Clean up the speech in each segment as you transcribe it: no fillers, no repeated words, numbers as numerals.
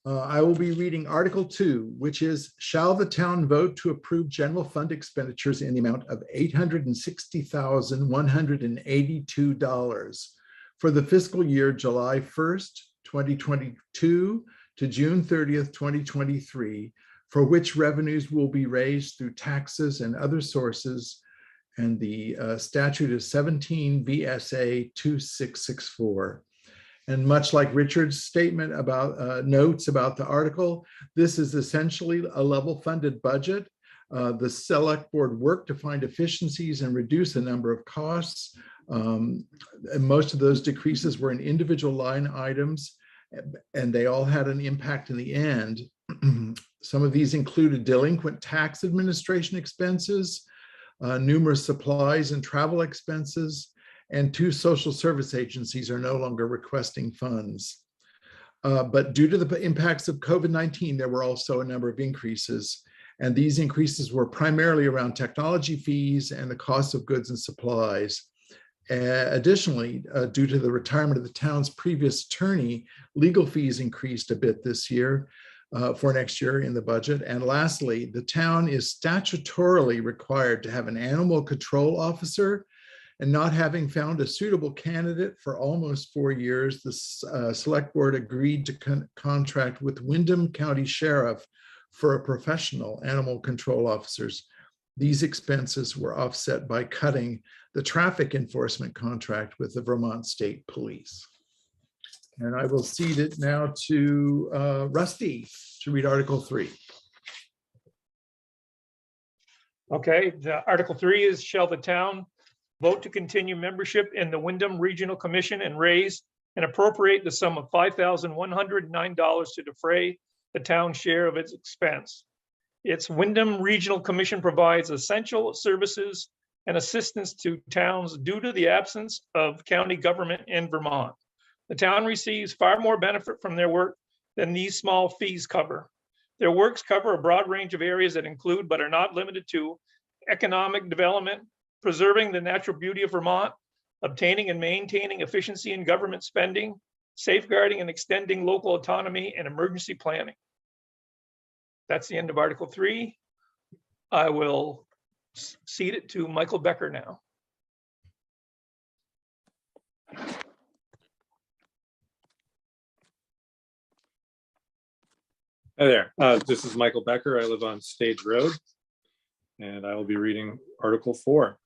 I will be reading Article 2, which is, shall the town vote to approve general fund expenditures in the amount of $860,182 for the fiscal year July 1st, 2022 to June 30th, 2023, for which revenues will be raised through taxes and other sources. And the statute is 17 VSA 2664. And much like Richard's statement about notes about the article, this is essentially a level funded budget. The select board worked to find efficiencies and reduce the number of costs. And most of those decreases were in individual line items, and they all had an impact in the end. Some of these included delinquent tax administration expenses, numerous supplies and travel expenses, and 2 social service agencies are no longer requesting funds. But due to the impacts of COVID-19, there were also a number of increases, and these increases were primarily around technology fees and the cost of goods and supplies. Additionally, due to the retirement of the town's previous attorney, legal fees increased a bit this year for next year in the budget. And lastly, the town is statutorily required to have an animal control officer, and not having found a suitable candidate for almost 4 years, the select board agreed to contract with Windham County Sheriff for a professional animal control officers. These expenses were offset by cutting the traffic enforcement contract with the Vermont State Police. And I will cede it now to Rusty to read Article 3. Okay, the Article 3 is, shall the town vote to continue membership in the Windham Regional Commission and raise and appropriate the sum of $5,109 to defray the town's share of its expense. Its Windham Regional Commission provides essential services and assistance to towns due to the absence of county government in Vermont. The town receives far more benefit from their work than these small fees cover. Their works cover a broad range of areas that include, but are not limited to, economic development, preserving the natural beauty of Vermont, obtaining and maintaining efficiency in government spending, safeguarding and extending local autonomy, and emergency planning. That's the end of Article 3. I will cede it to Michael Becker now. Hi there, this is Michael Becker. I live on Stage Road, and I will be reading Article 4.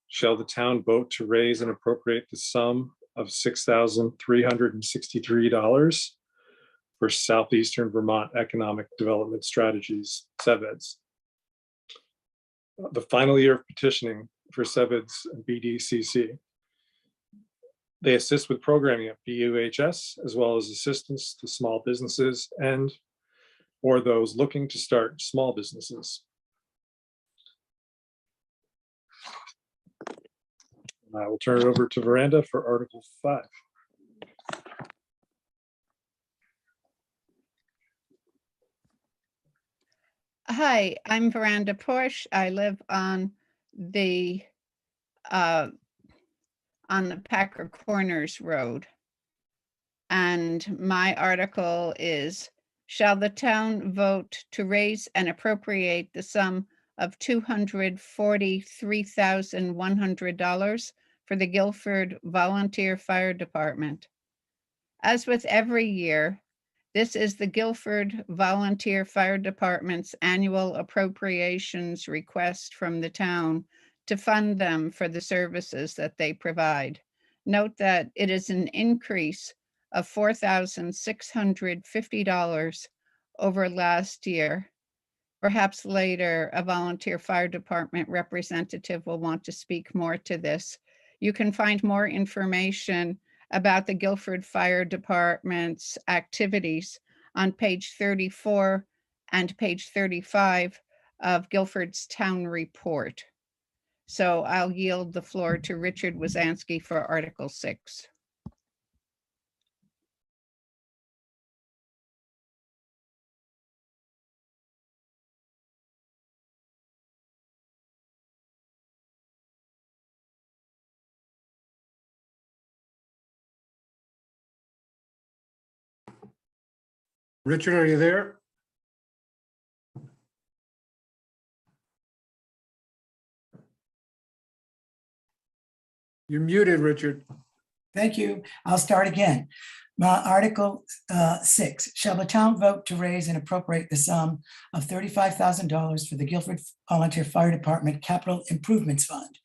Shall the town vote to raise and appropriate the sum of $6,363 for Southeastern Vermont Economic Development Strategies, SEVEDS? The final year of petitioning for SEVEDS and BDCC. They assist with programming at BUHS, as well as assistance to small businesses and or those looking to start small businesses. I will turn it over to Veranda for Article 5. Hi, I'm Veranda Porsche. I live on the Packer Corners Road. And my article is, shall the town vote to raise and appropriate the sum of $243,100 for the Guilford Volunteer Fire Department? As with every year, this is the Guilford Volunteer Fire Department's annual appropriations request from the town to fund them for the services that they provide. Note that it is an increase of $4,650 over last year. Perhaps later, a volunteer fire department representative will want to speak more to this. You can find more information about the Guilford Fire Department's activities on page 34 and page 35 of Guilford's town report. So I'll yield the floor to Richard Wazansky for Article 6. Richard, are you there? You're muted, Richard. Thank you. I'll start again. Article 6, shall the town vote to raise and appropriate the sum of $35,000 for the Guilford Volunteer Fire Department Capital Improvements Fund?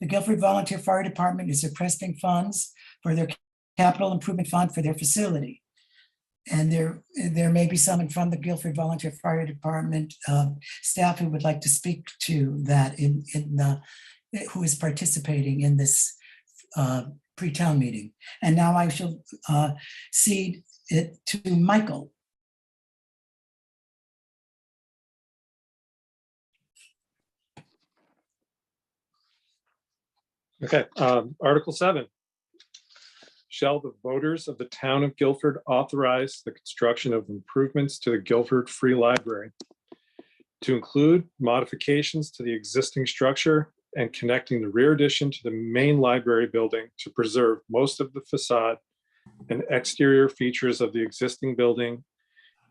The Guilford Volunteer Fire Department is requesting funds for their capital improvement fund for their facility. And there may be someone from the Guilford Volunteer Fire Department staff who would like to speak to that who is participating in this pre-town meeting. And now I shall cede it to Michael. Okay, Article 7. Shall the voters of the town of Guilford authorize the construction of improvements to the Guilford Free Library to include modifications to the existing structure and connecting the rear addition to the main library building to preserve most of the facade and exterior features of the existing building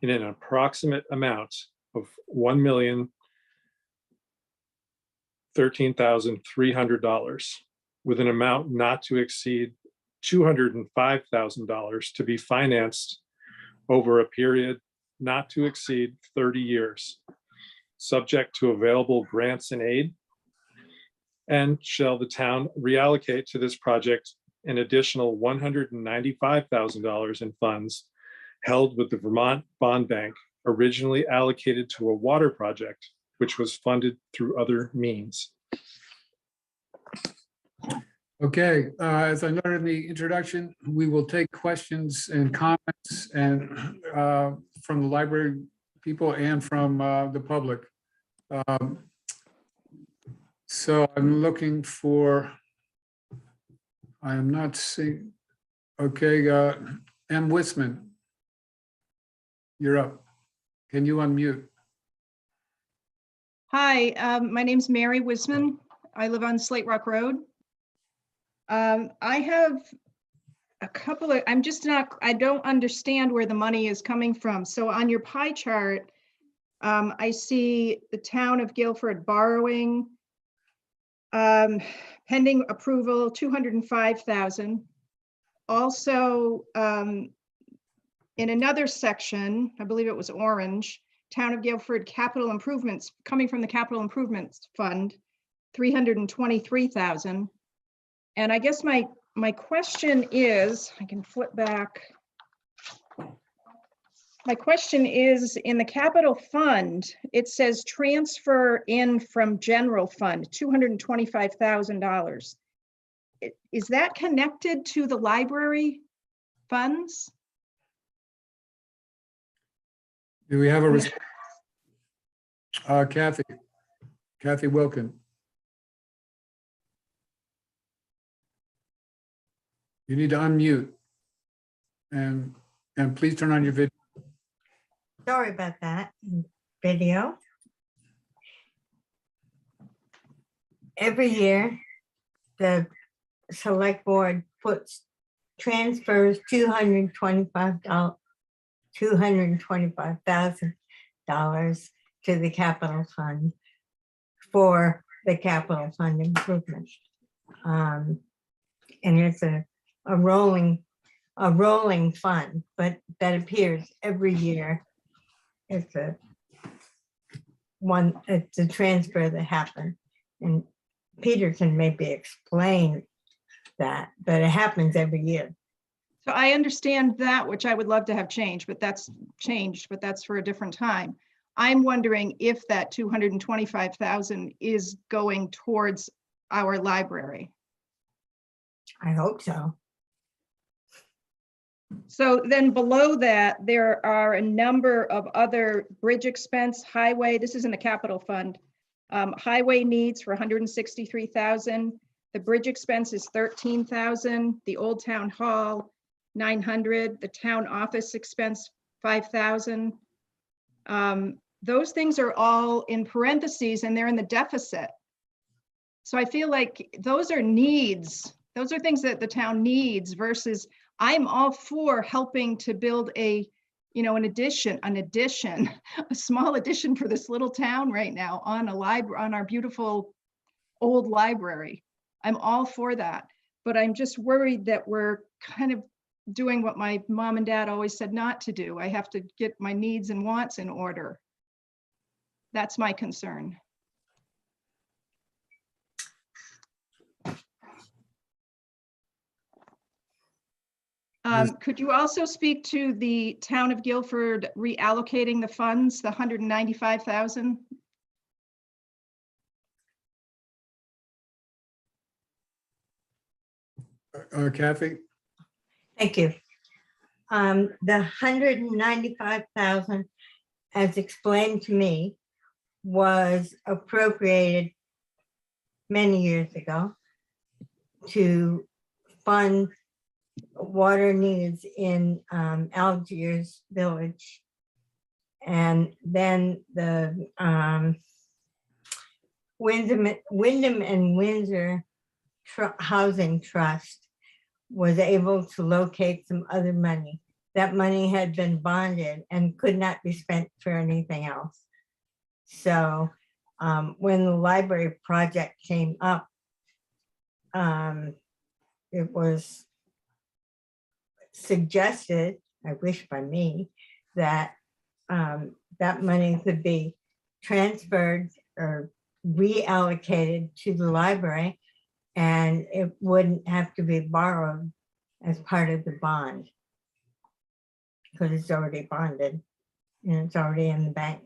in an approximate amount of $1,013,300, with an amount not to exceed $205,000 to be financed over a period not to exceed 30 years, subject to available grants and aid. And shall the town reallocate to this project an additional $195,000 in funds held with the Vermont Bond Bank, originally allocated to a water project, which was funded through other means. Okay, as I noted in the introduction, we will take questions and comments and from the library people and from the public. So I'm looking for, I am not seeing, okay, M. Wisman, you're up. Can you unmute? Hi, my name's Mary Wisman. I live on Slate Rock Road. I have a couple of, I don't understand where the money is coming from. So on your pie chart, I see the town of Guilford borrowing, pending approval, $205,000. Also, in another section, I believe it was orange, town of Guilford capital improvements coming from the capital improvements fund, $323,000. And I guess my question is, I can flip back. My question is, in the capital fund, it says transfer in from general fund, $225,000. Is that connected to the library funds? Do we have a response? Kathy Wilkin. You need to unmute and please turn on your video. Sorry about that. Video. Every year, the select board transfers $225,000 to the capital fund for the capital fund improvement. And it's a rolling fund, but that appears every year. It's a transfer that happened, and Peter can maybe explain that, but it happens every year. So I understand that, which I would love to have changed, but that's for a different time. I'm wondering if that $225,000 is going towards our library. I hope so. So then below that, there are a number of other bridge expense, highway, this is in the capital fund. Highway needs for $163,000. The bridge expense is $13,000. The Old Town Hall, $900. The town office expense, $5,000. Those things are all in parentheses and they're in the deficit. So I feel like those are needs. Those are things that the town needs versus I'm all for helping to build a, you know, an addition, a small addition for this little town right now on a library, on our beautiful old library. I'm all for that, but I'm just worried that we're kind of doing what my mom and dad always said not to do. I have to get my needs and wants in order. That's my concern. Could you also speak to the town of Guilford reallocating the funds, the 195,000? Kathy? Thank you. The 195,000, as explained to me, was appropriated many years ago to fund water needs in Algiers Village. And then the Wyndham and Windsor Housing Trust was able to locate some other money. That money had been bonded and could not be spent for anything else. So when the library project came up, it was suggested, I wish by me, that that money could be transferred or reallocated to the library, and it wouldn't have to be borrowed as part of the bond because it's already bonded and it's already in the bank.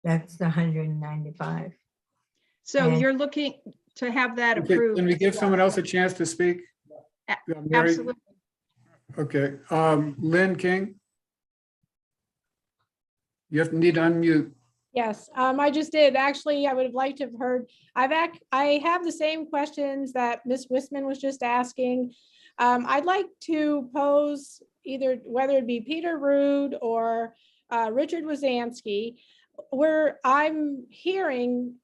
That's the 195. So And- you're looking to have that Okay, approved? can we give someone else a chance to speak? Mary? Absolutely. Okay, Lynn King? You need to unmute. Yes, I just did. Actually, I would have liked to have heard, I have the same questions that Ms. Wisman was just asking. I'd like to pose either, whether it be Peter Rude or Richard Wazansky, where I'm hearing,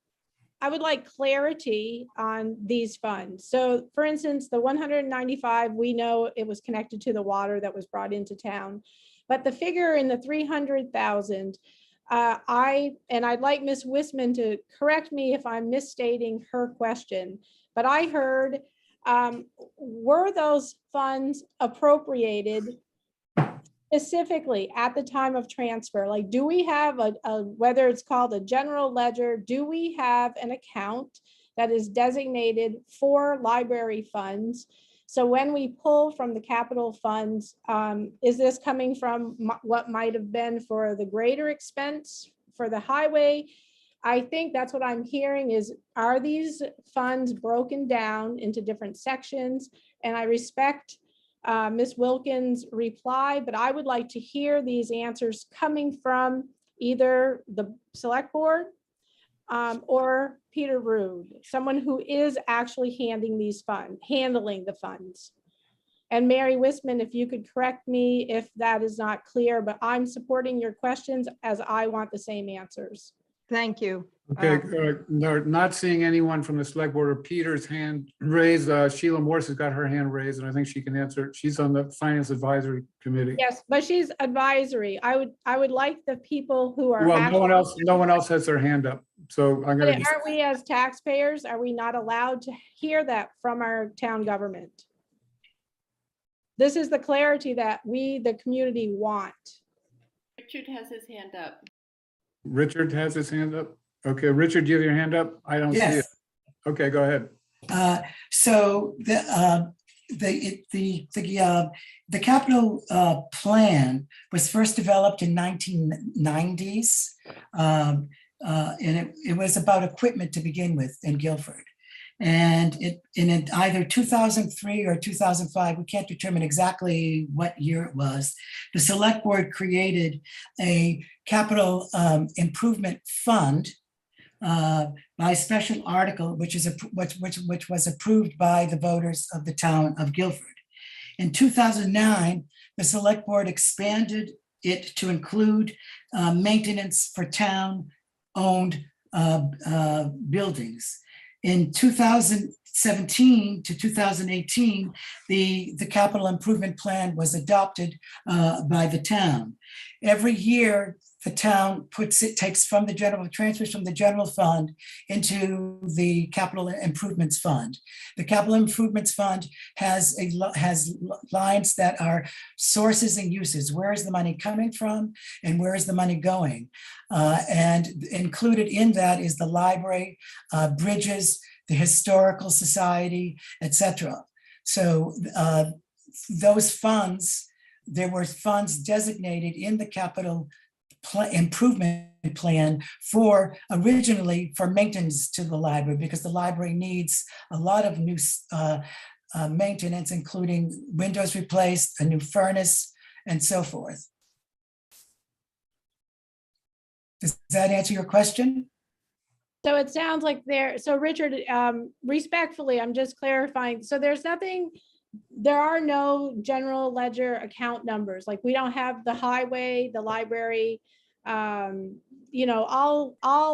I would like clarity on these funds. So for instance, the 195, we know it was connected to the water that was brought into town, but the figure in the 300,000, I'd like Ms. Wisman to correct me if I'm misstating her question, but I heard, were those funds appropriated specifically at the time of transfer? Like, do we have whether it's called a general ledger, do we have an account that is designated for library funds? So when we pull from the capital funds, is this coming from what might have been for the greater expense for the highway? I think that's what I'm hearing is, are these funds broken down into different sections? And I respect Ms. Wilkins' reply, but I would like to hear these answers coming from either the select board or Peter Rude, someone who is actually handling the funds. And Mary Wisman, if you could correct me if that is not clear, but I'm supporting your questions as I want the same answers. Thank you. Okay, not seeing anyone from the select board or Peter's hand raised. Sheila Morse has got her hand raised, and I think she can answer. She's on the Finance Advisory Committee. Yes, but she's advisory. I would like the people who are. Well, no one else has their hand up. So I'm going to. Aren't we as taxpayers, are we not allowed to hear that from our town government? This is the clarity that we, the community, want. Richard has his hand up. Richard has his hand up. Okay, Richard, do you have your hand up? I don't see it. Yes. Okay, go ahead. So the capital plan was first developed in 1990s. And it was about equipment to begin with in Guilford. And in either 2003 or 2005, we can't determine exactly what year it was, the select board created a capital improvement fund by special article, which was approved by the voters of the town of Guilford. In 2009, the select board expanded it to include maintenance for town-owned buildings. In 2017 to 2018, the capital improvement plan was adopted by the town. Every year, the town takes from the transfers from the general fund into the capital improvements fund. The capital improvements fund has lines that are sources and uses. Where is the money coming from and where is the money going? And included in that is the library, bridges, the historical society, etc. So those funds, there were funds designated in the capital improvement plan for originally for maintenance to the library, because the library needs a lot of new maintenance, including windows replaced, a new furnace, and so forth. Does that answer your question? So it sounds like so Richard, respectfully, I'm just clarifying. So there are no general ledger account numbers. Like we don't have the highway, the library, all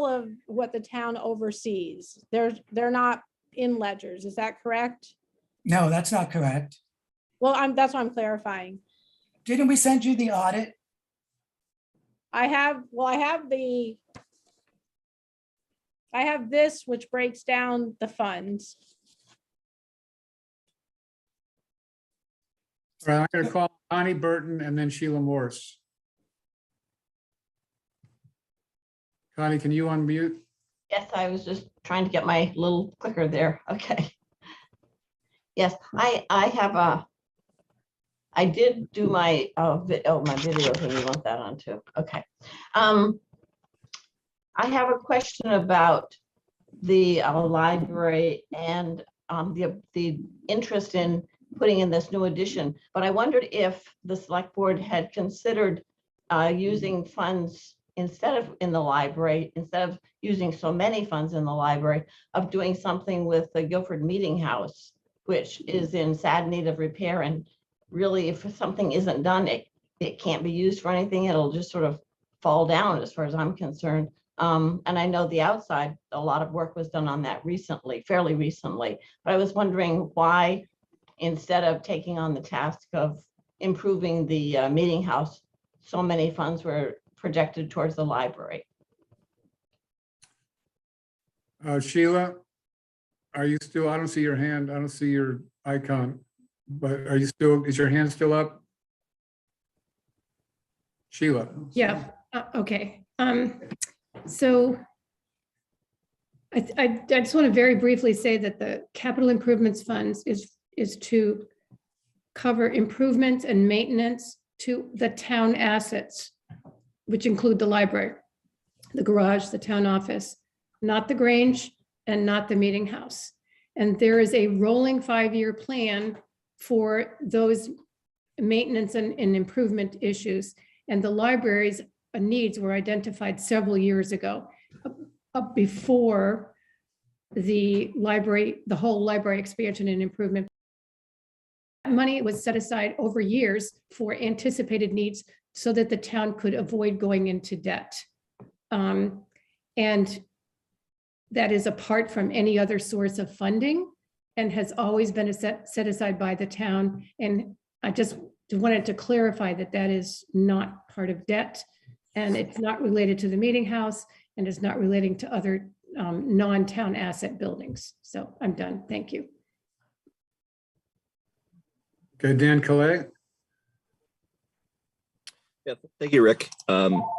of what the town oversees. They're not in ledgers. Is that correct? No, that's not correct. Well, that's what I'm clarifying. Didn't we send you the audit? I have this, which breaks down the funds. All right, I'm going to call Connie Burton and then Sheila Morse. Connie, can you unmute? Yes, I was just trying to get my little clicker there. Okay. Yes, I did do my my video thing. You want that on too? Okay. I have a question about the library and the interest in putting in this new addition, but I wondered if the select board had considered using funds instead of using so many funds in the library, of doing something with the Guilford Meeting House, which is in sad need of repair. And really, if something isn't done, it can't be used for anything. It'll just sort of fall down as far as I'm concerned. And I know the outside, a lot of work was done on that fairly recently. But I was wondering why, instead of taking on the task of improving the meeting house, so many funds were projected towards the library. Sheila, are you still, I don't see your hand. I don't see your icon, but are you still, is your hand still up? Sheila. Yeah, okay. So I just want to very briefly say that the capital improvements funds is to cover improvements and maintenance to the town assets, which include the library, the garage, the town office, not the Grange and not the meeting house. And there is a rolling 5-year plan for those maintenance and improvement issues. And the library's needs were identified several years ago, before the whole library expansion and improvement. Money was set aside over years for anticipated needs so that the town could avoid going into debt. And that is apart from any other source of funding and has always been set aside by the town. And I just wanted to clarify that that is not part of debt, and it's not related to the meeting house, and is not relating to other non-town asset buildings. So I'm done. Thank you. Okay, Dan Calais. Yeah, thank you, Rick.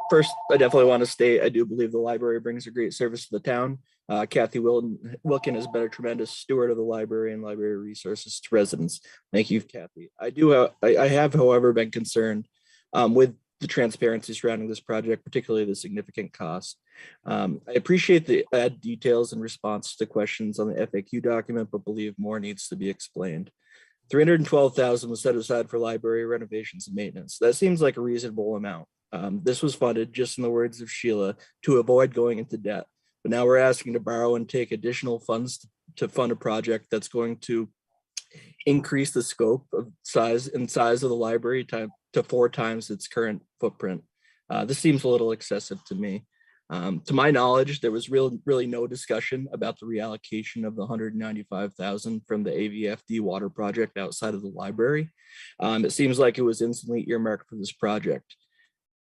First, I definitely want to state I do believe the library brings a great service to the town. Kathy Wilkin has been a tremendous steward of the library and library resources to residents. Thank you, Kathy. I have, however, been concerned with the transparency surrounding this project, particularly the significant cost. I appreciate the add details in response to questions on the FAQ document, but believe more needs to be explained. $312,000 was set aside for library renovations and maintenance. That seems like a reasonable amount. This was funded, just in the words of Sheila, to avoid going into debt. But now we're asking to borrow and take additional funds to fund a project that's going to increase the scope of size of the library to 4 times its current footprint. This seems a little excessive to me. To my knowledge, there was really no discussion about the reallocation of the $195,000 from the AVFD water project outside of the library. It seems like it was instantly earmarked for this project.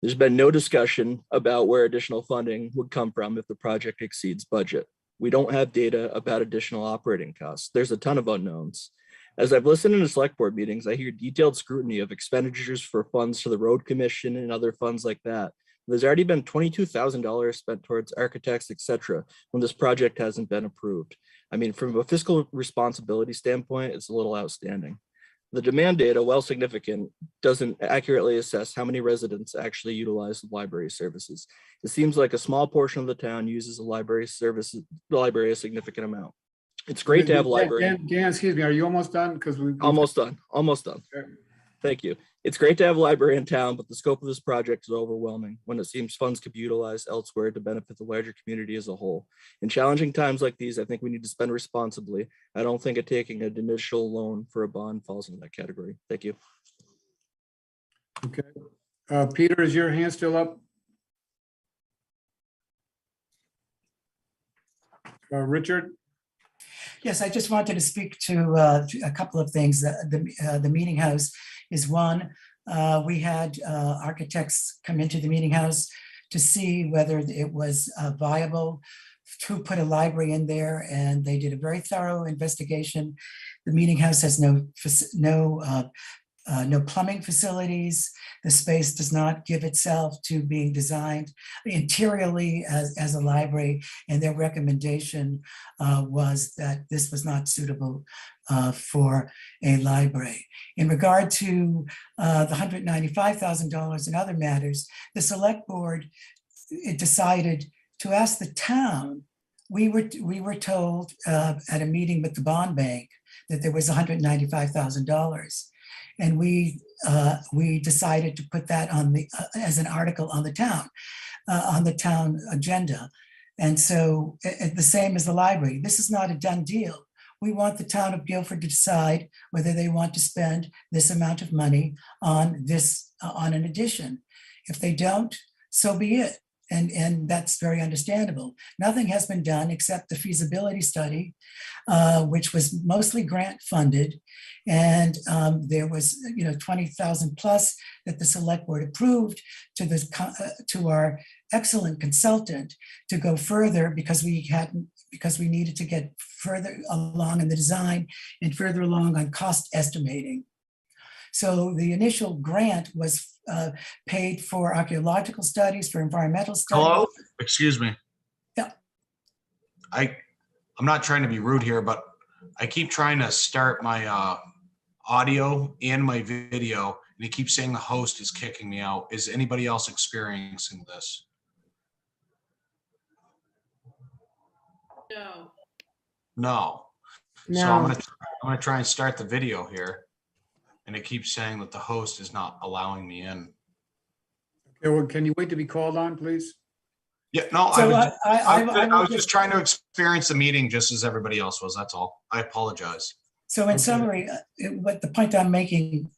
There's been no discussion about where additional funding would come from if the project exceeds budget. We don't have data about additional operating costs. There's a ton of unknowns. As I've listened to select board meetings, I hear detailed scrutiny of expenditures for funds to the road commission and other funds like that. There's already been $22,000 spent towards architects, etc., when this project hasn't been approved. I mean, from a fiscal responsibility standpoint, it's a little outstanding. The demand data, while significant, doesn't accurately assess how many residents actually utilize the library services. It seems like a small portion of the town uses the library a significant amount. It's great to have library. Dan, excuse me, are you almost done? Because we Almost done. Okay. Thank you. It's great to have a library in town, but the scope of this project is overwhelming when it seems funds could be utilized elsewhere to benefit the larger community as a whole. In challenging times like these, I think we need to spend responsibly. I don't think taking an initial loan for a bond falls into that category. Thank you. Okay. Peter, is your hand still up? Richard? Yes, I just wanted to speak to a couple of things. The meeting house is one. We had architects come into the meeting house to see whether it was viable to put a library in there, and they did a very thorough investigation. The meeting house has no plumbing facilities. The space does not give itself to being designed interiorly as a library, and their recommendation was that this was not suitable for a library. In regard to the $195,000 and other matters, the select board decided to ask the town. We were told at a meeting with the bond bank that there was $195,000. And we decided to put that on as an article on the town agenda. And so the same as the library, this is not a done deal. We want the town of Guilford to decide whether they want to spend this amount of money on on an addition. If they don't, so be it. And that's very understandable. Nothing has been done except the feasibility study, which was mostly grant funded. And there was 20,000 plus that the select board approved to our excellent consultant to go further because we needed to get further along in the design and further along on cost estimating. So the initial grant was paid for archaeological studies, for environmental studies. Hello, excuse me. Yeah. I'm not trying to be rude here, but I keep trying to start my audio and my video, and it keeps saying the host is kicking me out. Is anybody else experiencing this? No. No. So I'm gonna try and start the video here. And it keeps saying that the host is not allowing me in. Okay, well, can you wait to be called on, please? Yeah, no, So I was just trying to experience the meeting just as everybody else was. That's all. I apologize. So in summary, what the point I'm making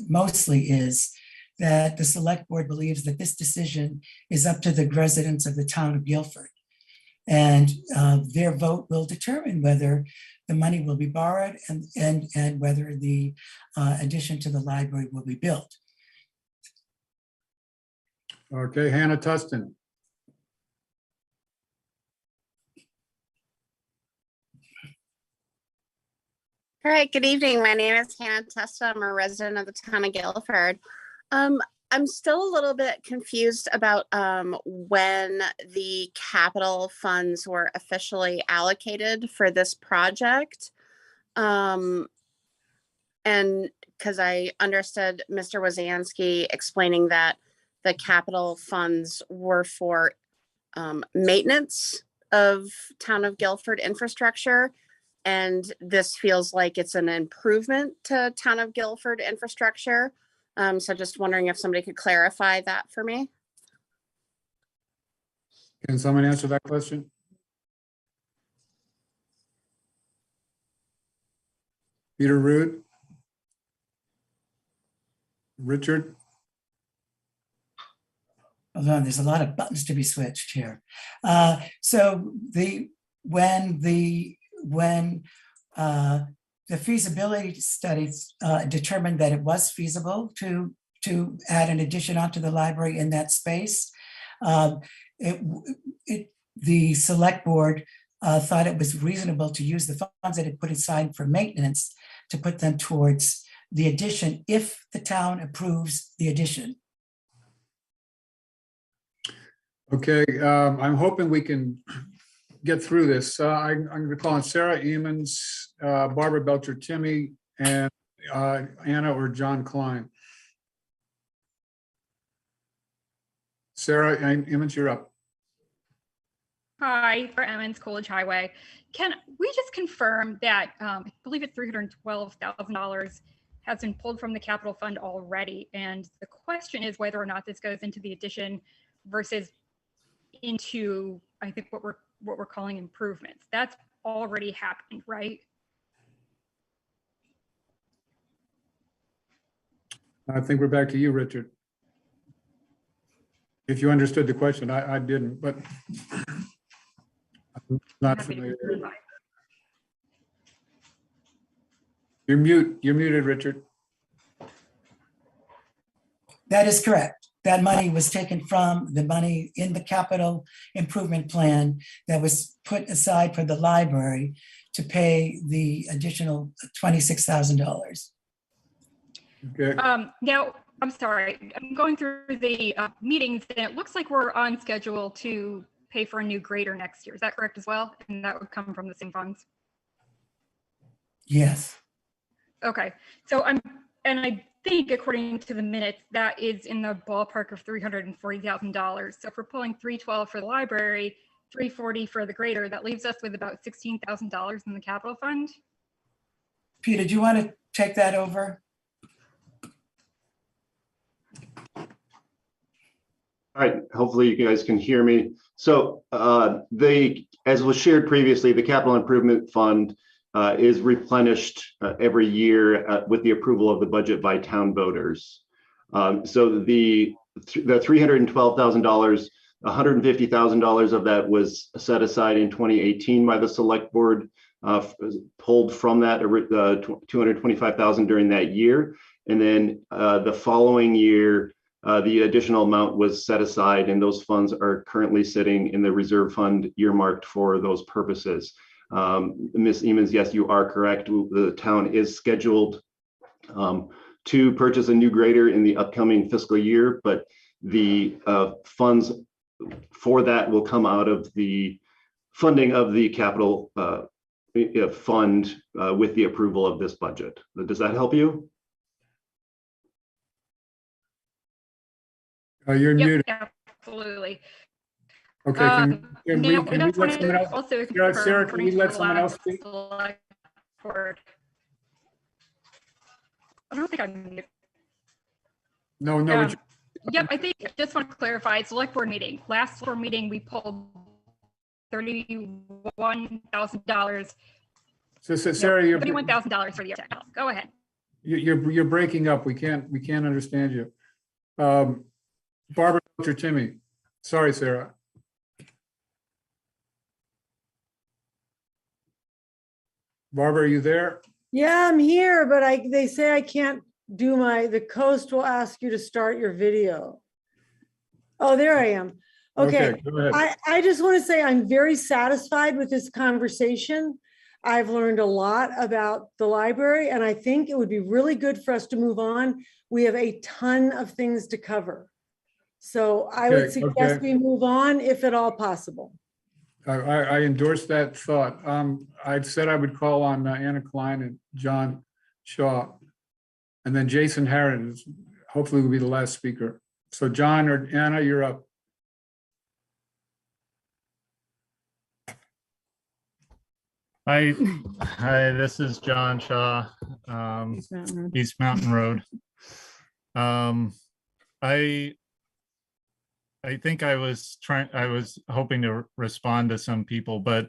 mostly is that the select board believes that this decision is up to the residents of the town of Guilford. And their vote will determine whether the money will be borrowed and whether the addition to the library will be built. Okay, Hannah Tustin. All right, good evening. My name is Hannah Tustin. I'm a resident of the town of Guilford. I'm still a little bit confused about when the capital funds were officially allocated for this project. And because I understood Mr. Wazansky explaining that the capital funds were for maintenance of town of Guilford infrastructure. And this feels like it's an improvement to town of Guilford infrastructure. So just wondering if somebody could clarify that for me. Can someone answer that question? Peter Rood? Richard? Hold on, there's a lot of buttons to be switched here. So when the feasibility studies determined that it was feasible to add an addition onto the library in that space, the select board thought it was reasonable to use the funds that it put aside for maintenance to put them towards the addition if the town approves the addition. Okay, I'm hoping we can get through this. I'm going to call on Sarah Emmons, Barbara Belcher-Timmy, and Anna or John Klein. Sarah Emmons, you're up. Hi, for Emmons, Coolidge Highway. Can we just confirm that I believe it's $312,000 has been pulled from the capital fund already? And the question is whether or not this goes into the addition versus into, I think, what we're calling improvements. That's already happened, right? I think we're back to you, Richard. If you understood the question, I didn't, but I'm not familiar. You're muted, Richard. That is correct. That money was taken from the money in the capital improvement plan that was put aside for the library to pay the additional $26,000. Okay. Now, I'm sorry, I'm going through the meetings and it looks like we're on schedule to pay for a new grader next year. Is that correct as well? And that would come from the same funds? Yes. Okay, so I think according to the minutes, that is in the ballpark of $340,000. So if we're pulling $312 for the library, $340 for the grader, that leaves us with about $16,000 in the capital fund. Peter, do you want to take that over? All right, hopefully you guys can hear me. So as was shared previously, the capital improvement fund is replenished every year with the approval of the budget by town voters. So the $312,000, $150,000 of that was set aside in 2018 by the select board, pulled from that $225,000 during that year. And then the following year, the additional amount was set aside, and those funds are currently sitting in the reserve fund earmarked for those purposes. Ms. Emmons, yes, you are correct. The town is scheduled to purchase a new grader in the upcoming fiscal year, but the funds for that will come out of the funding of the capital fund with the approval of this budget. Does that help you? You're muted. Absolutely. Okay, can we let someone else? Also, Sarah, can we let someone else speak? I don't think I'm. No. Yep, I think I just want to clarify. Select board meeting. Last select board meeting, we pulled $31,000. So Sarah, you're $31,000 for the year. Go ahead. You're breaking up. We can't understand you. Barbara Belcher-Timmy. Sorry, Sarah. Barbara, are you there? Yeah, I'm here, but they say I can't do the coast will ask you to start your video. Oh, there I am. Okay, go ahead. I just want to say I'm very satisfied with this conversation. I've learned a lot about the library, and I think it would be really good for us to move on. We have a ton of things to cover. So I would suggest we move on if at all possible. I endorse that thought. I said I would call on Anna Klein and John Shaw, and then Jason Harron hopefully will be the last speaker. So John or Anna, you're up. Hi, this is John Shaw, East Mountain Road. I think I was hoping to respond to some people, but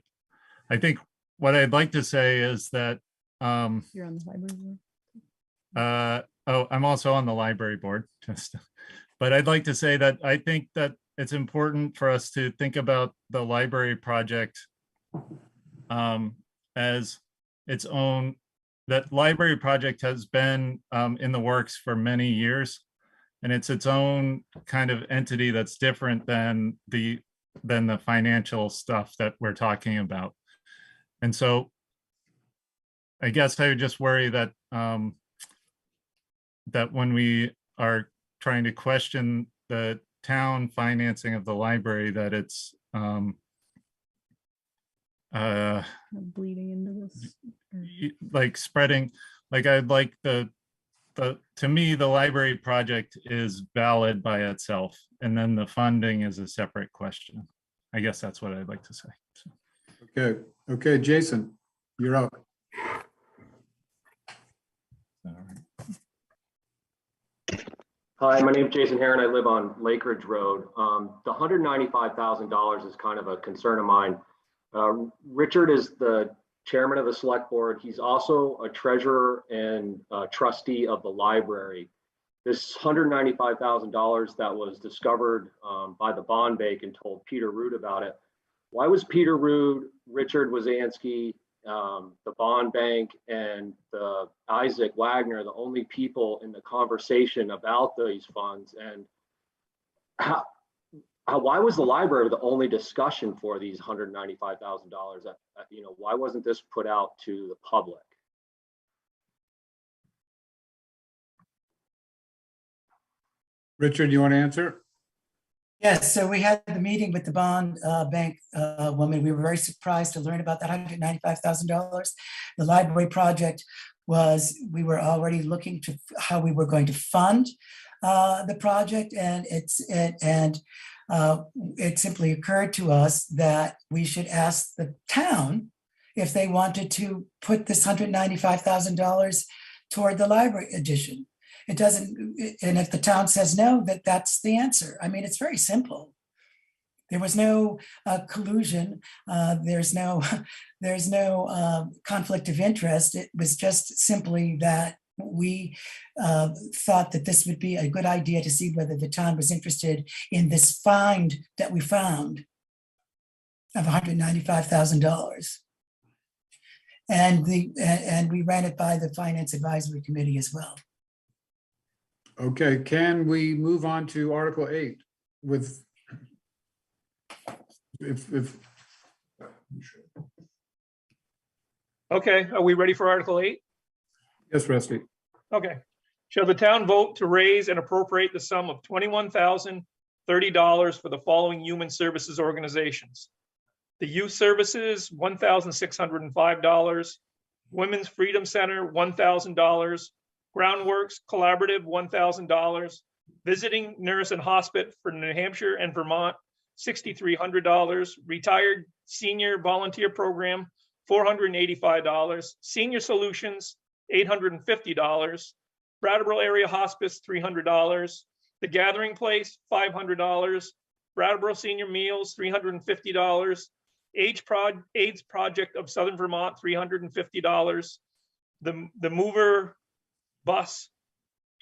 I think what I'd like to say is that You're on the library board. I'm also on the library board, But I'd like to say that I think that it's important for us to think about the library project as its own. That library project has been in the works for many years, and it's its own kind of entity that's different than the financial stuff that we're talking about. And so I guess I would just worry that that when we are trying to question the town financing of the library, that it's bleeding into this. like spreading, like I'd like to me, the library project is valid by itself, and then the funding is a separate question. I guess that's what I'd like to say. So. Okay, Jason, you're up. Hi, my name is Jason Heron. I live on Lake Ridge Road. The $195,000 is kind of a concern of mine. Richard is the chairman of the select board. He's also a treasurer and trustee of the library. This $195,000 that was discovered by the bond bank and told Peter Root about it. Why was Peter Root, Richard Wazansky, the bond bank, and Isaac Wagner the only people in the conversation about these funds? And why was the library the only discussion for these $195,000? Why wasn't this put out to the public? Richard, you want to answer? Yes, so we had the meeting with the bond bank woman. We were very surprised to learn about that $195,000. The library project was, we were already looking to how we were going to fund the project, and it simply occurred to us that we should ask the town if they wanted to put this $195,000 toward the library addition. It doesn't, and if the town says no, that's the answer. I mean, it's very simple. There was no collusion. There's no conflict of interest. It was just simply that we thought that this would be a good idea to see whether the town was interested in this find that we found of $195,000. And we ran it by the Finance Advisory Committee as well. Okay, can we move on to Article 8 with, if Okay, are we ready for Article 8? Yes, Rusty. Okay. Shall the town vote to raise and appropriate the sum of $21,030 for the following human services organizations? The Youth Services, $1,605. Women's Freedom Center, $1,000. Groundworks Collaborative, $1,000. Visiting Nurse and Hospice for New Hampshire and Vermont, $6,300. Retired Senior Volunteer Program, $485. Senior Solutions, $850. Brattleboro Area Hospice, $300. The Gathering Place, $500. Brattleboro Senior Meals, $350. AIDS Project of Southern Vermont, $350. The Mover Bus,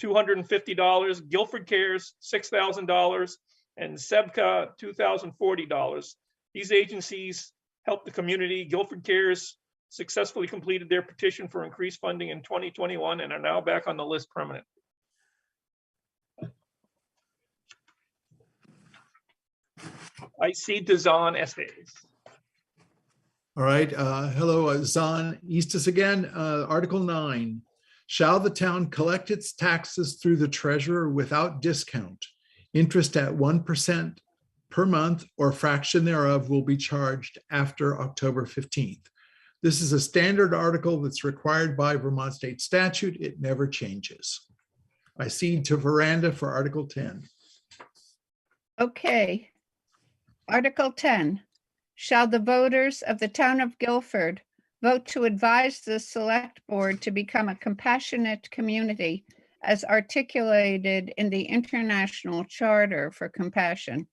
$250. Guilford Cares, $6,000. And SEBCA, $2,040. These agencies help the community. Guilford Cares successfully completed their petition for increased funding in 2021 and are now back on the list permanent. I see Dazan Estes. All right, hello, Zahn Eastis again. Article 9, shall the town collect its taxes through the treasurer without discount? Interest at 1% per month or fraction thereof will be charged after October 15th. This is a standard article that's required by Vermont state statute. It never changes. I cede to Veranda for Article 10. Okay. Article 10. Shall the voters of the town of Guilford vote to advise the select board to become a compassionate community as articulated in the International Charter for Compassion?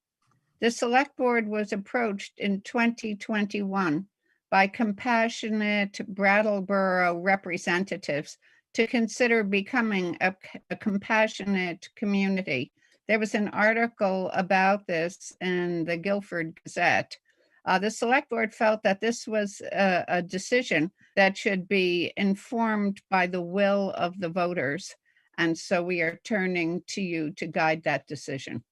The select board was approached in 2021 by compassionate Brattleboro representatives to consider becoming a compassionate community There was an article about this in the Guilford Gazette. The select board felt that this was a decision that should be informed by the will of the voters. And so we are turning to you to guide that decision.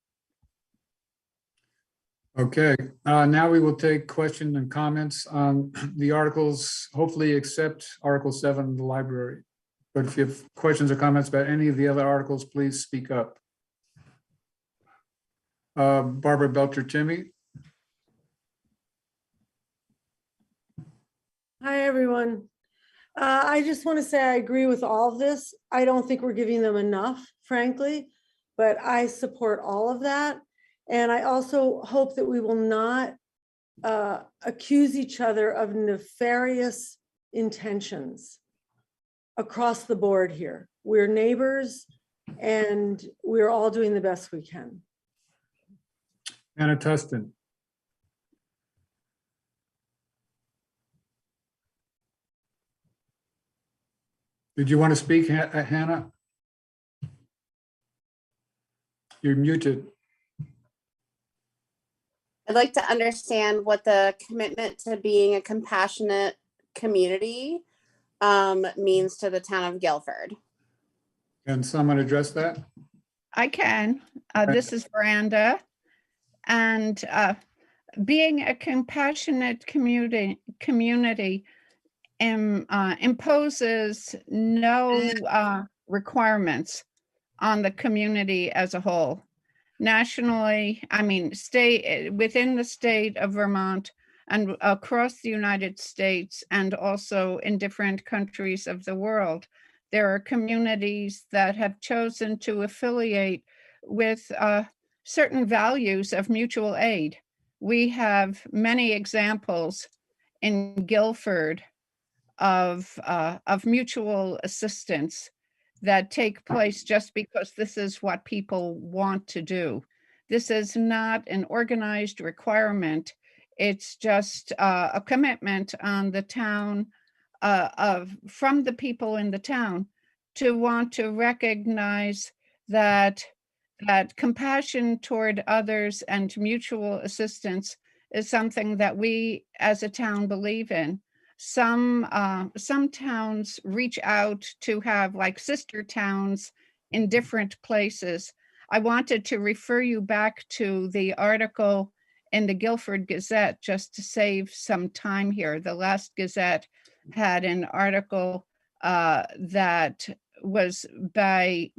Okay, now we will take questions and comments on the articles, hopefully except Article 7, the library. But if you have questions or comments about any of the other articles, please speak up. Barbara Belcher-Timmy. Hi, everyone. I just want to say I agree with all of this. I don't think we're giving them enough, frankly, but I support all of that. And I also hope that we will not accuse each other of nefarious intentions across the board here. We're neighbors and we're all doing the best we can. Anna Tustin. Did you want to speak, Hannah? You're muted. I'd like to understand what the commitment to being a compassionate community means to the town of Guilford. Can someone address that? I can. This is Branda. And being a compassionate community imposes no requirements on the community as a whole. Nationally, I mean, within the state of Vermont and across the United States and also in different countries of the world, there are communities that have chosen to affiliate with certain values of mutual aid. We have many examples in Guilford of mutual assistance that take place just because this is what people want to do. This is not an organized requirement. It's just a commitment on the town from the people in the town to want to recognize that compassion toward others and mutual assistance is something that we as a town believe in. Some towns reach out to have like sister towns in different places. I wanted to refer you back to the article in the Guilford Gazette just to save some time here. The last Gazette had an article that was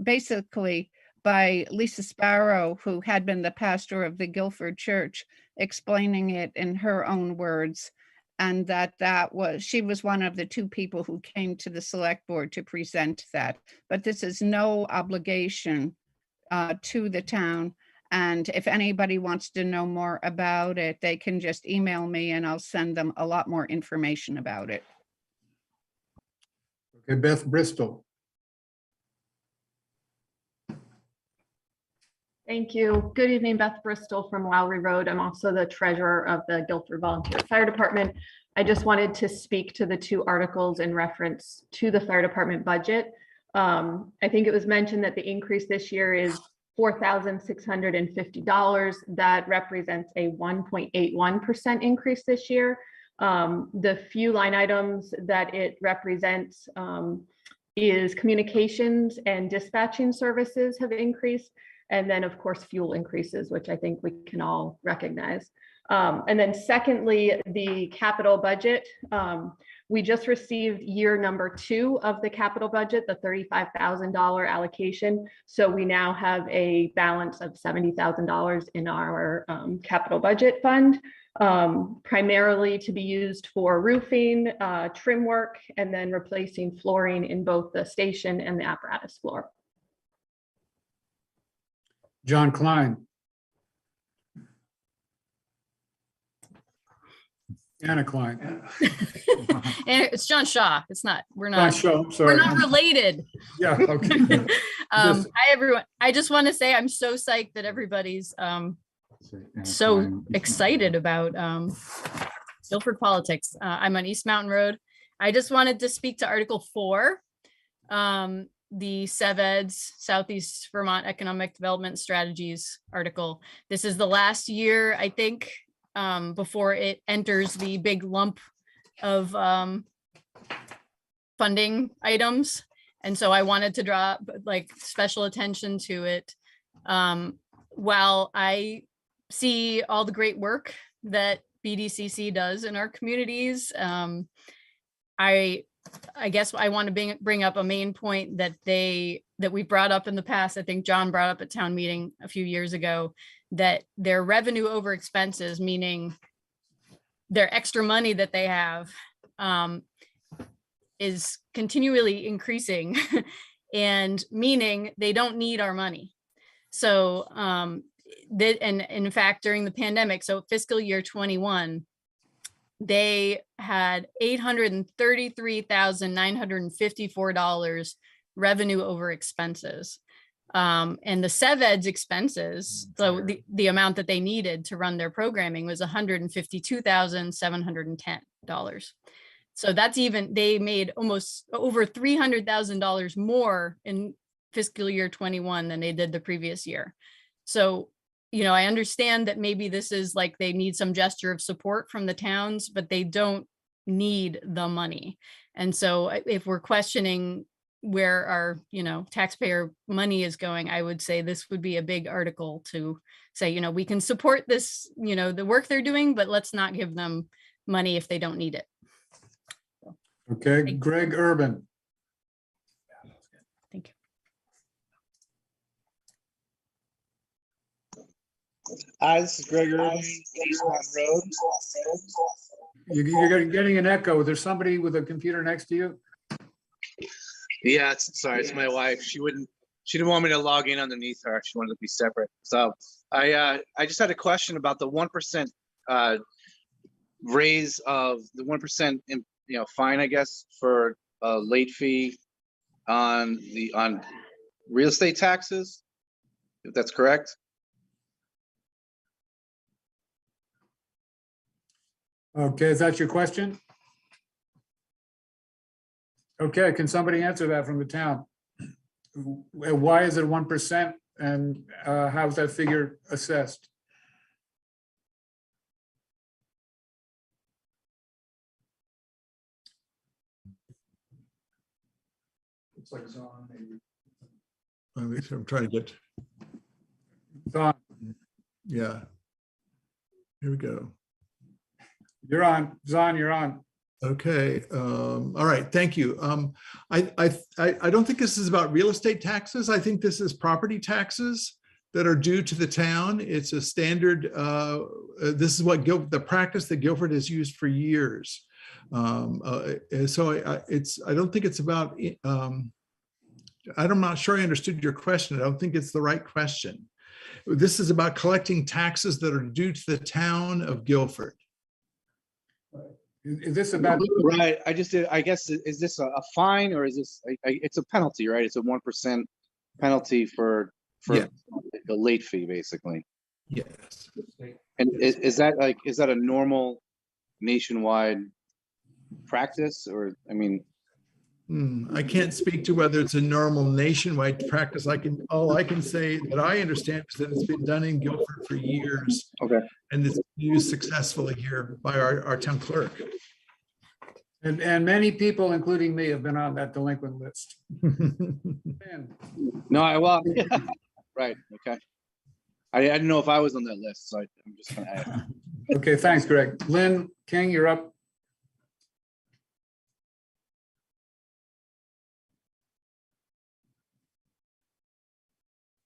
basically by Lisa Sparrow, who had been the pastor of the Guilford Church, explaining it in her own words. And she was one of the two people who came to the select board to present that. But this is no obligation to the town. And if anybody wants to know more about it, they can just email me and I'll send them a lot more information about it. Okay, Beth Bristol. Thank you. Good evening, Beth Bristol from Lowry Road. I'm also the treasurer of the Guilford Volunteer Fire Department. I just wanted to speak to the two articles in reference to the fire department budget. I think it was mentioned that the increase this year is $4,650. That represents a 1.81% increase this year. The few line items that it represents is communications and dispatching services have increased. And then, of course, fuel increases, which I think we can all recognize. And then secondly, the capital budget. We just received year number 2 of the capital budget, the $35,000 allocation. So we now have a balance of $70,000 in our capital budget fund, primarily to be used for roofing, trim work, and then replacing flooring in both the station and the apparatus floor. John Klein. Anna Klein. It's John Shaw. It's not. We're not. Shaw, sorry. We're not related. Yeah. Okay. Hi everyone. I just want to say I'm so psyched that everybody's so excited about Guilford politics. I'm on East Mountain Road. I just wanted to speak to Article 4. the SEVED's Southeast Vermont Economic Development Strategies article. This is the last year, I think, before it enters the big lump of funding items. And so I wanted to draw like special attention to it. While I see all the great work that BDCC does in our communities, I guess I want to bring up a main point that we brought up in the past. I think John brought up at town meeting a few years ago, that their revenue over expenses, meaning their extra money that they have, is continually increasing and meaning they don't need our money. So, and in fact, during the pandemic, so fiscal year 21, they had $833,954 revenue over expenses. And the SEVED's expenses, so the amount that they needed to run their programming was $152,710. So that's they made almost over $300,000 more in fiscal year 21 than they did the previous year. So, I understand that maybe this is like they need some gesture of support from the towns, but they don't need the money. And so if we're questioning where our, taxpayer money is going, I would say this would be a big article to say, we can support this, the work they're doing, but let's not give them money if they don't need it. Okay, Greg Urban. Thank you. Hi, this is Greg Urban, East Road. You're getting an echo. There's somebody with a computer next to you? Yeah, sorry, it's my wife. She didn't want me to log in underneath her. She wanted to be separate. So I just had a question about the 1% raise of the 1% fine, I guess, for a late fee on real estate taxes, if that's correct. Okay, is that your question? Okay, can somebody answer that from the town? Why is it 1% and how is that figure assessed? It's like Zon, maybe. I'm trying to get. Zon. Yeah. Here we go. You're on, Zon, you're on. Okay. All right. Thank you. I don't think this is about real estate taxes. I think this is property taxes that are due to the town. It's a standard. This is what the practice that Guilford has used for years. So I don't think it's about. I'm not sure I understood your question. I don't think it's the right question. This is about collecting taxes that are due to the town of Guilford. Is this about right? I guess is this a fine or is this? It's a penalty, right? It's a 1% penalty for yeah. the late fee, basically. Yes. And is that a normal nationwide practice, or I mean? I can't speak to whether it's a normal nationwide practice. All I can say that I understand is that it's been done in Guilford for years. Okay. And it's used successfully here by our town clerk. And many people, including me, have been on that delinquent list. No, well, right. Okay. I didn't know if I was on that list, so I'm just gonna ask. Okay, thanks, Greg. Lynn King, you're up.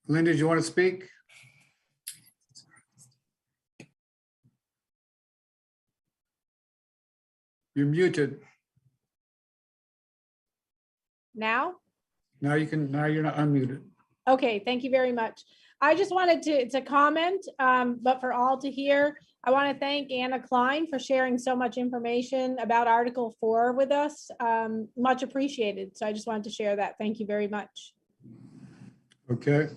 Lynn, did you want to speak? You're muted. Now? Now you're not unmuted. Okay, thank you very much. I just wanted to comment, but for all to hear, I want to thank Anna Klein for sharing so much information about Article 4 with us. Much appreciated. So I just wanted to share that. Thank you very much. Okay.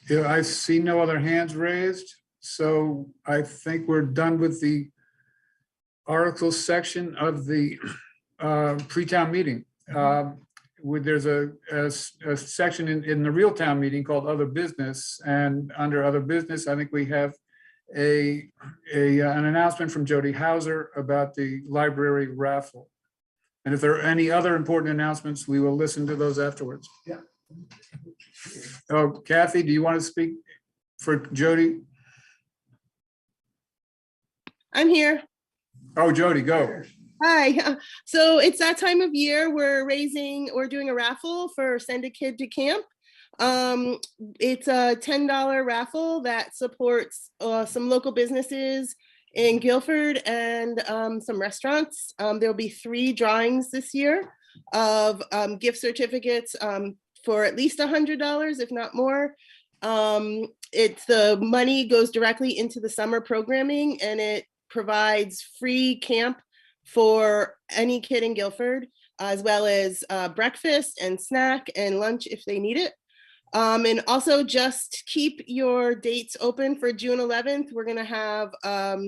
Yeah, I see no other hands raised. So I think we're done with the article section of the pre-town meeting. there's a section in the real town meeting called other business, and under other business, I think we have an announcement from Jody Hauser about the library raffle. And if there are any other important announcements, we will listen to those afterwards. Yeah. Oh, Kathy, do you want to speak for Jody? I'm here. Oh, Jody, go. Hi. So it's that time of year. We're doing a raffle for Send a Kid to Camp. It's a $10 raffle that supports some local businesses in Guilford and some restaurants. There'll be 3 drawings this year of gift certificates for at least $100, if not more. The money goes directly into the summer programming, and it provides free camp for any kid in Guilford, as well as breakfast and snack and lunch if they need it. And also just keep your dates open for June 11th. We're gonna have a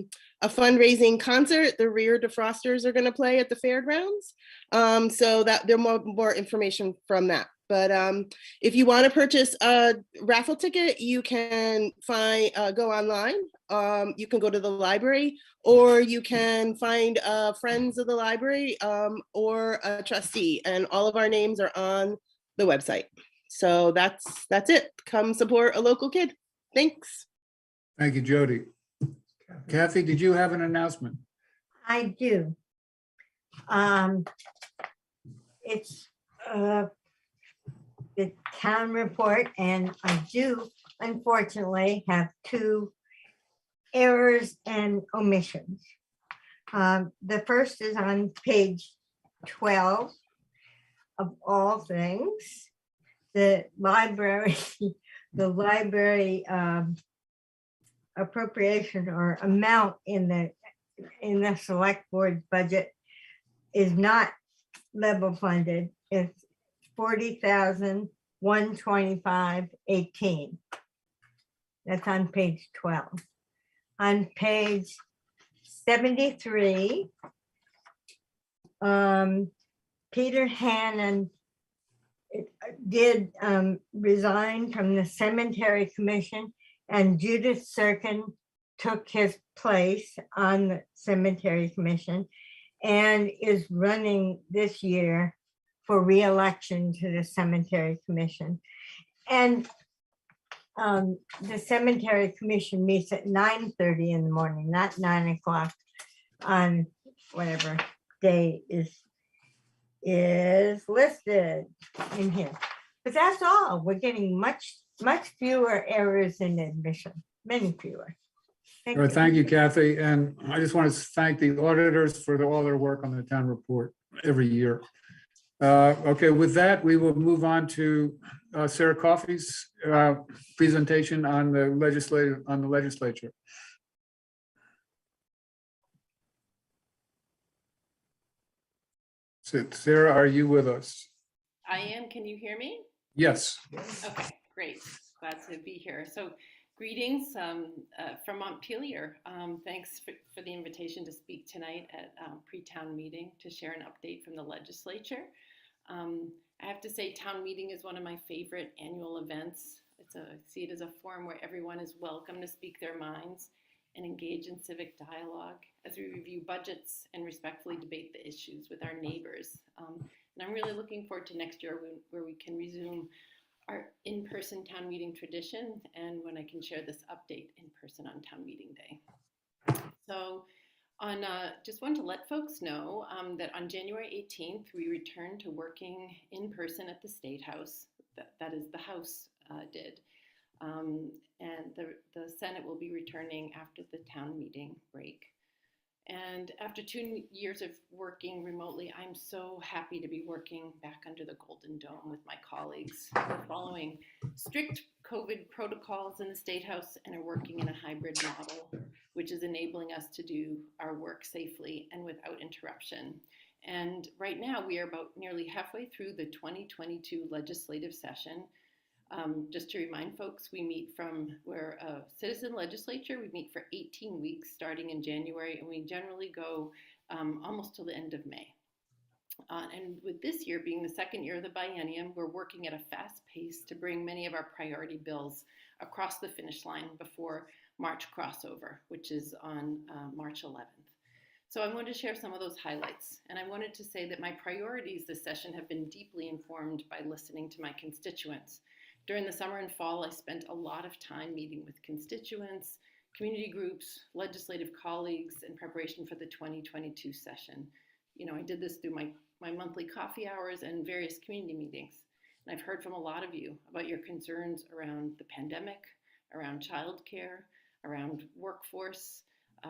fundraising concert. The Rear Defrosters are gonna play at the fairgrounds. So that there's more information from that. But if you want to purchase a raffle ticket, you can go online. You can go to the library, or you can find friends of the library or a trustee, and all of our names are on the website. So that's it. Come support a local kid. Thanks. Thank you, Jody. Kathy, did you have an announcement? I do. It's the town report, and I do unfortunately have 2 errors and omissions. The first is on page 12 of all things. The library appropriation or amount in the select board budget is not level funded. It's $40,125.18. That's on page 12. On page 73, Peter Hannon did resign from the Cemetery Commission, and Judith Serkin took his place on the Cemetery Commission and is running this year for re-election to the Cemetery Commission. And the Cemetery Commission meets at 9:30 in the morning, not 9 o'clock on whatever day is listed in here. But that's all. We're getting much fewer errors in admission, many fewer. All right, thank you, Kathy. And I just want to thank the auditors for all their work on the town report every year. Okay, with that, we will move on to Sarah Coffey's presentation on the legislature. So, Sarah, are you with us? I am. Can you hear me? Yes. Okay, great. Glad to be here. So greetings from Montpelier. Thanks for the invitation to speak tonight at pre-town meeting to share an update from the legislature. I have to say town meeting is one of my favorite annual events. I see it as a forum where everyone is welcome to speak their minds and engage in civic dialogue as we review budgets and respectfully debate the issues with our neighbors. And I'm really looking forward to next year where we can resume our in-person town meeting tradition, and when I can share this update in person on town meeting day. So just want to let folks know that on January 18th, we returned to working in person at the State House. That is, the House did. And the Senate will be returning after the town meeting break. And after 2 years of working remotely, I'm so happy to be working back under the Golden Dome with my colleagues. We're following strict COVID protocols in the State House and are working in a hybrid model, which is enabling us to do our work safely and without interruption. And right now we are about nearly halfway through the 2022 legislative session. Just to remind folks, we're a citizen legislature. We meet for 18 weeks starting in January, and we generally go almost till the end of May. And with this year being the second year of the biennium, we're working at a fast pace to bring many of our priority bills across the finish line before March crossover, which is on March 11th. So I wanted to share some of those highlights. And I wanted to say that my priorities this session have been deeply informed by listening to my constituents. During the summer and fall, I spent a lot of time meeting with constituents, community groups, legislative colleagues in preparation for the 2022 session. You know, I did this through my monthly coffee hours and various community meetings. And I've heard from a lot of you about your concerns around the pandemic, around childcare, around workforce,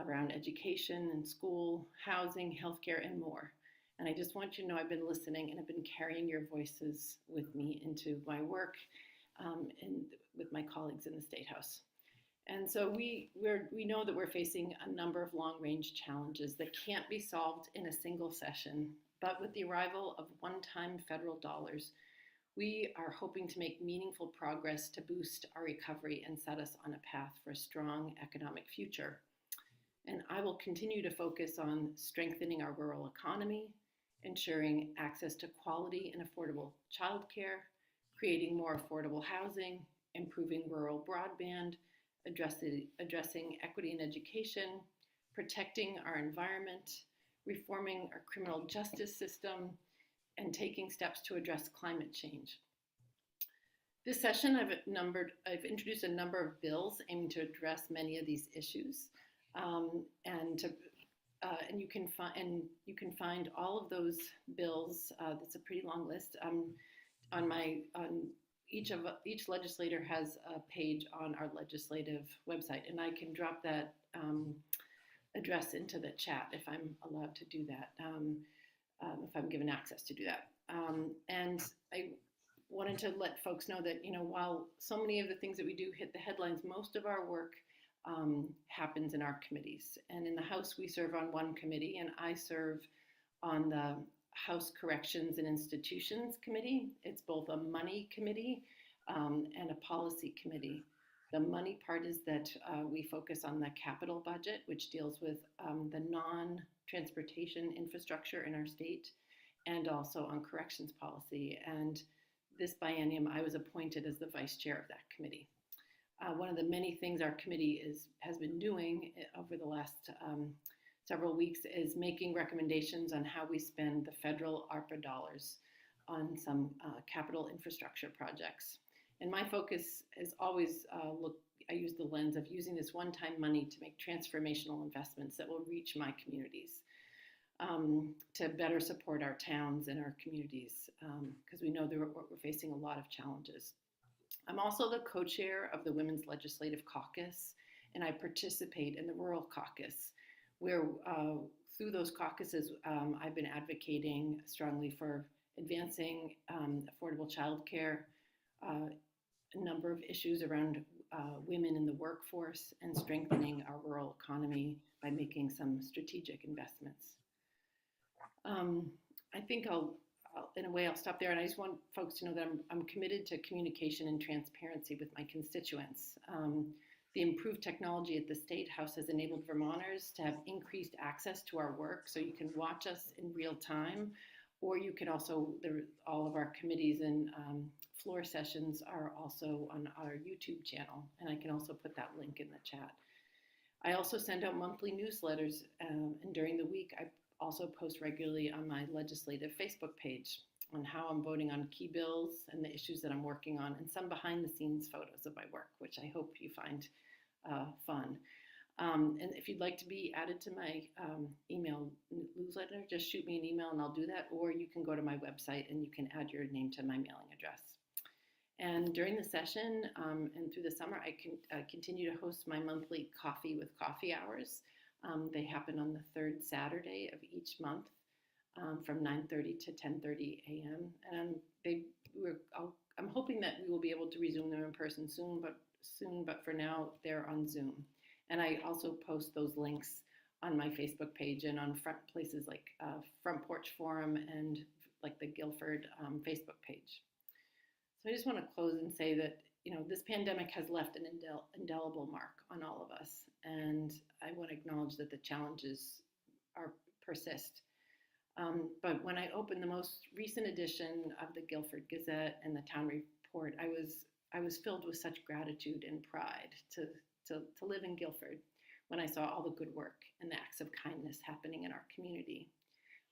around education and school, housing, healthcare, and more. And I just want you to know I've been listening and I've been carrying your voices with me into my work and with my colleagues in the State House. And so we know that we're facing a number of long-range challenges that can't be solved in a single session, but with the arrival of one-time federal dollars, we are hoping to make meaningful progress to boost our recovery and set us on a path for a strong economic future. And I will continue to focus on strengthening our rural economy, ensuring access to quality and affordable childcare, creating more affordable housing, improving rural broadband, addressing equity in education, protecting our environment, reforming our criminal justice system, and taking steps to address climate change. This session, I've introduced a number of bills aiming to address many of these issues. And you can find all of those bills. That's a pretty long list. Each legislator has a page on our legislative website, and I can drop that address into the chat if I'm allowed to do that, if I'm given access to do that. And I wanted to let folks know that, you know, while so many of the things that we do hit the headlines, most of our work happens in our committees. And in the House, we serve on one committee, and I serve on the House Corrections and Institutions Committee. It's both a money committee and a policy committee. The money part is that we focus on the capital budget, which deals with the non-transportation infrastructure in our state, and also on corrections policy. And this biennium, I was appointed as the vice chair of that committee. One of the many things our committee has been doing over the last several weeks is making recommendations on how we spend the federal ARPA dollars on some capital infrastructure projects. And my focus is always I use the lens of using this one-time money to make transformational investments that will reach my communities, to better support our towns and our communities, because we know that we're facing a lot of challenges. I'm also the co-chair of the Women's Legislative Caucus, and I participate in the Rural Caucus, where through those caucuses, I've been advocating strongly for advancing affordable childcare, a number of issues around women in the workforce, and strengthening our rural economy by making some strategic investments. I think in a way, I'll stop there, and I just want folks to know that I'm committed to communication and transparency with my constituents. The improved technology at the State House has enabled Vermonters to have increased access to our work, so you can watch us in real time, or you can also, all of our committees and floor sessions are also on our YouTube channel, and I can also put that link in the chat. I also send out monthly newsletters, and during the week, I also post regularly on my legislative Facebook page on how I'm voting on key bills and the issues that I'm working on, and some behind the scenes photos of my work, which I hope you find fun. And if you'd like to be added to my email newsletter, just shoot me an email and I'll do that, or you can go to my website and you can add your name to my mailing address. And during the session and through the summer, I can continue to host my monthly Coffee with Coffee hours. They happen on the third Saturday of each month from 9:30 to 10:30 a.m. And I'm hoping that we will be able to resume them in person soon, but for now they're on Zoom. And I also post those links on my Facebook page and on places like Front Porch Forum and like the Guilford Facebook page. So I just want to close and say that, you know, this pandemic has left an indelible mark on all of us. And I want to acknowledge that the challenges persist. But when I opened the most recent edition of the Guilford Gazette and the Town Report, I was filled with such gratitude and pride to live in Guilford when I saw all the good work and the acts of kindness happening in our community.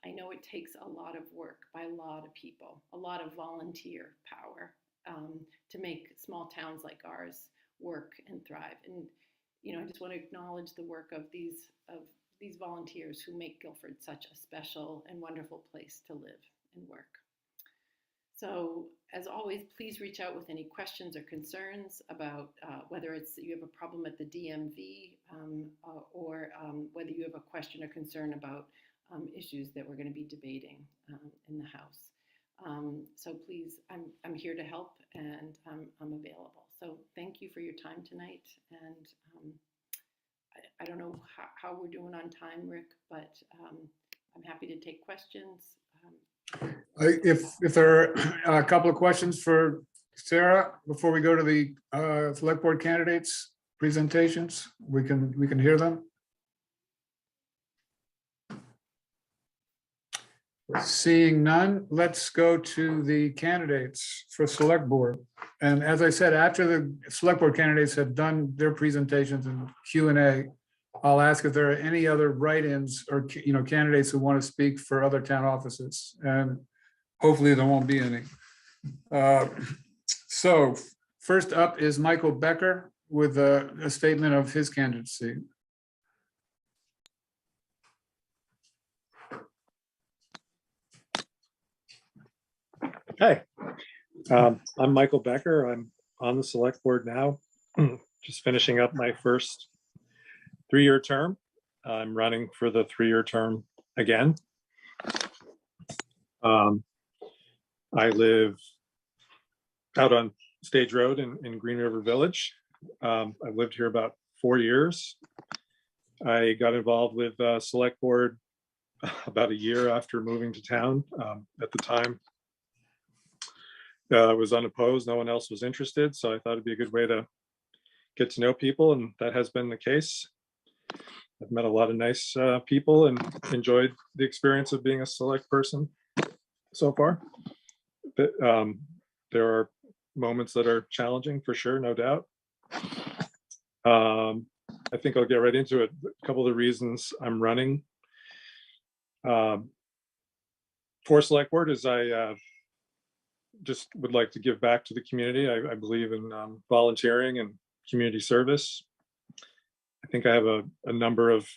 I know it takes a lot of work by a lot of people, a lot of volunteer power to make small towns like ours work and thrive. And I just want to acknowledge the work of these volunteers who make Guilford such a special and wonderful place to live and work. So, as always, please reach out with any questions or concerns about whether it's you have a problem at the DMV or whether you have a question or concern about issues that we're going to be debating in the House. So please, I'm here to help and I'm available. So thank you for your time tonight. And I don't know how we're doing on time, Rick, but I'm happy to take questions. If there are a couple of questions for Sarah before we go to the select board candidates presentations, we can hear them. Seeing none, let's go to the candidates for select board. And as I said, after the select board candidates have done their presentations and Q&A, I'll ask if there are any other write-ins or candidates who want to speak for other town offices, and hopefully there won't be any. So first up is Michael Becker with a statement of his candidacy. Hi, I'm Michael Becker. I'm on the select board now, just finishing up my first 3-year term. I'm running for the 3-year term again. I live out on Stage Road in Green River Village. I've lived here about 4 years. I got involved with select board about a year after moving to town. At the time, I was unopposed, no one else was interested, so I thought it'd be a good way to get to know people, and that has been the case. I've met a lot of nice people and enjoyed the experience of being a select person so far. But, there are moments that are challenging for sure, no doubt. I think I'll get right into it. A couple of the reasons I'm running for select board is I just would like to give back to the community. I believe in volunteering and community service. I think I have a number of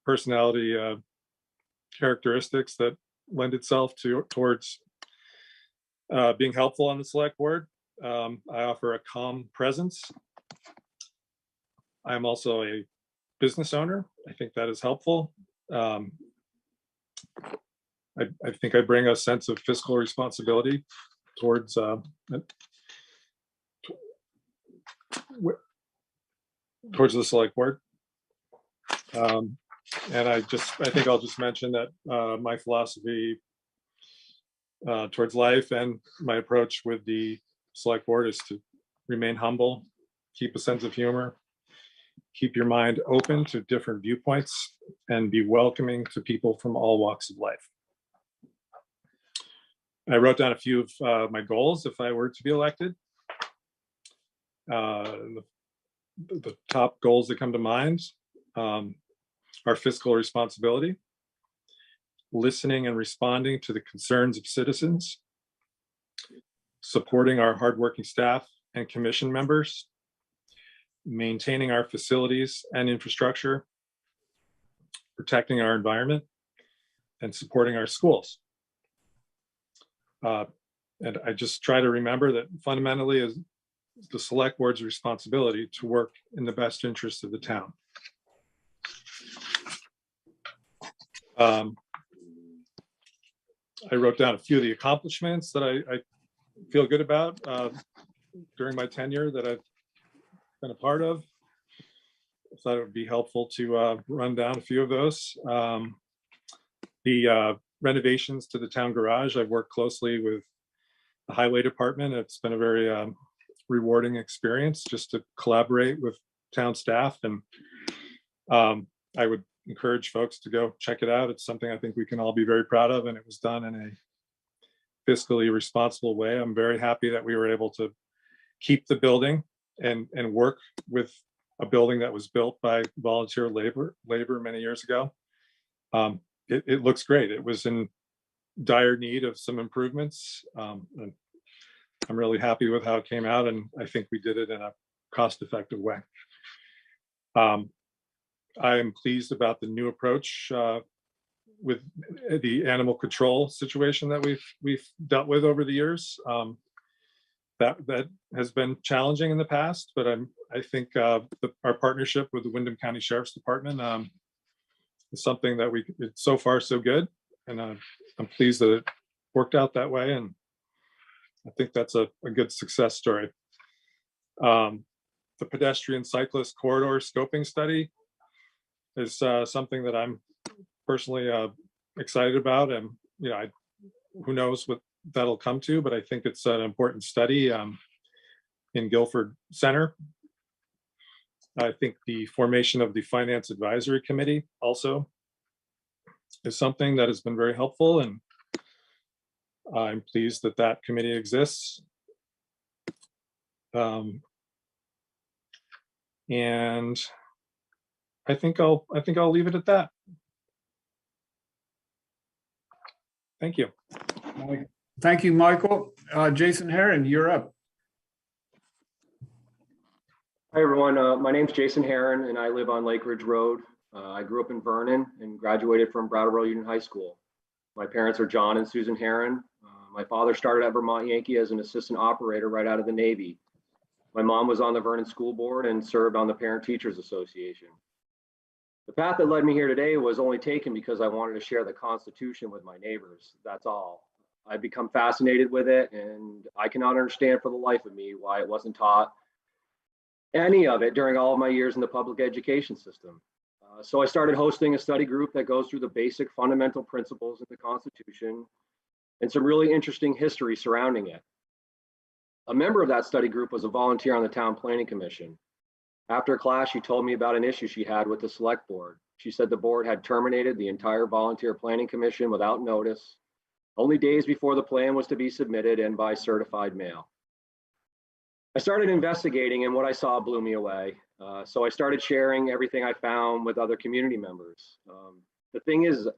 personality characteristics that lend itself towards being helpful on the select board. I offer a calm presence. I'm also a business owner. I think that is helpful. I think I bring a sense of fiscal responsibility towards towards the select board. And I think I'll just mention that my philosophy towards life and my approach with the select board is to remain humble, keep a sense of humor, keep your mind open to different viewpoints, and be welcoming to people from all walks of life. I wrote down a few of my goals if I were to be elected. The top goals that come to mind are fiscal responsibility, listening and responding to the concerns of citizens, supporting our hardworking staff and commission members, maintaining our facilities and infrastructure, protecting our environment, and supporting our schools. And I just try to remember that fundamentally is the select board's responsibility to work in the best interest of the town. I wrote down a few of the accomplishments that I feel good about during my tenure that I've been a part of. I thought it would be helpful to run down a few of those. The renovations to the town garage, I've worked closely with the highway department. It's been a very rewarding experience just to collaborate with town staff. And I would encourage folks to go check it out. It's something I think we can all be very proud of, and it was done in a fiscally responsible way. I'm very happy that we were able to keep the building and work with a building that was built by volunteer labor many years ago. It looks great. It was in dire need of some improvements. And I'm really happy with how it came out, and I think we did it in a cost-effective way. I am pleased about the new approach with the animal control situation that we've dealt with over the years. That has been challenging in the past, but I think our partnership with the Windham County Sheriff's Department is something that it's so far so good, and I'm pleased that it worked out that way, and I think that's a good success story. The pedestrian cyclist corridor scoping study is something that I'm personally excited about, and who knows what that'll come to, but I think it's an important study in Guilford Center. I think the formation of the Finance Advisory Committee also is something that has been very helpful, and I'm pleased that that committee exists. And I think I'll leave it at that. Thank you. Thank you, Michael. Jason Heron, you're up. Hi, everyone. My name's Jason Heron, and I live on Lake Ridge Road. I grew up in Vernon and graduated from Brattleboro Union High School. My parents are John and Susan Heron. My father started at Vermont Yankee as an assistant operator right out of the Navy. My mom was on the Vernon School Board and served on the Parent Teachers Association. The path that led me here today was only taken because I wanted to share the Constitution with my neighbors. That's all. I've become fascinated with it, and I cannot understand for the life of me why it wasn't taught, any of it, during all of my years in the public education system. So I started hosting a study group that goes through the basic fundamental principles of the Constitution and some really interesting history surrounding it. A member of that study group was a volunteer on the Town Planning Commission. After class, she told me about an issue she had with the select board. She said the board had terminated the entire volunteer planning commission without notice, only days before the plan was to be submitted and by certified mail. I started investigating, and what I saw blew me away. So I started sharing everything I found with other community members. The thing is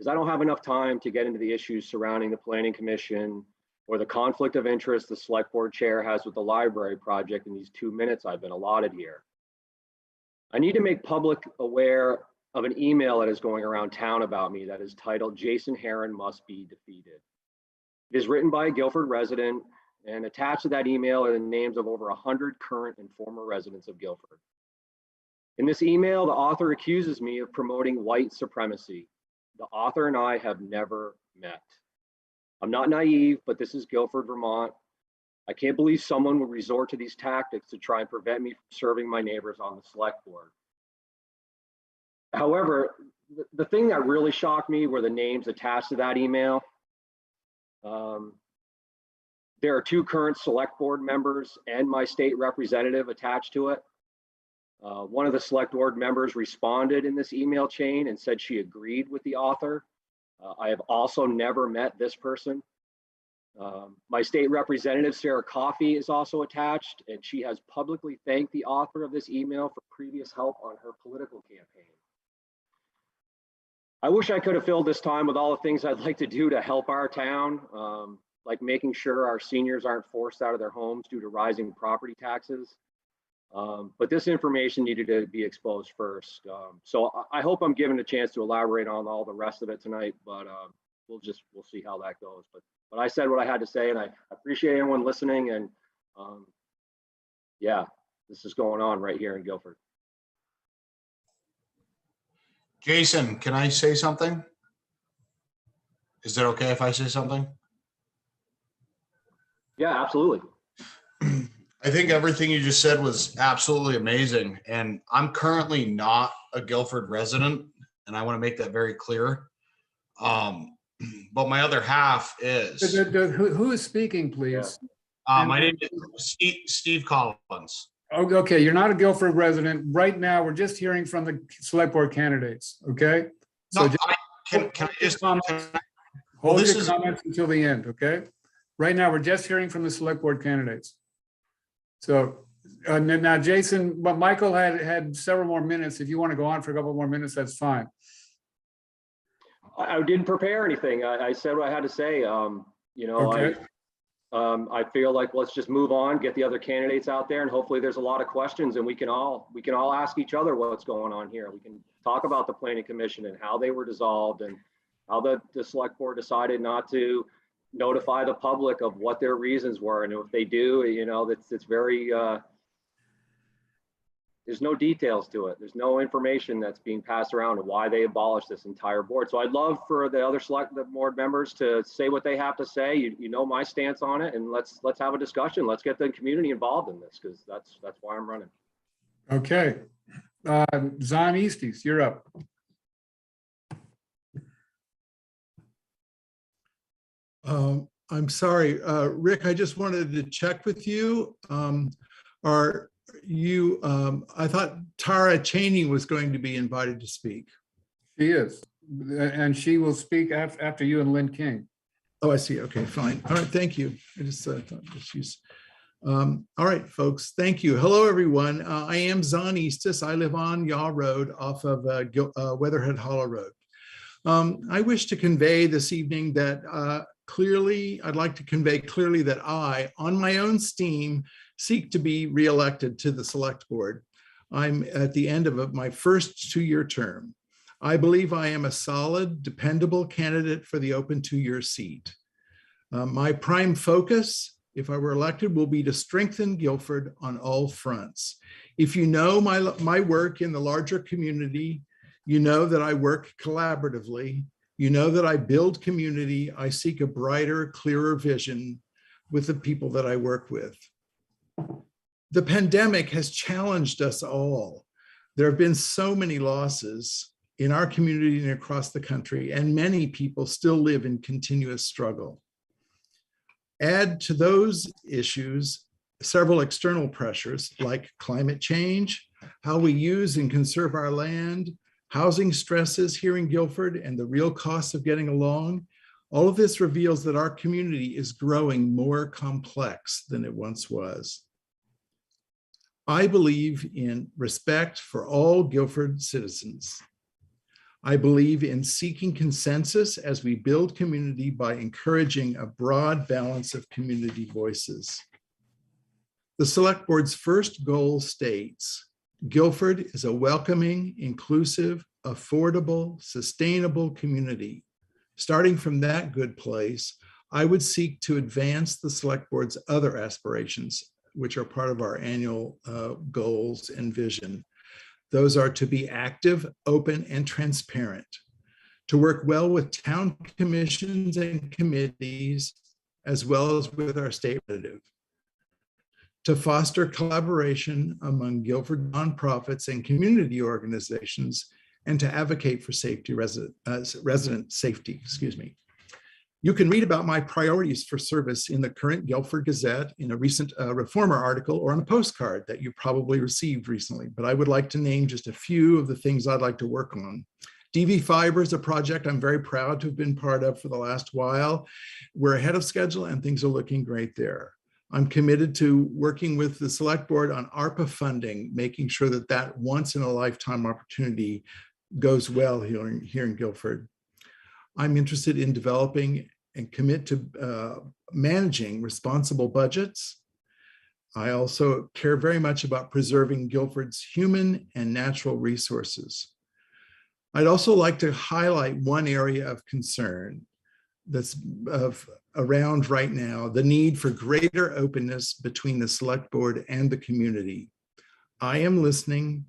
I don't have enough time to get into the issues surrounding the Planning Commission or the conflict of interest the select board chair has with the library project in these 2 minutes I've been allotted here. I need to make public aware of an email that is going around town about me that is titled "Jason Heron Must Be Defeated." It is written by a Guilford resident, and attached to that email are the names of over 100 current and former residents of Guilford. In this email, the author accuses me of promoting white supremacy. The author and I have never met. I'm not naive, but this is Guilford, Vermont. I can't believe someone would resort to these tactics to try and prevent me from serving my neighbors on the select board. However, the thing that really shocked me were the names attached to that email. There are 2 current select board members and my state representative attached to it. One of the select board members responded in this email chain and said she agreed with the author. I have also never met this person. My state representative, Sarah Coffey, is also attached, and she has publicly thanked the author of this email for previous help on her political campaign. I wish I could have filled this time with all the things I'd like to do to help our town, like making sure our seniors aren't forced out of their homes due to rising property taxes. But this information needed to be exposed first. So I hope I'm given a chance to elaborate on all the rest of it tonight, but we'll see how that goes. But I said what I had to say, and I appreciate everyone listening. And yeah, this is going on right here in Guilford. Jason, can I say something? Is that okay if I say something? Yeah, absolutely. I think everything you just said was absolutely amazing. And I'm currently not a Guilford resident, and I want to make that very clear. But my other half is. Who is speaking, please? My name is Steve Collins. Okay, you're not a Guilford resident. Right now, we're just hearing from the select board candidates, okay? So No, just can I just, comments- well, hold this your is, comments until the end, okay? Right now, we're just hearing from the select board candidates. So, and then now Jason, but Michael had several more minutes. If you want to go on for a couple more minutes, that's fine. I didn't prepare anything. I said what I had to say. You know, Okay. I feel like let's just move on, get the other candidates out there, and hopefully there's a lot of questions, and we can all ask each other what's going on here. We can talk about the planning commission and how they were dissolved and how the select board decided not to notify the public of what their reasons were, and if they do, you know, it's very there's no details to it. There's no information that's being passed around of why they abolished this entire board. So I'd love for the other the board members to say what they have to say. You know my stance on it, and let's have a discussion. Let's get the community involved in this, because that's why I'm running. Okay. Zon Easties, you're up. I'm sorry, Rick, I just wanted to check with you. Are you, I thought Tara Cheney was going to be invited to speak. She is, and she will speak after you and Lynn King. Oh, I see. Okay, fine. All right, thank you. I just thought that she's, all right, folks, thank you. Hello, everyone. I am Zon Eastis. I live on Yaw Road off of Weatherhead Hollow Road. I wish to convey this evening that I'd like to convey clearly that I, on my own steam, seek to be reelected to the select board. I'm at the end of my first two-year term. I believe I am a solid, dependable candidate for the open two-year seat. My prime focus, if I were elected, will be to strengthen Guilford on all fronts. If you know my work in the larger community, you know that I work collaboratively. You know that I build community. I seek a brighter, clearer vision with the people that I work with. The pandemic has challenged us all. There have been so many losses in our community and across the country, and many people still live in continuous struggle. Add to those issues several external pressures like climate change, how we use and conserve our land, housing stresses here in Guilford, and the real costs of getting along. All of this reveals that our community is growing more complex than it once was. I believe in respect for all Guilford citizens. I believe in seeking consensus as we build community by encouraging a broad balance of community voices. The Select Board's first goal states, Guilford is a welcoming, inclusive, affordable, sustainable community. Starting from that good place, I would seek to advance the Select Board's other aspirations, which are part of our annual goals and vision. Those are to be active, open, and transparent, to work well with town commissions and committees, as well as with our state representative, to foster collaboration among Guilford nonprofits and community organizations, and to advocate for resident safety, excuse me. You can read about my priorities for service in the current Guilford Gazette, in a recent Reformer article, or on a postcard that you probably received recently, but I would like to name just a few of the things I'd like to work on. DV Fiber is a project I'm very proud to have been part of for the last while. We're ahead of schedule and things are looking great there. I'm committed to working with the Select Board on ARPA funding, making sure that that once in a lifetime opportunity goes well here in Guilford. I'm interested in developing and commit to managing responsible budgets. I also care very much about preserving Guilford's human and natural resources. I'd also like to highlight one area of concern that's around right now, the need for greater openness between the Select Board and the community. I am listening.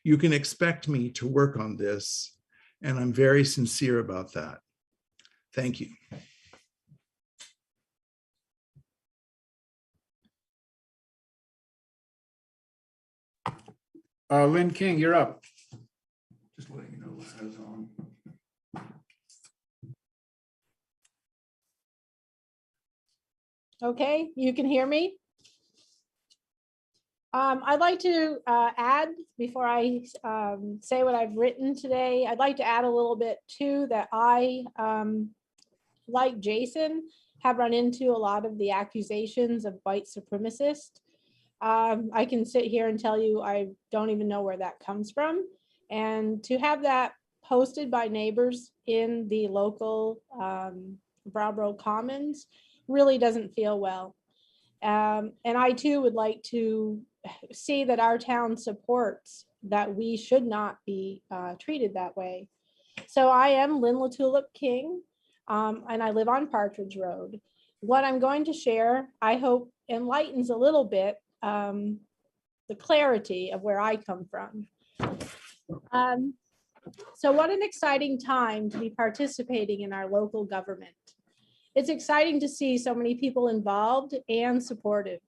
You can expect me to work on this, and I'm very sincere about that. Thank you. Lynn King, you're up. Just letting you know what I was on. Okay, you can hear me? I'd like to add, before I say what I've written today, I'd like to add a little bit too, that I, like Jason, have run into a lot of the accusations of white supremacist. I can sit here and tell you I don't even know where that comes from. And to have that posted by neighbors in the local Brattleboro Commons really doesn't feel well. And I too would like to see that our town supports that we should not be treated that way. So I am Lynn LaTulip King, and I live on Partridge Road. What I'm going to share, I hope enlightens a little bit the clarity of where I come from. So what an exciting time to be participating in our local government. It's exciting to see so many people involved and supportive.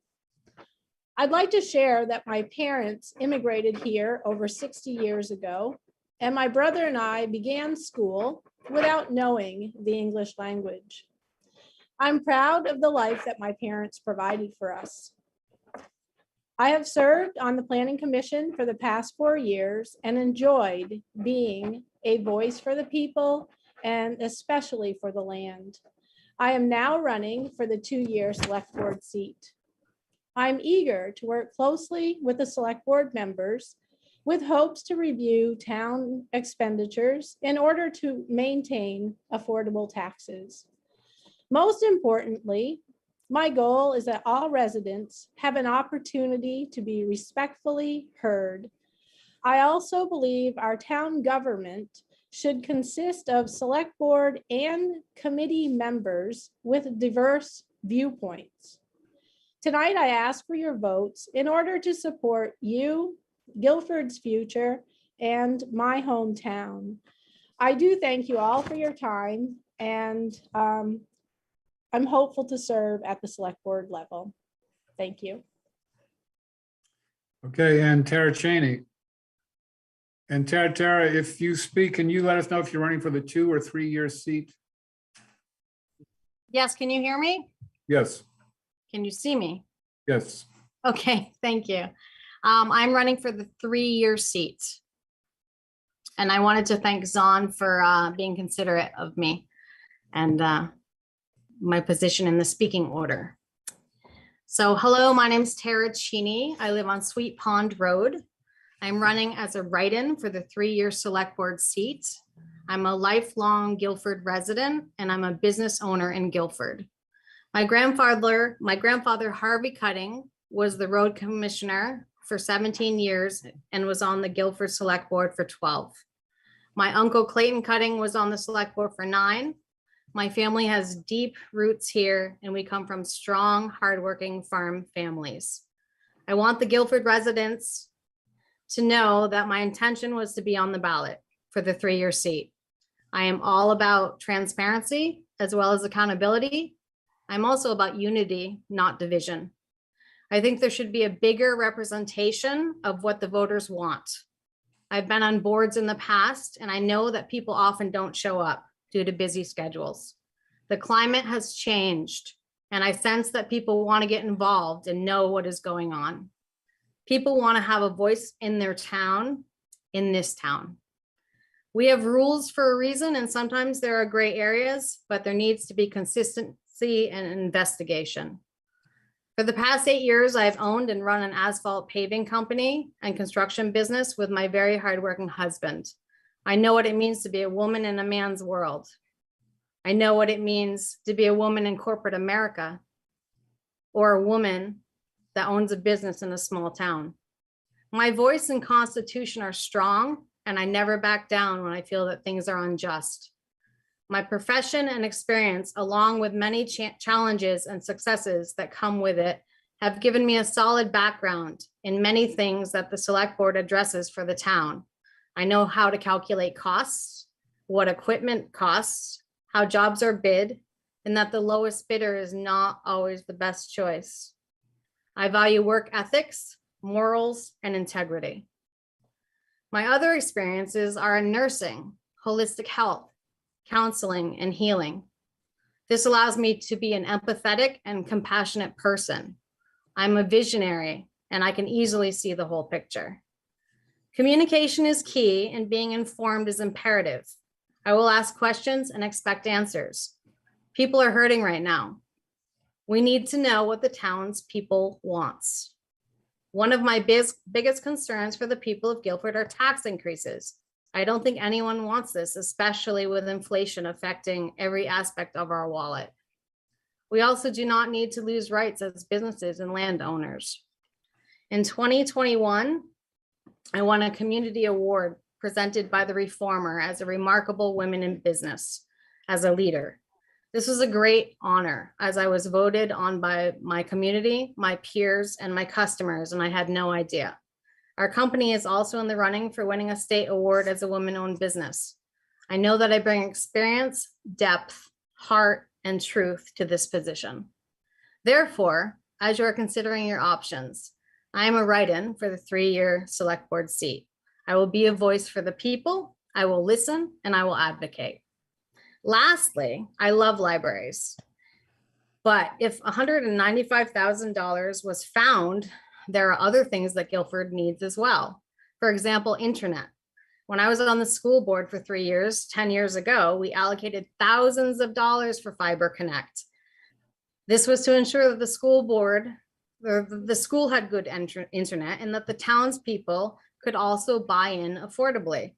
I'd like to share that my parents immigrated here over 60 years ago, and my brother and I began school without knowing the English language. I'm proud of the life that my parents provided for us. I have served on the Planning Commission for the past 4 years and enjoyed being a voice for the people and especially for the land. I am now running for the 2-year Select Board seat. I'm eager to work closely with the Select Board members with hopes to review town expenditures in order to maintain affordable taxes. Most importantly, my goal is that all residents have an opportunity to be respectfully heard. I also believe our town government should consist of select board and committee members with diverse viewpoints. Tonight, I ask for your votes in order to support you, Guilford's future, and my hometown. I do thank you all for your time, and I'm hopeful to serve at the select board level. Thank you. Okay, and Tara Cheney. And Tara, if you speak, can you let us know if you're running for the 2 or 3 year seat? Yes, can you hear me? Yes. Can you see me? Yes. Okay, thank you. I'm running for the 3-year seat. And I wanted to thank Zahn for being considerate of me and my position in the speaking order. So hello, my name is Tara Cheney. I live on Sweet Pond Road. I'm running as a write-in for the 3-year select board seat. I'm a lifelong Guilford resident and I'm a business owner in Guilford. My grandfather Harvey Cutting was the road commissioner for 17 years and was on the Guilford select board for 12. My uncle Clayton Cutting was on the select board for 9. My family has deep roots here and we come from strong, hardworking farm families. I want the Guilford residents to know that my intention was to be on the ballot for the 3-year seat. I am all about transparency as well as accountability. I'm also about unity, not division. I think there should be a bigger representation of what the voters want. I've been on boards in the past and I know that people often don't show up due to busy schedules. The climate has changed and I sense that people want to get involved and know what is going on. People want to have a voice in their town, in this town. We have rules for a reason and sometimes there are gray areas, but there needs to be consistency and investigation. For the past 8 years, I've owned and run an asphalt paving company and construction business with my very hardworking husband. I know what it means to be a woman in a man's world. I know what it means to be a woman in corporate America or a woman that owns a business in a small town. My voice and constitution are strong and I never back down when I feel that things are unjust. My profession and experience, along with many challenges and successes that come with it, have given me a solid background in many things that the select board addresses for the town. I know how to calculate costs, what equipment costs, how jobs are bid, and that the lowest bidder is not always the best choice. I value work ethics, morals, and integrity. My other experiences are in nursing, holistic health, counseling, and healing. This allows me to be an empathetic and compassionate person. I'm a visionary and I can easily see the whole picture. Communication is key and being informed is imperative. I will ask questions and expect answers. People are hurting right now. We need to know what the townspeople wants. One of my biggest concerns for the people of Guilford are tax increases. I don't think anyone wants this, especially with inflation affecting every aspect of our wallet. We also do not need to lose rights as businesses and landowners. In 2021, I won a community award presented by the Reformer as a remarkable woman in business as a leader. This was a great honor as I was voted on by my community, my peers, and my customers, and I had no idea. Our company is also in the running for winning a state award as a woman-owned business. I know that I bring experience, depth, heart, and truth to this position. Therefore, as you are considering your options, I am a write-in for the 3-year select board seat. I will be a voice for the people, I will listen, and I will advocate. Lastly, I love libraries. But if $195,000 was found, there are other things that Guilford needs as well. For example, internet. When I was on the school board for 3 years, 10 years ago, we allocated thousands of dollars for Fiber Connect. This was to ensure that the school board, or the school had good internet and that the townspeople could also buy in affordably.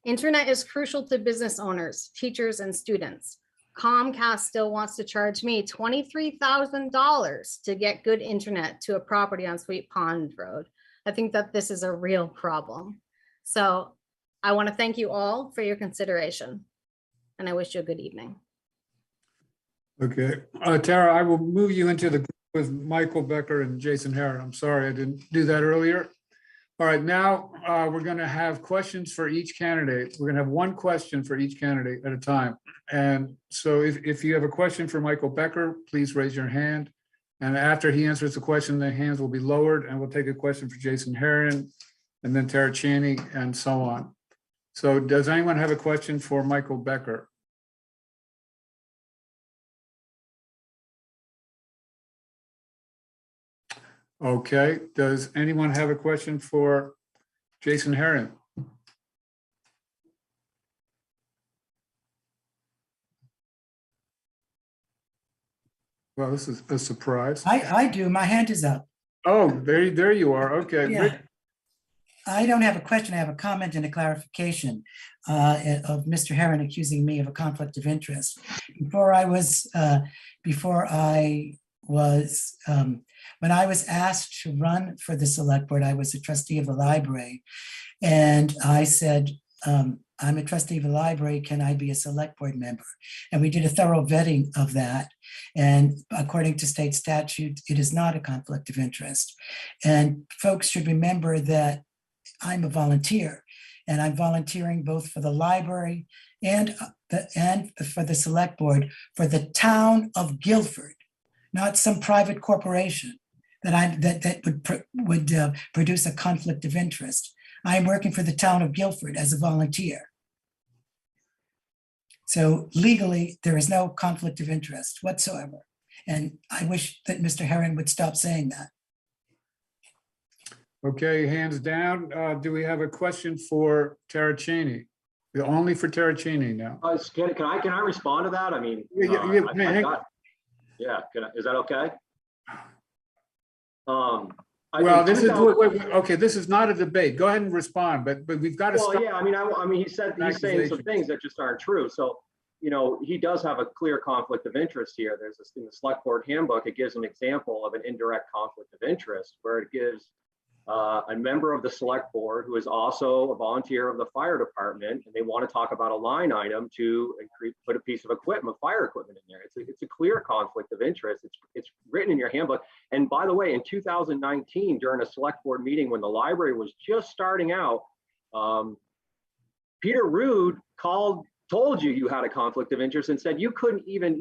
Internet is crucial to business owners, teachers, and students. Comcast still wants to charge me $23,000 to get good internet to a property on Sweet Pond Road. I think that this is a real problem. So I want to thank you all for your consideration, and I wish you a good evening. Okay, Tara, I will move you into the group with Michael Becker and Jason Herron. I'm sorry I didn't do that earlier. All right, now we're going to have questions for each candidate. We're going to have one question for each candidate at a time. And so if you have a question for Michael Becker, please raise your hand. And after he answers the question, the hands will be lowered, and we'll take a question for Jason Herron and then Tara Chaney and so on. So does anyone have a question for Michael Becker? Okay, does anyone have a question for Jason Herron? Well, this is a surprise. I do. My hand is up. Oh, there you are. Okay. Yeah. I don't have a question. I have a comment and a clarification of Mr. Herron accusing me of a conflict of interest. When I was asked to run for the select board, I was a trustee of the library. And I said, I'm a trustee of the library, can I be a select board member? And we did a thorough vetting of that. And according to state statute, it is not a conflict of interest. And folks should remember that I'm a volunteer, and I'm volunteering both for the library and for the select board for the town of Guilford, not some private corporation that would produce a conflict of interest. I'm working for the town of Guilford as a volunteer. So legally, there is no conflict of interest whatsoever. And I wish that Mr. Herron would stop saying that. Okay, hands down. Do we have a question for Tara Chaney? Only for Tara Chaney now. Can I respond to that? I mean, is that okay? Well, this is okay. This is not a debate. Go ahead and respond, but we've got to. Well, yeah. I mean, he's saying some things that just aren't true. So, you know, he does have a clear conflict of interest here. There's this in the select board handbook. It gives an example of an indirect conflict of interest where it gives a member of the select board who is also a volunteer of the fire department, and they want to talk about a line item to put a piece of equipment, fire equipment in there. It's a clear conflict of interest. It's written in your handbook. And by the way, in 2019, during a select board meeting when the library was just starting out, Peter Rood told you had a conflict of interest and said you weren't even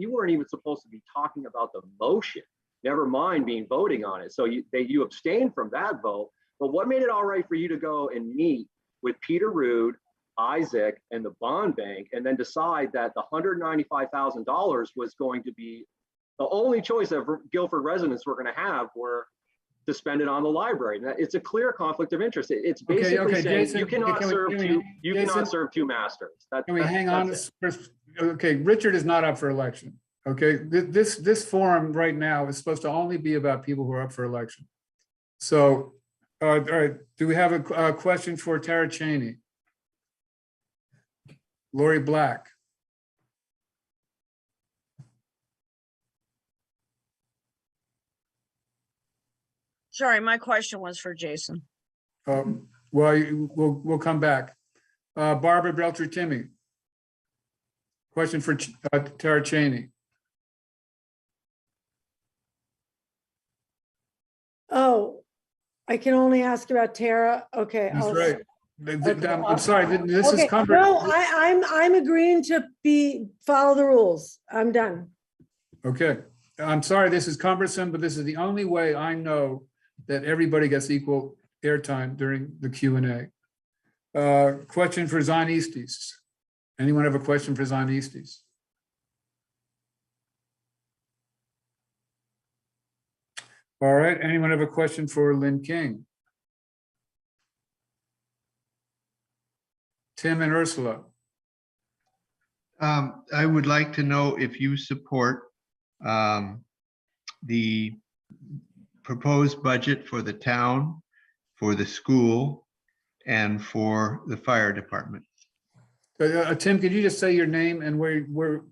supposed to be talking about the motion, never mind voting on it. So you abstained from that vote. But what made it all right for you to go and meet with Peter Rood, Isaac, and the bond bank, and then decide that the $195,000 was going to be the only choice that Guilford residents were going to have were to spend it on the library. Now, it's a clear conflict of interest. It's Okay, basically okay, saying Jason, you cannot can we- serve can we- two, you Jason? cannot serve two masters. Can we hang on? That's it. First? Okay, Richard is not up for election. Okay, this forum right now is supposed to only be about people who are up for election. So, all right, do we have a question for Tara Cheney? Lori Black? Sorry, my question was for Jason. Well, we'll come back. Barbara Belcher-Timmy. Question for Tara Cheney. Oh, I can only ask about Tara. Okay. That's I'll- right. Okay, I'm sorry, this is okay, covered. no, I'm agreeing to follow the rules. I'm done. Okay, I'm sorry, this is cumbersome, but this is the only way I know that everybody gets equal airtime during the Q&A. Question for Zon Easties. Anyone have a question for Zon Easties? All right, anyone have a question for Lynn King? Tim and Ursula. I would like to know if you support the proposed budget for the town, for the school, and for the fire department. Tim, could you just say your name and where?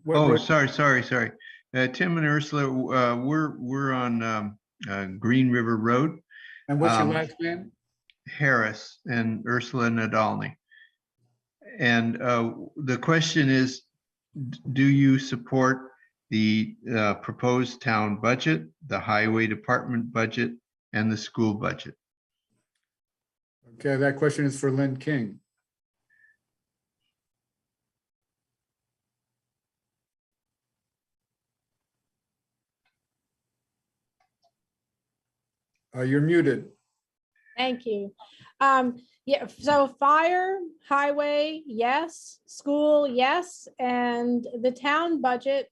Oh, sorry. Tim and Ursula, we're on Green River Road. And what's your last name? Harris, and Ursula Nadolny. And the question is, do you support the proposed town budget, the highway department budget, and the school budget? Okay, that question is for Lynn King. You're muted. Thank you. Yeah, so fire, highway, yes, school, yes, and the town budget,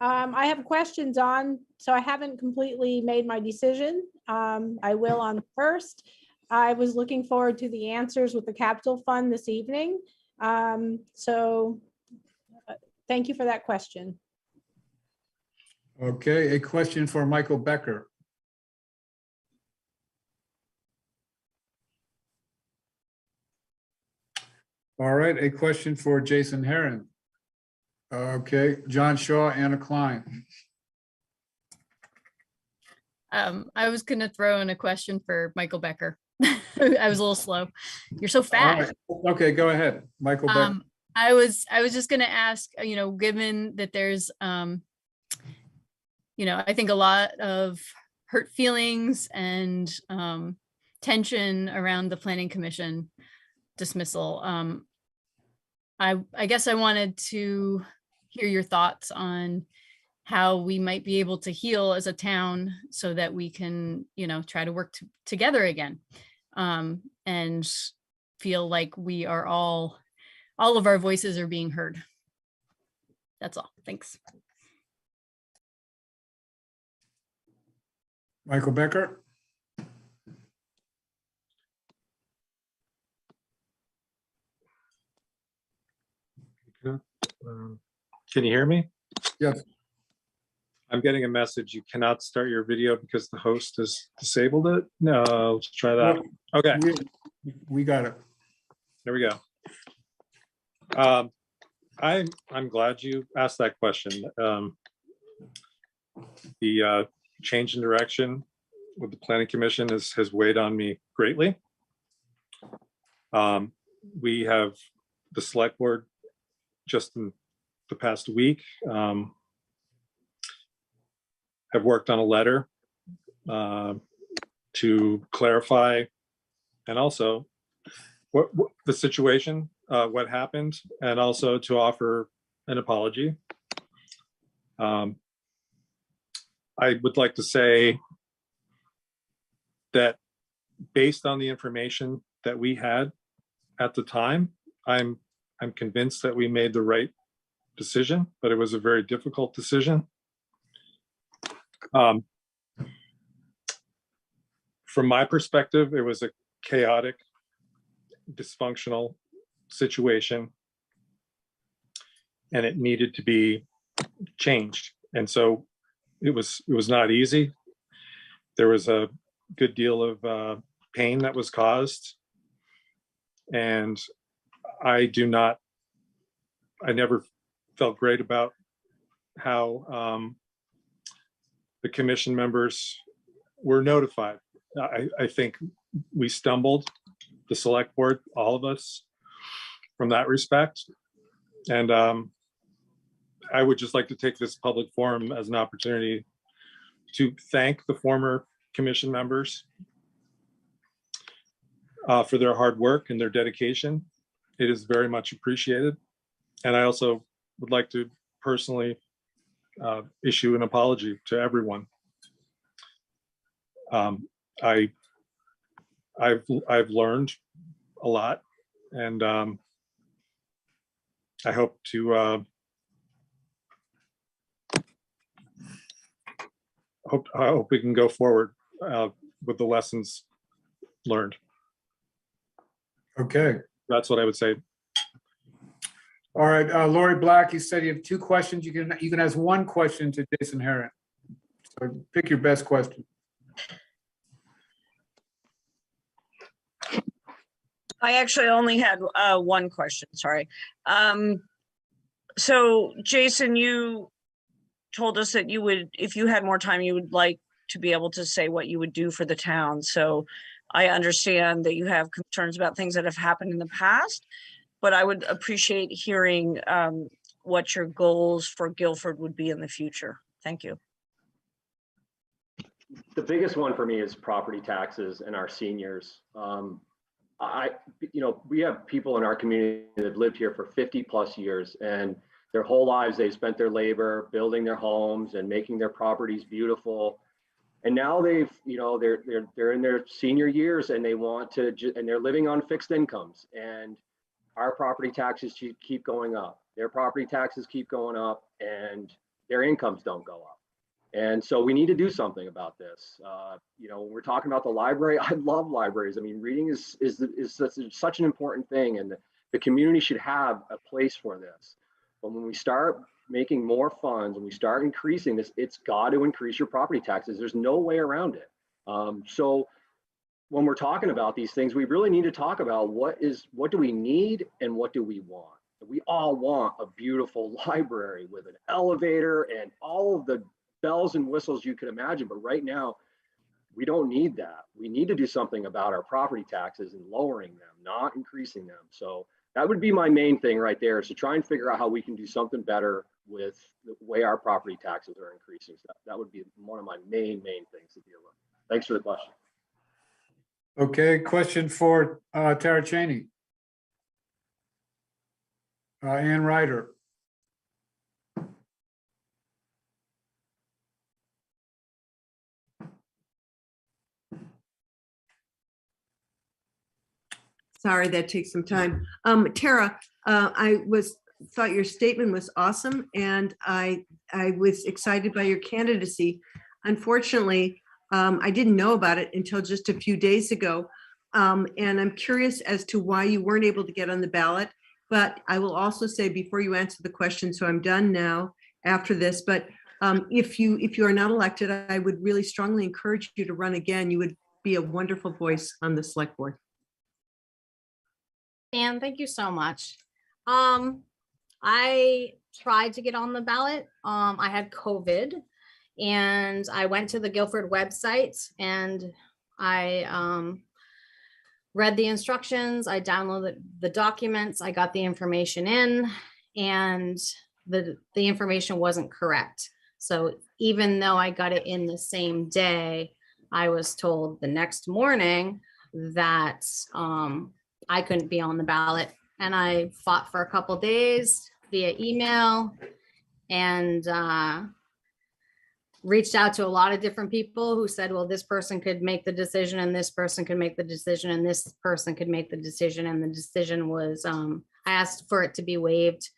I have questions on, so I haven't completely made my decision. I will on the first. I was looking forward to the answers with the capital fund this evening. So thank you for that question. Okay, a question for Michael Becker. All right, a question for Jason Heron. Okay, John Shaw, Anna Klein. I was gonna throw in a question for Michael Becker. I was a little slow. You're so fast. Right. Okay, go ahead, Michael Becker. I was just gonna ask, given that there's, I think a lot of hurt feelings and tension around the Planning Commission dismissal. I guess I wanted to hear your thoughts on how we might be able to heal as a town so that we can, try to work together again, and feel like we are all of our voices are being heard. That's all. Thanks. Michael Becker. Can you hear me? Yes. I'm getting a message. You cannot start your video because the host has disabled it. No, let's try that. Okay. We got it. There we go. I'm glad you asked that question. The change in direction with the Planning Commission has weighed on me greatly. We have the select board just in the past week have worked on a letter to clarify and also what the situation, what happened, and also to offer an apology. I would like to say that based on the information that we had at the time, I'm convinced that we made the right decision, but it was a very difficult decision. from my perspective, it was a chaotic, dysfunctional situation, and it needed to be changed. And so it was not easy. There was a good deal of pain that was caused, and I never felt great about how the commission members were notified. I think we stumbled, the select board, all of us, from that respect. And I would just like to take this public forum as an opportunity to thank the former commission members for their hard work and their dedication. It is very much appreciated. And I also would like to personally issue an apology to everyone. I've learned a lot, and I hope to I hope we can go forward with the lessons learned. Okay. That's what I would say. All right, Lori Black, you said you have 2 questions. You can ask 1 question to Jason Herron. So pick your best question. I actually only had 1 question, sorry. So Jason, you told us that you would, if you had more time, you would like to be able to say what you would do for the town. So I understand that you have concerns about things that have happened in the past, but I would appreciate hearing what your goals for Guilford would be in the future. Thank you. The biggest one for me is property taxes and our seniors. We have people in our community that have lived here for 50+ years, and their whole lives they've spent their labor building their homes and making their properties beautiful. And now they're in their senior years, and they want to, and they're living on fixed incomes. And our property taxes keep going up. Their property taxes keep going up, and their incomes don't go up. And so we need to do something about this. When we're talking about the library, I love libraries. I mean, reading is such an important thing, and the community should have a place for this. But when we start making more funds and we start increasing this, it's got to increase your property taxes. There's no way around it. So when we're talking about these things, we really need to talk about what do we need and what do we want. We all want a beautiful library with an elevator and all of the bells and whistles you could imagine. But right now, we don't need that. We need to do something about our property taxes and lowering them, not increasing them. So that would be my main thing right there, is to try and figure out how we can do something better with the way our property taxes are increasing. So that would be one of my main things to deal with. Thanks for the question. Okay, question for Tara Cheney. Ann Ryder. Sorry, that takes some time. Tara, I thought your statement was awesome, and I was excited by your candidacy. Unfortunately, I didn't know about it until just a few days ago, and I'm curious as to why you weren't able to get on the ballot. But I will also say, before you answer the question, so I'm done now after this, but if you are not elected, I would really strongly encourage you to run again. You would be a wonderful voice on the select board. And thank you so much. I tried to get on the ballot. I had COVID, and I went to the Guilford website, and I read the instructions. I downloaded the documents. I got the information in, and the information wasn't correct. So even though I got it in the same day, I was told the next morning that I couldn't be on the ballot. And I fought for a couple days via email, and reached out to a lot of different people who said, well, this person could make the decision, and this person could make the decision, and this person could make the decision. And the decision was, I asked for it to be waived,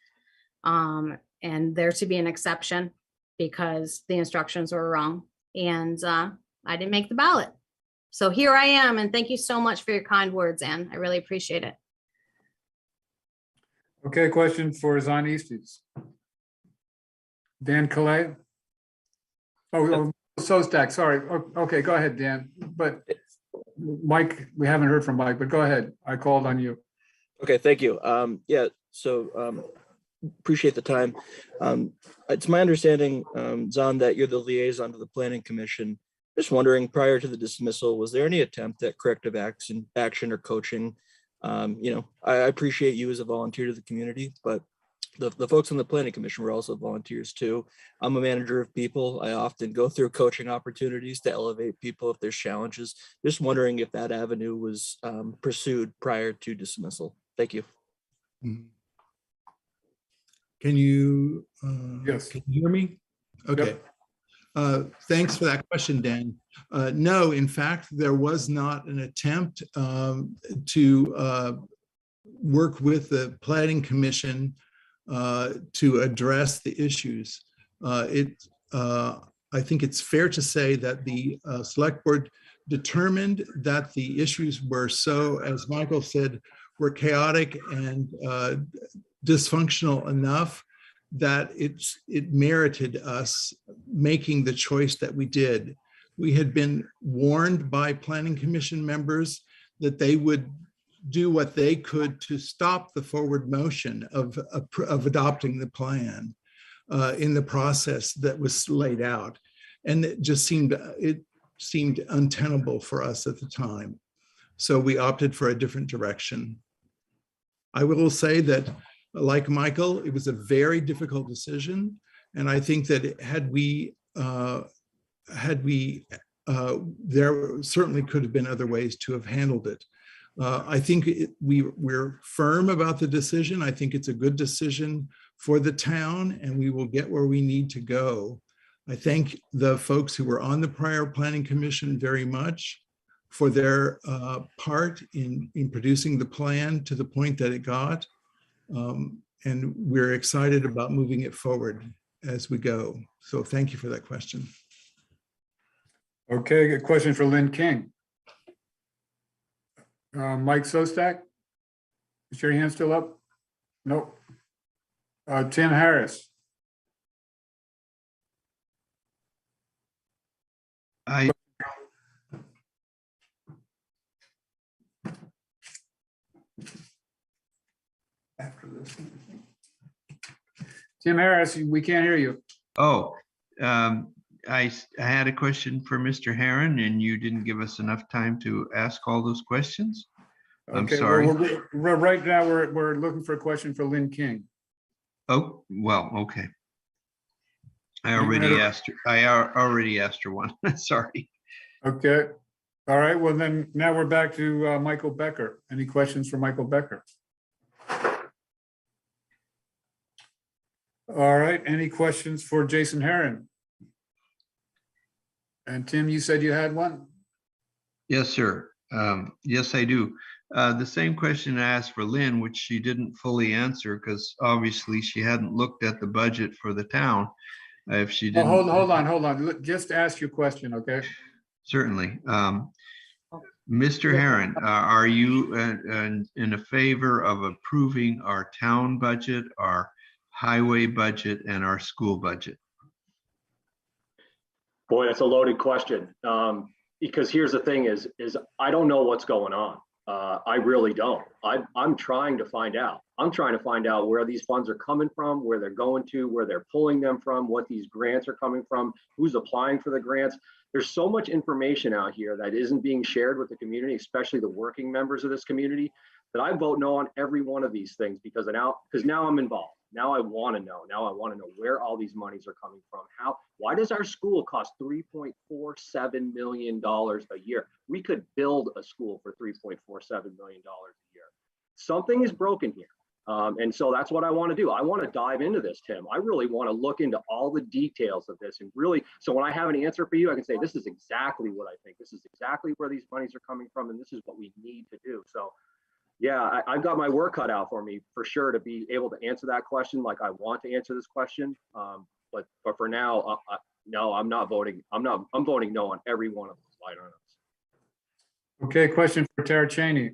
and there to be an exception because the instructions were wrong. And I didn't make the ballot. So here I am, and thank you so much for your kind words, Ann. I really appreciate it. Okay, question for Zon Easties. Dan Calais? Oh, Sostak, sorry. Okay, go ahead, Dan. But Mike, we haven't heard from Mike, but go ahead. I called on you. Okay, thank you. Yeah, so appreciate the time. It's my understanding, Zon, that you're the liaison to the Planning Commission. Just wondering, prior to the dismissal, was there any attempt at corrective action or coaching? I appreciate you as a volunteer to the community, but the folks on the Planning Commission were also volunteers too. I'm a manager of people. I often go through coaching opportunities to elevate people if there's challenges. Just wondering if that avenue was pursued prior to dismissal. Thank you. Can you, yes. Can you hear me? Okay. Yep. Thanks for that question, Dan. No, in fact, there was not an attempt to work with the Planning Commission to address the issues. I think it's fair to say that the Select Board determined that the issues were so, as Michael said, were chaotic and dysfunctional enough that it merited us making the choice that we did. We had been warned by Planning Commission members that they would do what they could to stop the forward motion of adopting the plan in the process that was laid out. And it seemed untenable for us at the time. So we opted for a different direction. I will say that, like Michael, it was a very difficult decision. And I think that there certainly could have been other ways to have handled it. I think we're firm about the decision. I think it's a good decision for the town, and we will get where we need to go. I thank the folks who were on the prior Planning Commission very much for their part in producing the plan to the point that it got. And we're excited about moving it forward as we go. So thank you for that question. Okay, good question for Lynn King. Mike Sostak, is your hand still up? Nope. Tim Harris. After this. Tim Harris, we can't hear you. Oh, I had a question for Mr. Herron, and you didn't give us enough time to ask all those questions. I'm Okay, sorry. Right now, we're looking for a question for Lynn King. Oh, well, okay. I already asked her one. Sorry. Okay. All right. Well, then now we're back to Michael Becker. Any questions for Michael Becker? All right. Any questions for Jason Herron? And Tim, you said you had one? Yes, sir. Yes, I do. The same question I asked for Lynn, which she didn't fully answer because obviously she hadn't looked at the budget for the town. If she didn't. Hold on. Just ask your question, okay? Certainly. Mr. Herron, are you in a favor of approving our town budget, our highway budget, and our school budget? Boy, that's a loaded question. Because here's the thing is I don't know what's going on. I really don't. I'm trying to find out. I'm trying to find out where these funds are coming from, where they're going to, where they're pulling them from, what these grants are coming from, who's applying for the grants. There's so much information out here that isn't being shared with the community, especially the working members of this community, that I vote no on every one of these things because now I'm involved. Now I want to know. Now I want to know where all these monies are coming from. Why does our school cost $3.47 million a year? We could build a school for $3.47 million a year. Something is broken here. And so that's what I want to do. I want to dive into this, Tim. I really want to look into all the details of this and really, so when I have an answer for you, I can say, this is exactly what I think. This is exactly where these monies are coming from. And this is what we need to do. So yeah, I've got my work cut out for me for sure to be able to answer that question like I want to answer this question. But for now, no, I'm not voting. I'm voting no on every one of those line items. Okay, question for Tara Cheney.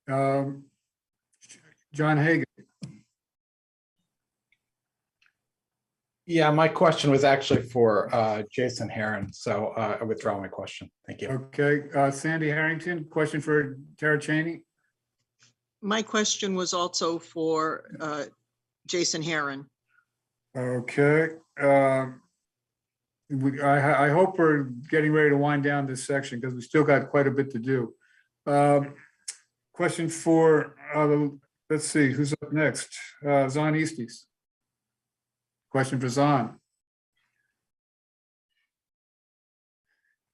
John Hagan. Yeah, my question was actually for Jason Heron, so I withdraw my question. Thank you. Okay, Sandy Harrington, question for Tara Cheney. My question was also for Jason Heron. Okay. I hope we're getting ready to wind down this section because we still got quite a bit to do. Question for, let's see, who's up next? Zon Easties. Question for Zon.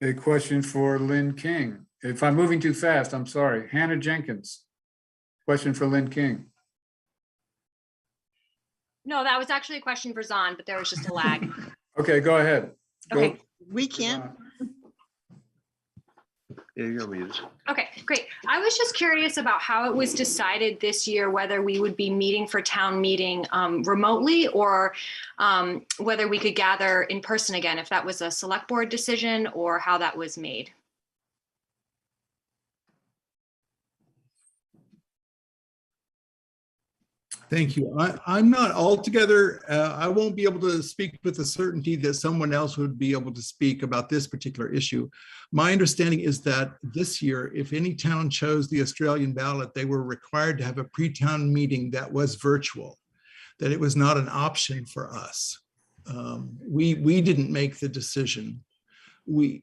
A question for Lynn King. If I'm moving too fast, I'm sorry. Hannah Jenkins. Question for Lynn King. No, that was actually a question for Zon, but there was just a lag. Okay, go ahead. Okay. We can't. Yeah, you're muted. Okay, great. I was just curious about how it was decided this year whether we would be meeting for town meeting remotely or whether we could gather in person again, if that was a select board decision or how that was made. Thank you. I'm not altogether, I won't be able to speak with the certainty that someone else would be able to speak about this particular issue. My understanding is that this year, if any town chose the Australian ballot, they were required to have a pre-town meeting that was virtual, that it was not an option for us. We didn't make the decision. We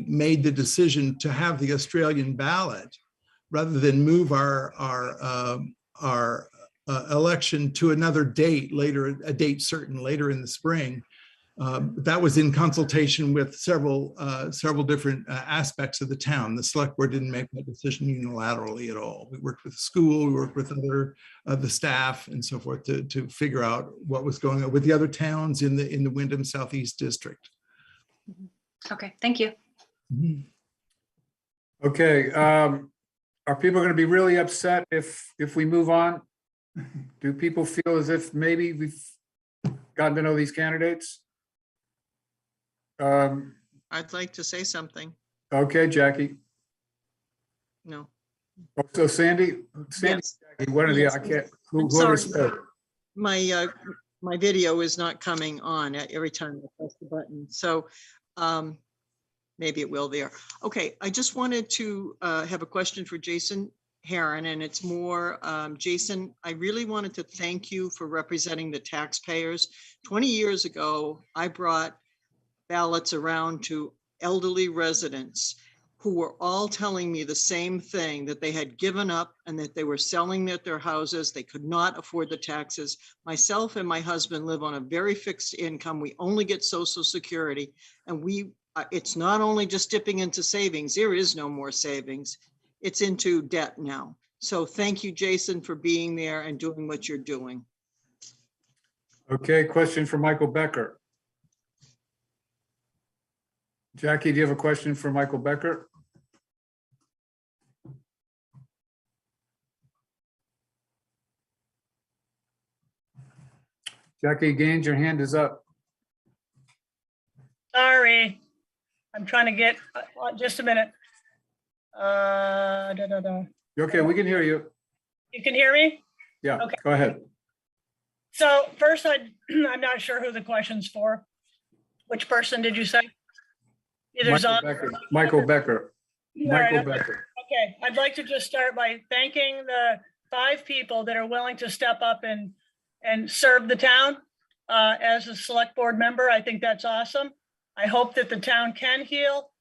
made the decision to have the Australian ballot rather than move our election to another date later, a date certain later in the spring. That was in consultation with several different aspects of the town. The select board didn't make that decision unilaterally at all. We worked with the school, we worked with the staff and so forth to figure out what was going on with the other towns in the Wyndham Southeast District. Okay, thank you. Okay, are people going to be really upset if we move on? Do people feel as if maybe we've gotten to know these candidates? I'd like to say something. Okay, Jackie. No. Oh, so Sandy, Yes. Jackie, one of the, Yes. I can't, I'm whoever sorry. said. My video is not coming on every time I press the button. So maybe it will there. Okay, I just wanted to have a question for Jason Heron, and it's more, Jason, I really wanted to thank you for representing the taxpayers. 20 years ago, I brought ballots around to elderly residents who were all telling me the same thing, that they had given up and that they were selling their houses. They could not afford the taxes. Myself and my husband live on a very fixed income. We only get Social Security, and it's not only just dipping into savings. There is no more savings. It's into debt now. So thank you, Jason, for being there and doing what you're doing. Okay, question for Michael Becker. Jackie, do you have a question for Michael Becker? Jackie Gaines, your hand is up. Sorry, I'm trying to get, just a minute. Okay, we can hear you. You can hear me? Yeah, Okay. go ahead. So first, I'm not sure who the question's for. Which person did you say? Either Michael Zon. Becker. Michael Becker. All right, Michael Becker. Okay, I'd like to just start by thanking the 5 people that are willing to step up and serve the town as a select board member. I think that's awesome. I hope that the town can heal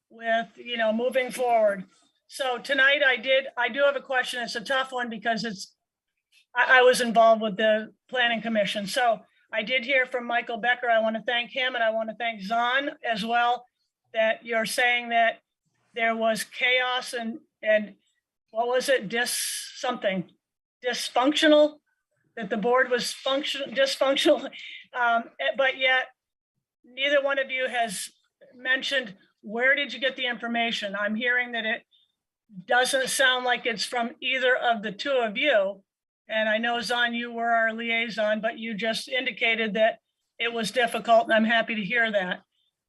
with, moving forward. So tonight I do have a question. It's a tough one because I was involved with the planning commission. So I did hear from Michael Becker. I want to thank him, and I want to thank Zon as well, that you're saying that there was chaos and what was it? Dysfunctional, that the board was dysfunctional. But yet neither one of you has mentioned, where did you get the information? I'm hearing that it doesn't sound like it's from either of the two of you. And I know, Zon, you were our liaison, but you just indicated that it was difficult, and I'm happy to hear that.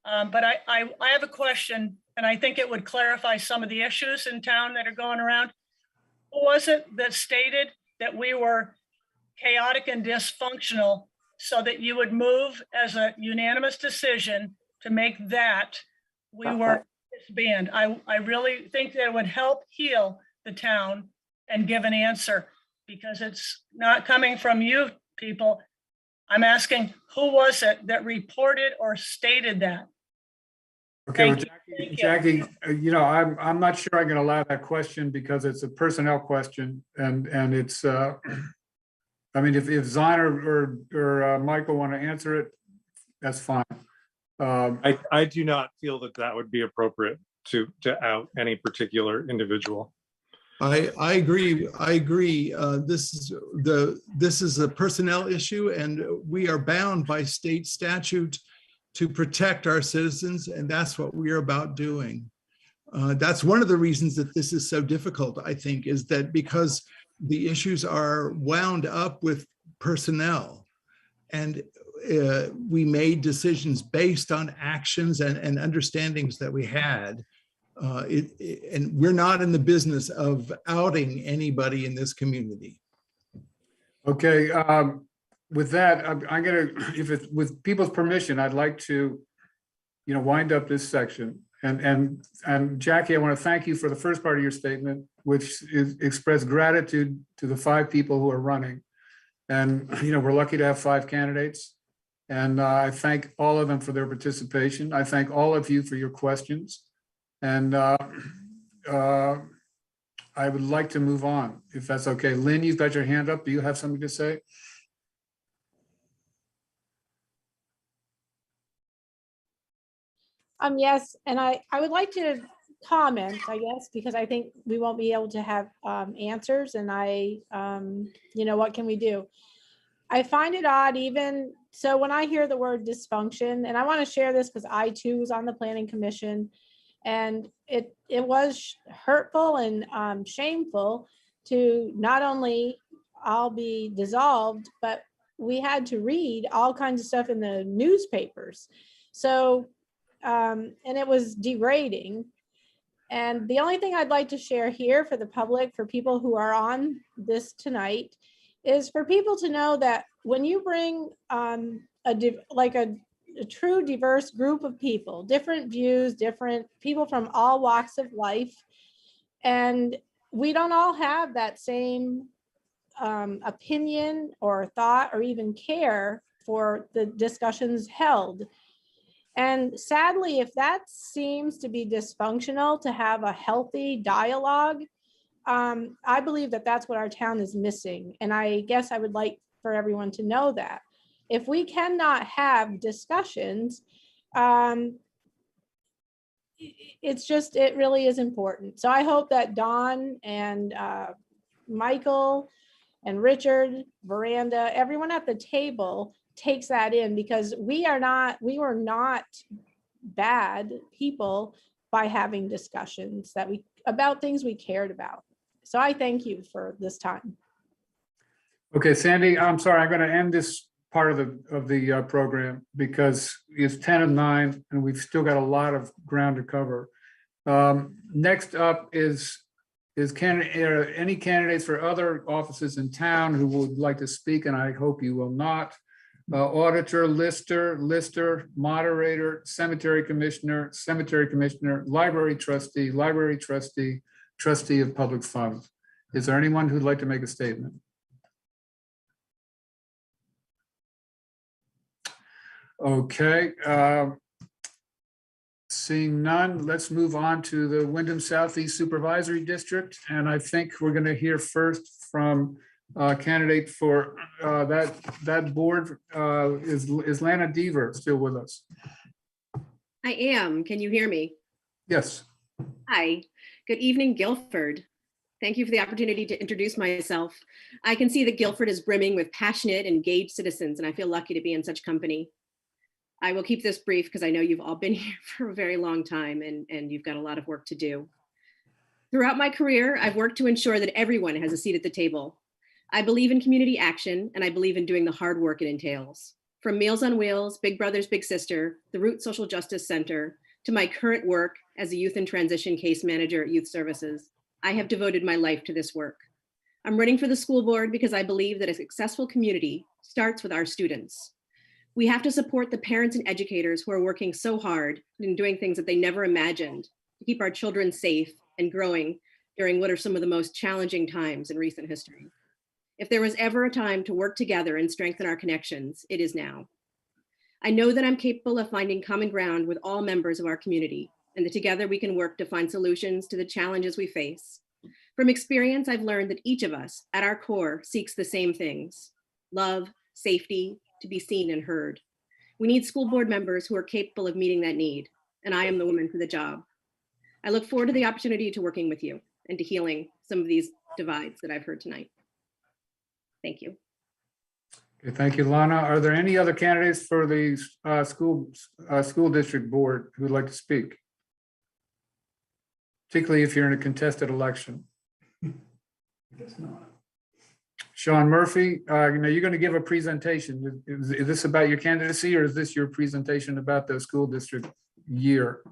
But I have a question, and I think it would clarify some of the issues in town that are going around. Who was it that stated that we were chaotic and dysfunctional so that you would move as a unanimous decision to make that we were disbanded? I really think that it would help heal the town and give an answer, because it's not coming from you people. I'm asking, who was it that reported or stated that? Okay, well, Thank you. Jackie, you know, I'm not sure I can allow that question because it's a personnel question and it's, I mean, if Zahn or Michael want to answer it, that's fine. I do not feel that that would be appropriate to out any particular individual. I agree. I agree. This is a personnel issue, and we are bound by state statute to protect our citizens, and that's what we are about doing. That's one of the reasons that this is so difficult, I think, is that because the issues are wound up with personnel, and we made decisions based on actions and understandings that we had. And we're not in the business of outing anybody in this community. Okay, with that, I'm gonna, if it's with people's permission, I'd like to, you know, wind up this section. And Jackie, I want to thank you for the first part of your statement, which is express gratitude to the 5 people who are running. And, you know, we're lucky to have 5 candidates. And I thank all of them for their participation. I thank all of you for your questions. And I would like to move on, if that's okay. Lynn, you've got your hand up. Do you have something to say? Yes, and I would like to comment, I guess, because I think we won't be able to have answers, and you know, what can we do? I find it odd, even so, when I hear the word dysfunction, and I want to share this because I too was on the planning commission, and it was hurtful and shameful to not only all be dissolved, but we had to read all kinds of stuff in the newspapers. So, and it was degrading. And the only thing I'd like to share here for the public, for people who are on this tonight, is for people to know that when you bring a true diverse group of people, different views, different people from all walks of life, and we don't all have that same opinion or thought or even care for the discussions held. And sadly, if that seems to be dysfunctional to have a healthy dialogue, I believe that that's what our town is missing. And I guess I would like for everyone to know that. If we cannot have discussions, it really is important. So I hope that Dawn and Michael and Richard, Veranda, everyone at the table takes that in, because we were not bad people by having discussions about things we cared about. So I thank you for this time. Okay, Sandy, I'm sorry, I'm going to end this part of the program because it's 10 of 9 and we've still got a lot of ground to cover. Next up is any candidates for other offices in town who would like to speak, and I hope you will not. Auditor, lister, moderator, cemetery commissioner, library trustee, trustee of public funds. Is there anyone who'd like to make a statement? Okay, seeing none, let's move on to the Wyndham Southeast Supervisory District. And I think we're going to hear first from candidate for that board. Is Lana Deaver still with us? I am. Can you hear me? Yes. Hi. Good evening, Guilford. Thank you for the opportunity to introduce myself. I can see that Guilford is brimming with passionate, engaged citizens, and I feel lucky to be in such company. I will keep this brief because I know you've all been here for a very long time and you've got a lot of work to do. Throughout my career, I've worked to ensure that everyone has a seat at the table. I believe in community action, and I believe in doing the hard work it entails. From Meals on Wheels, Big Brothers Big Sister, the Root Social Justice Center, to my current work as a youth and transition case manager at Youth Services. I have devoted my life to this work. I'm running for the school board because I believe that a successful community starts with our students. We have to support the parents and educators who are working so hard and doing things that they never imagined to keep our children safe and growing during what are some of the most challenging times in recent history. If there was ever a time to work together and strengthen our connections, it is now. I know that I'm capable of finding common ground with all members of our community, and that together we can work to find solutions to the challenges we face. From experience, I've learned that each of us, at our core, seeks the same things: love, safety, to be seen and heard. We need school board members who are capable of meeting that need, and I am the woman for the job. I look forward to the opportunity to working with you and to healing some of these divides that I've heard tonight. Thank you. Okay, thank you, Lana. Are there any other candidates for the school district board who would like to speak? Particularly if you're in a contested election. Sean Murphy, you're going to give a presentation. Is this about your candidacy, or is this your presentation about the school district year?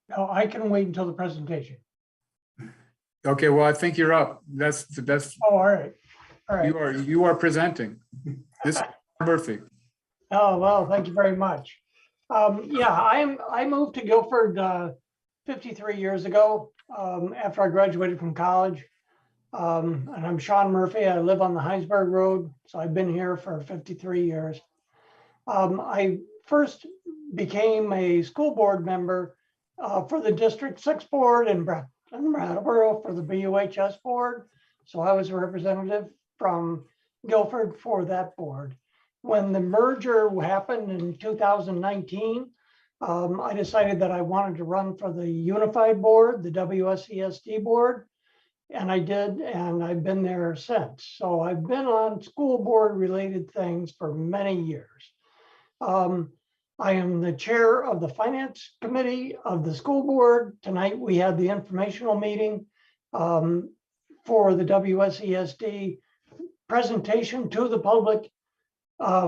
No, I can wait until the presentation. Okay, well, I think you're up. That's. Oh, all right. All right. You are presenting. This is Murphy. Oh, well, thank you very much. Yeah, I moved to Guilford 53 years ago after I graduated from college. And I'm Sean Murphy. I live on the Heinsberg Road, so I've been here for 53 years. I first became a school board member for the District 6 board in Brattleboro for the BUHS board. So I was a representative from Guilford for that board. When the merger happened in 2019, I decided that I wanted to run for the unified board, the WSESD board. And I did, and I've been there since. So I've been on school board related things for many years. I am the chair of the finance committee of the school board. Tonight we had the informational meeting for the WSESD presentation to the public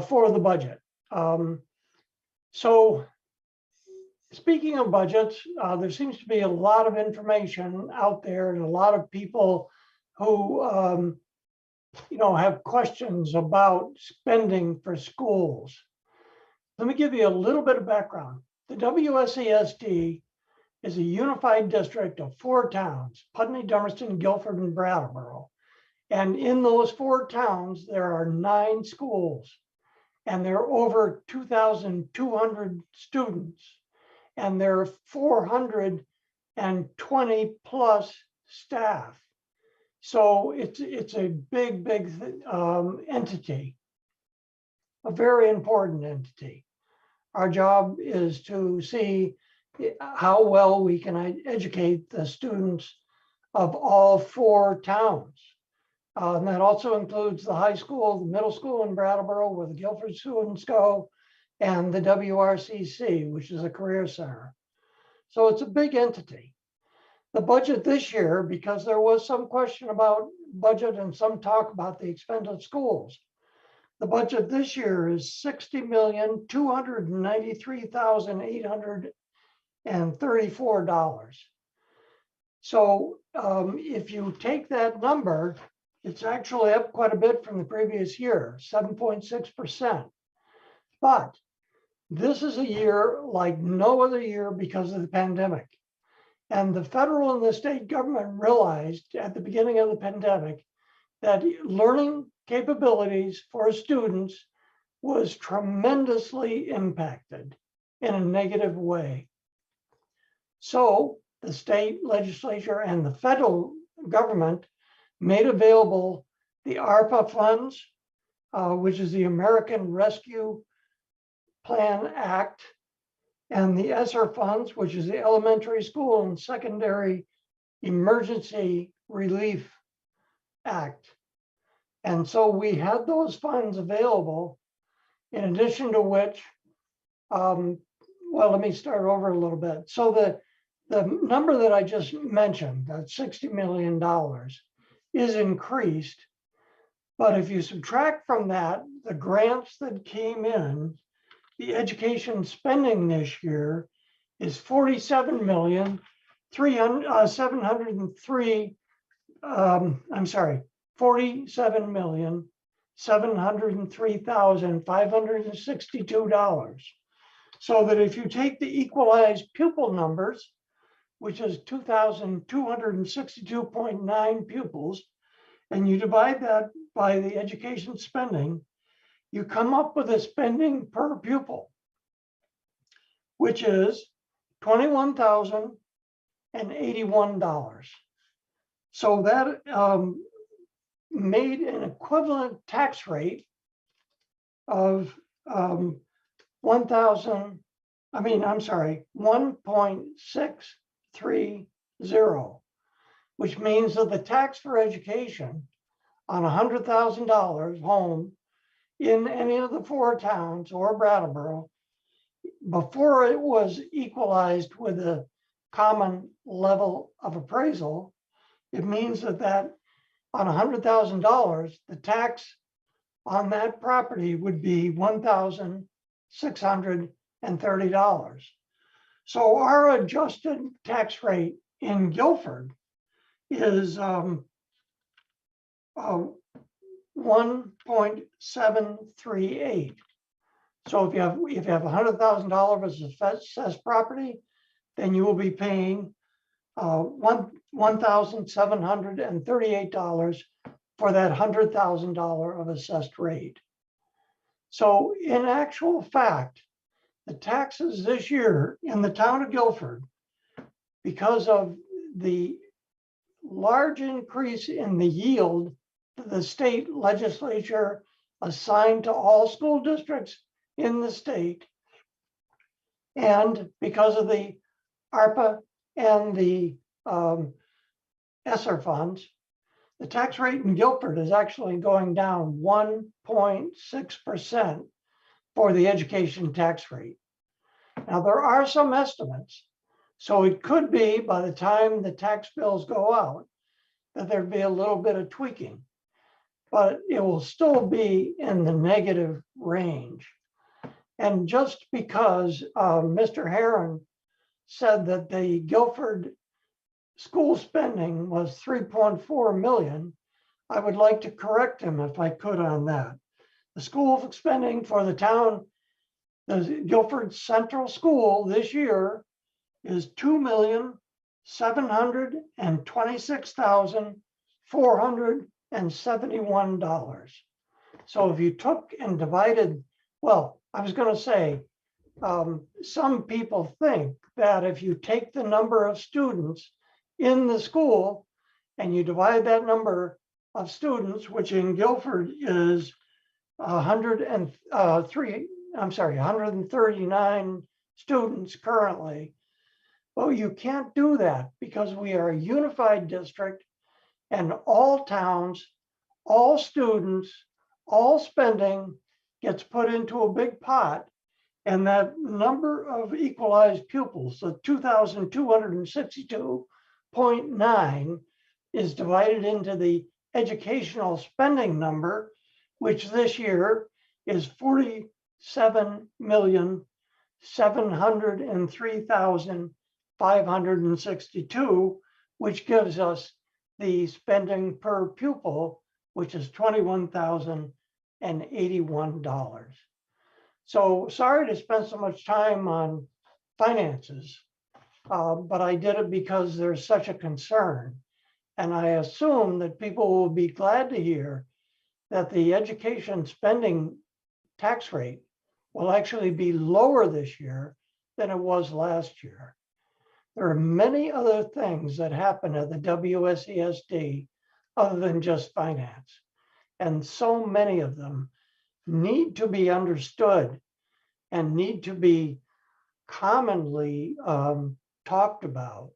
for the budget. So speaking of budgets, there seems to be a lot of information out there and a lot of people who have questions about spending for schools. Let me give you a little bit of background. The WSESD is a unified district of 4 towns: Putney, Dummerston, Guilford, and Brattleboro. And in those 4 towns, there are 9 schools, and there are over 2,200 students. And there are 420 plus staff. So it's a big entity, a very important entity. Our job is to see how well we can educate the students of all 4 towns. And that also includes the high school, the middle school in Brattleboro, where the Guilford students go, and the WRCC, which is a career center. So it's a big entity. The budget this year, because there was some question about budget and some talk about the expense of schools, the budget this year is $60,293,834. So if you take that number, it's actually up quite a bit from the previous year, 7.6%. But this is a year like no other year because of the pandemic. And the federal and the state government realized at the beginning of the pandemic that learning capabilities for students was tremendously impacted in a negative way. So the state legislature and the federal government made available the ARPA funds, which is the American Rescue Plan Act, and the ESSER funds, which is the Elementary School and Secondary Emergency Relief Act. And so we had those funds available, in addition to which, well, let me start over a little bit. So the number that I just mentioned, that $60 million, is increased. But if you subtract from that the grants that came in, the education spending this year is 47,703,562. So that if you take the equalized pupil numbers, which is 2,262.9 pupils, and you divide that by the education spending, you come up with a spending per pupil, which is $21,081. So that made an equivalent tax rate of 1.630, which means that the tax for education on $100,000 home in any of the 4 towns or Brattleboro, before it was equalized with a common level of appraisal, it means that on $100,000, the tax on that property would be $1,630. So our adjusted tax rate in Guilford is 1.738. So if you have $100,000 as assessed property, then you will be paying $1,738 for that $100,000 of assessed rate. So in actual fact, the taxes this year in the town of Guilford, because of the large increase in the yield that the state legislature assigned to all school districts in the state, and because of the ARPA and the ESSER funds, the tax rate in Guilford is actually going down 1.6% for the education tax rate. Now, there are some estimates, so it could be by the time the tax bills go out that there'd be a little bit of tweaking, but it will still be in the negative range. And just because Mr. Herron said that the Guilford school spending was 3.4 million, I would like to correct him if I could on that. The school spending for the town, the Guilford Central School this year is $2,726,471. So if you took and divided, well, I was going to say, some people think that if you take the number of students in the school and you divide that number of students, which in Guilford is 139 students currently. Well, you can't do that because we are a unified district and all towns, all students, all spending gets put into a big pot. And that number of equalized pupils, the 2,262.9, is divided into the educational spending number, which this year is 47,703,562, which gives us the spending per pupil, which is $21,081. So sorry to spend so much time on finances, but I did it because there's such a concern. And I assume that people will be glad to hear that the education spending tax rate will actually be lower this year than it was last year. There are many other things that happen at the WSESD other than just finance. And so many of them need to be understood and need to be commonly talked about.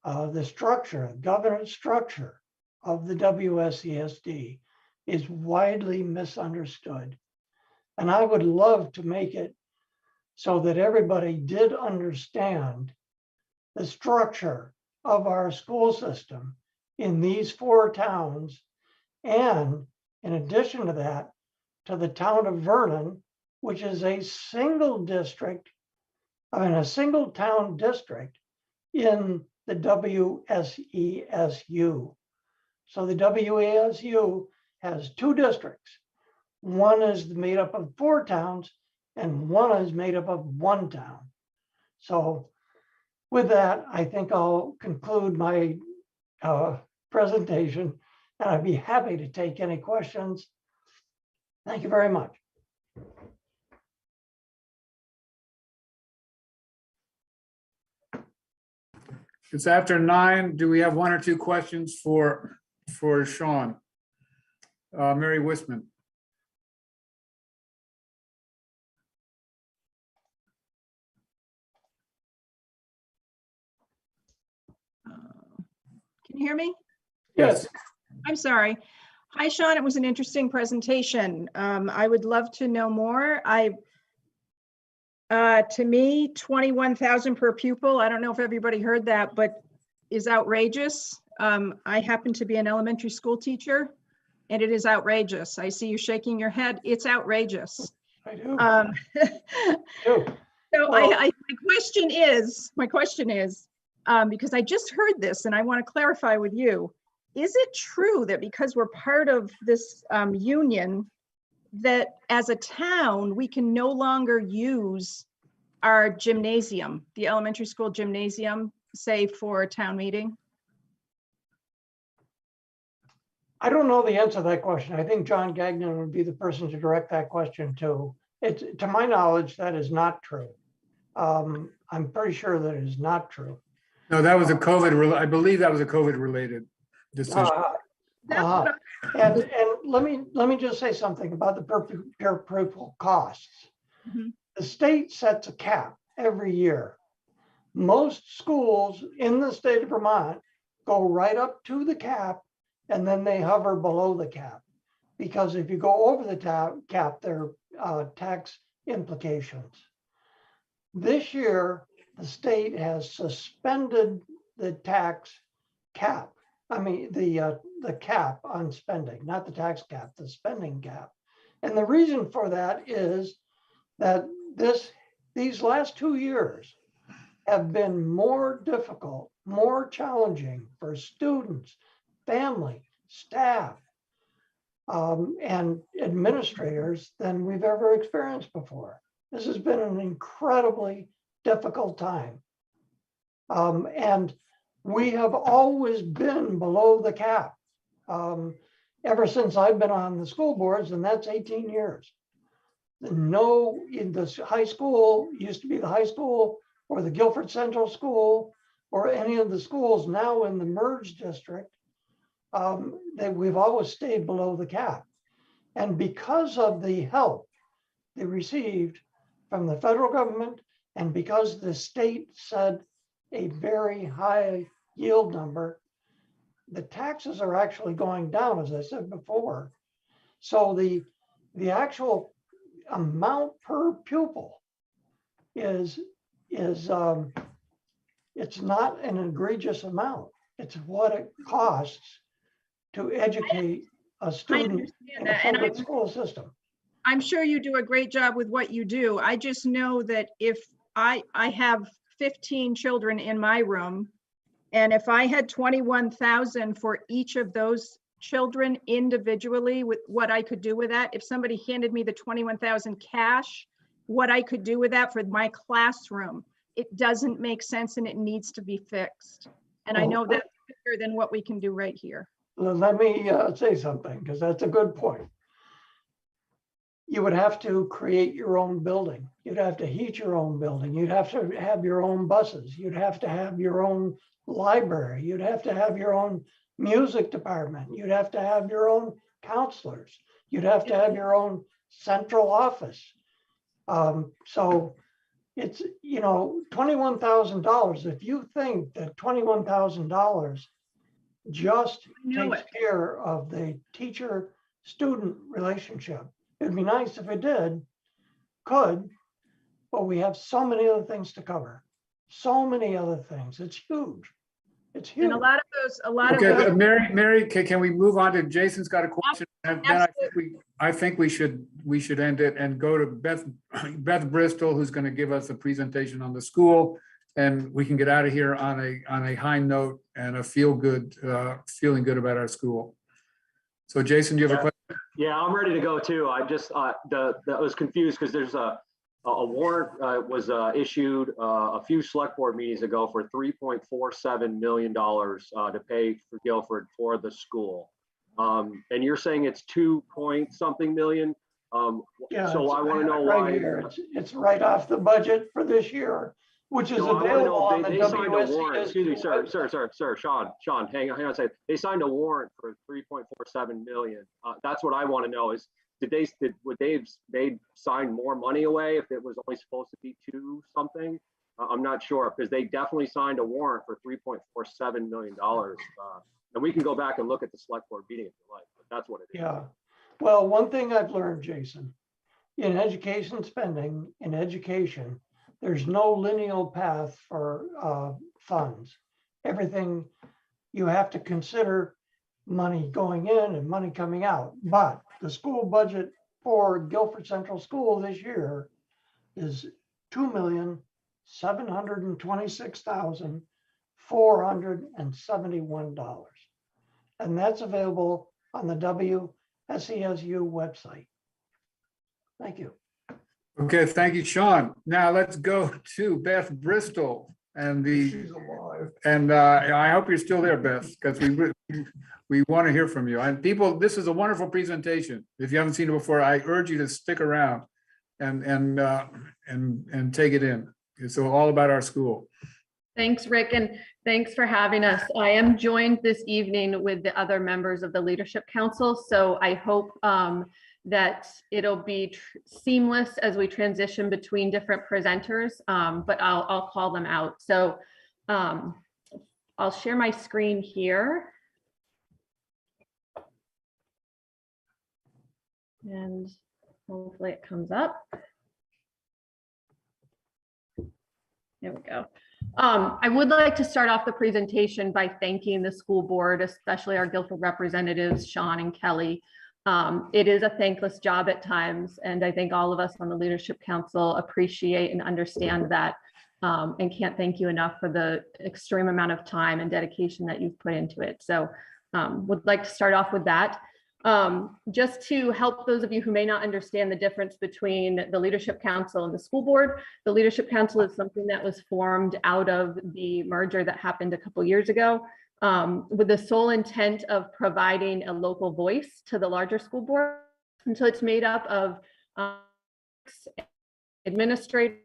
The structure, governance structure of the WSESD is widely misunderstood. And I would love to make it so that everybody did understand the structure of our school system in these 4 towns. And in addition to that, to the town of Vernon, which is a single district I mean, a single town district in the WSESU. So the WSESU has two districts. One is made up of 4 towns and one is made up of 1 town. So with that, I think I'll conclude my presentation, and I'd be happy to take any questions. Thank you very much. It's after 9. Do we have 1 or 2 questions for Sean? Mary Wisman. Can you hear me? Yes. I'm sorry. Hi, Sean. It was an interesting presentation. I would love to know more. To me, 21,000 per pupil, I don't know if everybody heard that, but is outrageous. I happen to be an elementary school teacher, and it is outrageous. I see you shaking your head. It's outrageous. I do. So my question is, because I just heard this and I want to clarify with you, is it true that because we're part of this union, that as a town, we can no longer use our gymnasium, the elementary school gymnasium, say for a town meeting? I don't know the answer to that question. I think John Gagnon would be the person to direct that question to. It's, to my knowledge, that is not true. I'm pretty sure that it is not true. No, that was a COVID, I believe that was a COVID related decision. And let me just say something about the per pupil costs. Mm-hmm. The state sets a cap every year. Most schools in the state of Vermont go right up to the cap, and then they hover below the cap. Because if you go over the cap, there are tax implications. This year, the state has suspended the tax cap. I mean, the cap on spending, not the tax cap, the spending cap. And the reason for that is that these last 2 years have been more difficult, more challenging for students, family, staff, and administrators than we've ever experienced before. This has been an incredibly difficult time. And we have always been below the cap ever since I've been on the school boards, and that's 18 years. No, in the high school, used to be the high school or the Guilford Central School or any of the schools now in the merged district, that we've always stayed below the cap. And because of the help they received from the federal government, and because the state said a very high yield number, the taxes are actually going down, as I said before. So the actual amount per pupil is it's not an egregious amount. It's what it costs to educate a student in a public school system. I'm sure you do a great job with what you do. I just know that if I have 15 children in my room, and if I had 21,000 for each of those children individually, with what I could do with that, if somebody handed me the 21,000 cash, what I could do with that for my classroom, it doesn't make sense and it needs to be fixed. And I know that's bigger than what we can do right here. Let me say something, because that's a good point. You would have to create your own building. You'd have to heat your own building. You'd have to have your own buses. You'd have to have your own library. You'd have to have your own music department. You'd have to have your own counselors. You'd have to have your own central office. So it's, you know, $21,000. If you think that $21,000 just takes care of the teacher-student relationship, it'd be nice if it could, but we have so many other things to cover. So many other things. It's huge. It's And huge. a lot of Okay, those, Mary, can we move on to, Jason's got a question, and then I think we should end it and go to Beth Bristol, who's going to give us a presentation on the school, and we can get out of here on a high note and a feeling good about our school. So Jason, do you have a question? Yeah, I'm ready to go too. I just I was confused because there's a warrant was issued a few select board meetings ago for $3.47 million to pay for Guilford for the school. And you're saying it's 2 point something million. Yeah, so I want to know right why. here. It's right off the budget for this year, which is available on the they signed a warrant. WSCSD Excuse me, sir, website. Sean, hang on a second. They signed a warrant for 3.47 million. That's what I want to know is, would they sign more money away if it was only supposed to be 2 something? I'm not sure, because they definitely signed a warrant for $3.47 million. And we can go back and look at the select board meeting if you like, but that's what it is. Yeah. Well, one thing I've learned, Jason, in education spending, in education, there's no linear path for funds. Everything, you have to consider money going in and money coming out. But the school budget for Guilford Central School this year is $2,726,471. And that's available on the WSCSU website. Thank you. Okay, thank you, Sean. Now let's go to Beth Bristol and She's alive. I hope you're still there, Beth, because we want to hear from you. And people, this is a wonderful presentation. If you haven't seen it before, I urge you to stick around and take it in. It's all about our school. Thanks, Rick, and thanks for having us. I am joined this evening with the other members of the Leadership Council, so I hope that it'll be seamless as we transition between different presenters, but I'll call them out. So I'll share my screen here. And hopefully it comes up. There we go. I would like to start off the presentation by thanking the school board, especially our Guilford representatives, Sean and Kelly. It is a thankless job at times, and I think all of us on the Leadership Council appreciate and understand that, and can't thank you enough for the extreme amount of time and dedication that you've put into it. So would like to start off with that. Just to help those of you who may not understand the difference between the Leadership Council and the school board, the Leadership Council is something that was formed out of the merger that happened a couple years ago, with the sole intent of providing a local voice to the larger school board. And so it's made up of administrators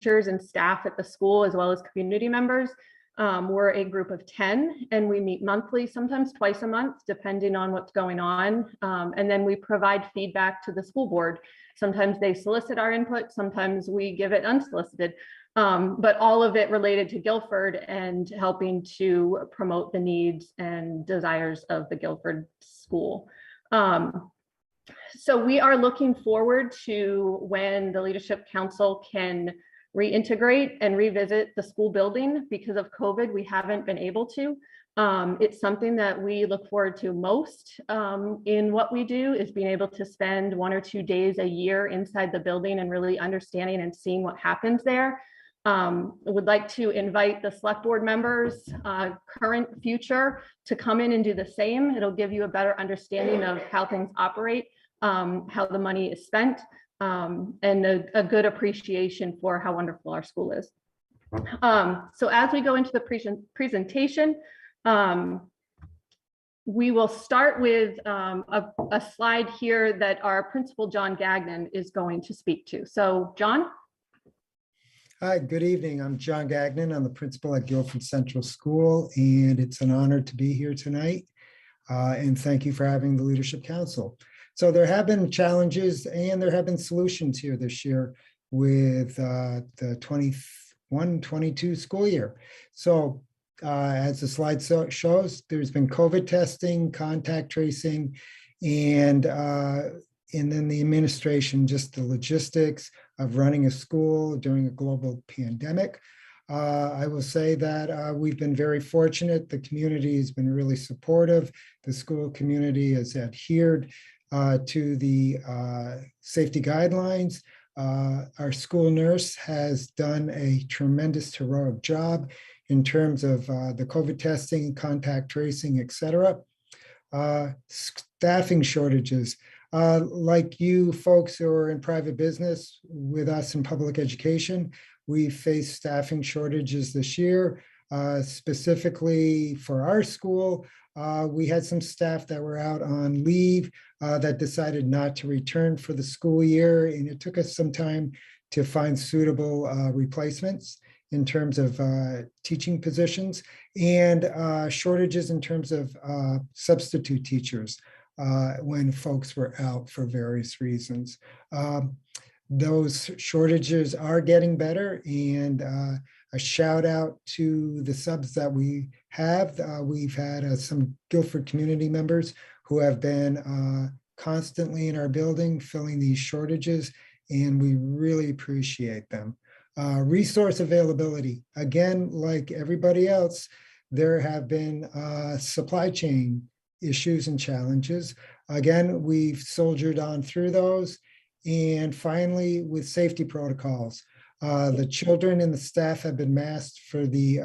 and staff at the school, as well as community members. We're a group of 10, and we meet monthly, sometimes twice a month, depending on what's going on. And then we provide feedback to the school board. Sometimes they solicit our input, sometimes we give it unsolicited, but all of it related to Guilford and helping to promote the needs and desires of the Guilford school. So we are looking forward to when the Leadership Council can reintegrate and revisit the school building. Because of COVID, we haven't been able to. It's something that we look forward to most in what we do, is being able to spend 1 or 2 days a year inside the building and really understanding and seeing what happens there. I would like to invite the select board members, current, future, to come in and do the same. It'll give you a better understanding of how things operate, how the money is spent, and a good appreciation for how wonderful our school is. So as we go into the presentation, we will start with a slide here that our principal, John Gagnon, is going to speak to. So John? Hi, good evening. I'm John Gagnon. I'm the principal at Guilford Central School, and it's an honor to be here tonight. And thank you for having the Leadership Council. So there have been challenges and there have been solutions here this year with the 21-22 school year. So as the slide shows, there's been COVID testing, contact tracing, and then the administration, just the logistics of running a school during a global pandemic. I will say that we've been very fortunate. The community has been really supportive. The school community has adhered to the safety guidelines. Our school nurse has done a tremendous heroic job in terms of the COVID testing, contact tracing, et cetera. Staffing shortages. Like you folks who are in private business with us in public education, we faced staffing shortages this year. Specifically for our school, we had some staff that were out on leave that decided not to return for the school year, and it took us some time to find suitable replacements in terms of teaching positions, and shortages in terms of substitute teachers when folks were out for various reasons. Those shortages are getting better, and a shout out to the subs that we have. We've had some Guilford community members who have been constantly in our building filling these shortages, and we really appreciate them. Resource availability, again, like everybody else, there have been supply chain issues and challenges. Again, we've soldiered on through those. And finally, with safety protocols, the children and the staff have been masked for the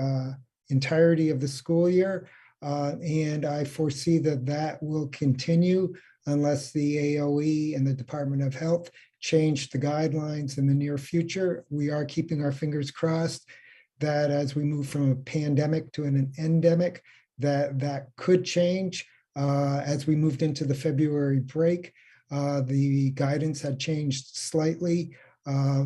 entirety of the school year. And I foresee that that will continue unless the AOE and the Department of Health change the guidelines in the near future. We are keeping our fingers crossed that as we move from a pandemic to an endemic, that could change. As we moved into the February break, the guidance had changed slightly,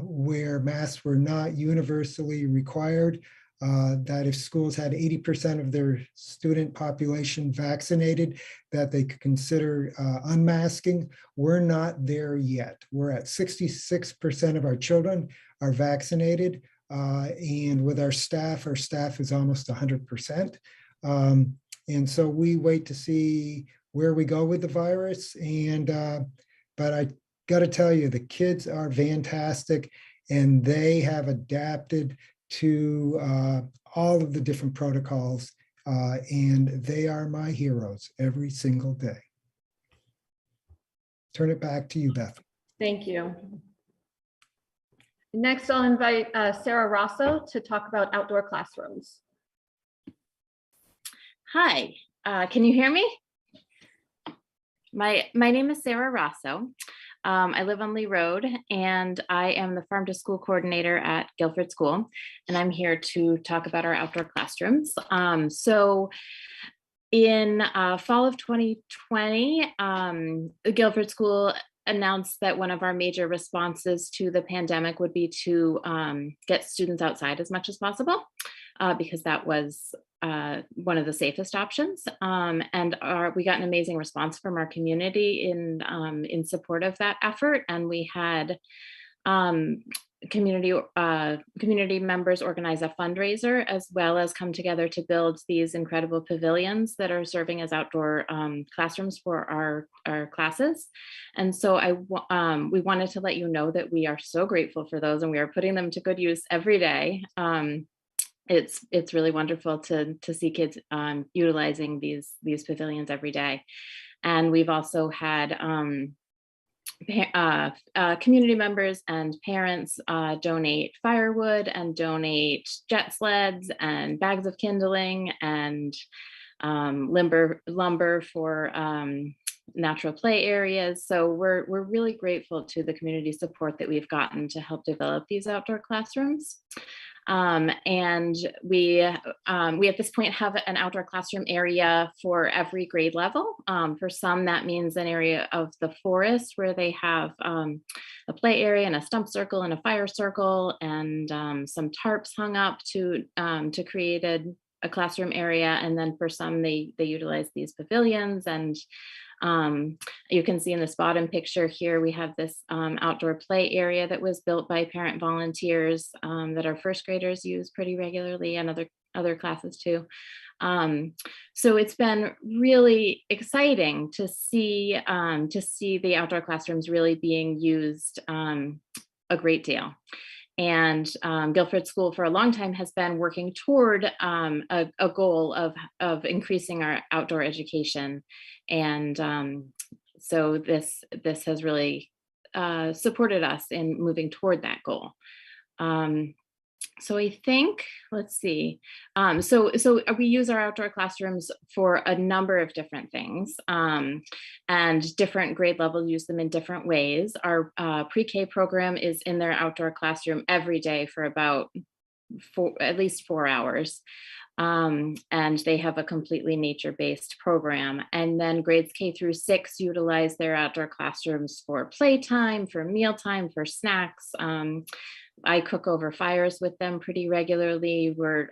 where masks were not universally required, that if schools had 80% of their student population vaccinated, that they could consider unmasking. We're not there yet. We're at 66% of our children are vaccinated, and with our staff is almost 100%. And so we wait to see where we go with the virus. And but I got to tell you, the kids are fantastic, and they have adapted to all of the different protocols, and they are my heroes every single day. Turn it back to you, Beth. Thank you. Next, I'll invite Sarah Rosso to talk about outdoor classrooms. Hi, can you hear me? My name is Sarah Rosso. I live on Lee Road, and I am the Farm to School coordinator at Guilford School, and I'm here to talk about our outdoor classrooms. So in fall of 2020, the Guilford School announced that one of our major responses to the pandemic would be to get students outside as much as possible, because that was one of the safest options. And we got an amazing response from our community in support of that effort. And we had community members organize a fundraiser, as well as come together to build these incredible pavilions that are serving as outdoor classrooms for our classes. And so we wanted to let you know that we are so grateful for those, and we are putting them to good use every day. It's really wonderful to see kids utilizing these pavilions every day. And we've also had community members and parents donate firewood and donate jet sleds and bags of kindling and lumber for natural play areas. So we're really grateful to the community support that we've gotten to help develop these outdoor classrooms. And we at this point have an outdoor classroom area for every grade level. For some, that means an area of the forest where they have a play area and a stump circle and a fire circle and some tarps hung up to create a classroom area. And then for some, they utilize these pavilions. And you can see in this bottom picture here, we have this outdoor play area that was built by parent volunteers that our first graders use pretty regularly, and other classes too. So it's been really exciting to see the outdoor classrooms really being used a great deal. And Guilford School for a long time has been working toward a goal of increasing our outdoor education. And so this has really supported us in moving toward that goal. So I think, let's see. So we use our outdoor classrooms for a number of different things, and different grade levels use them in different ways. Our pre-K program is in their outdoor classroom every day for about at least 4 hours. And they have a completely nature-based program. And then grades K through 6 utilize their outdoor classrooms for playtime, for mealtime, for snacks. I cook over fires with them pretty regularly. We're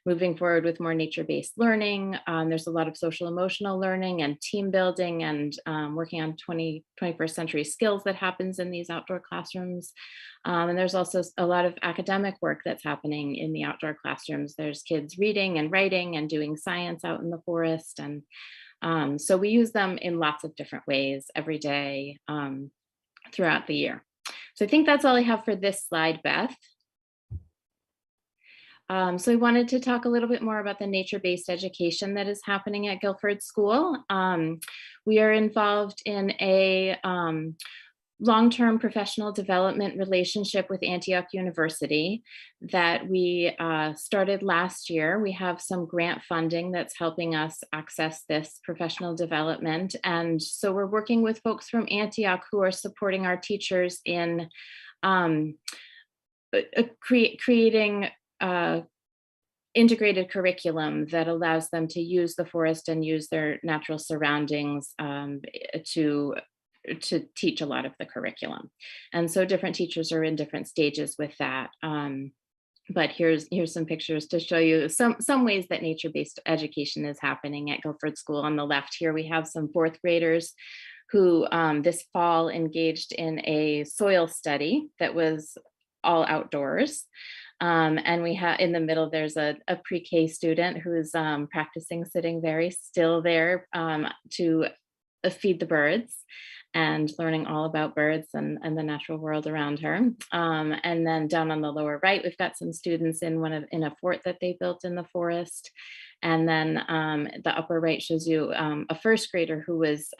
moving forward with more nature-based learning. There's a lot of social emotional learning and team building and working on 21st century skills that happens in these outdoor classrooms. And there's also a lot of academic work that's happening in the outdoor classrooms. There's kids reading and writing and doing science out in the forest. And so we use them in lots of different ways every day throughout the year. So I think that's all I have for this slide, Beth. So I wanted to talk a little bit more about the nature-based education that is happening at Guilford School. We are involved in a long-term professional development relationship with Antioch University that we started last year. We have some grant funding that's helping us access this professional development. And so we're working with folks from Antioch who are supporting our teachers in creating integrated curriculum that allows them to use the forest and use their natural surroundings to teach a lot of the curriculum. And so different teachers are in different stages with that. But here's some pictures to show you some ways that nature-based education is happening at Guilford School. On the left here, we have some 4th graders who this fall engaged in a soil study that was all outdoors. And we have in the middle, there's a pre-K student who's practicing sitting very still there to feed the birds and learning all about birds and the natural world around her. And then down on the lower right, we've got some students in a fort that they built in the forest. And then the upper right shows you a 1st grader who was,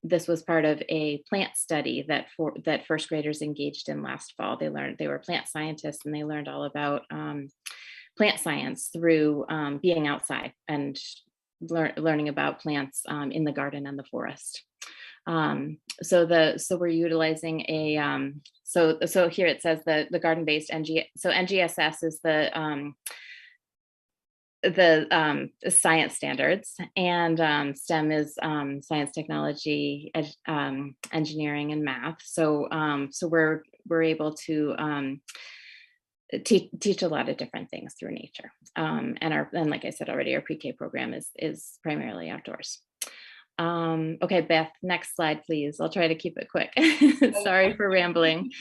this was part of a plant study that 1st graders engaged in last fall. They were plant scientists and they learned all about plant science through being outside and learning about plants in the garden and the forest. So we're utilizing a, so here it says the garden-based so NGSS is the science standards, and STEM is science, technology, engineering, and math. So we're able to teach a lot of different things through nature. And like I said already, our pre-K program is primarily outdoors. Okay, Beth, next slide, please. I'll try to keep it quick. Sorry for rambling.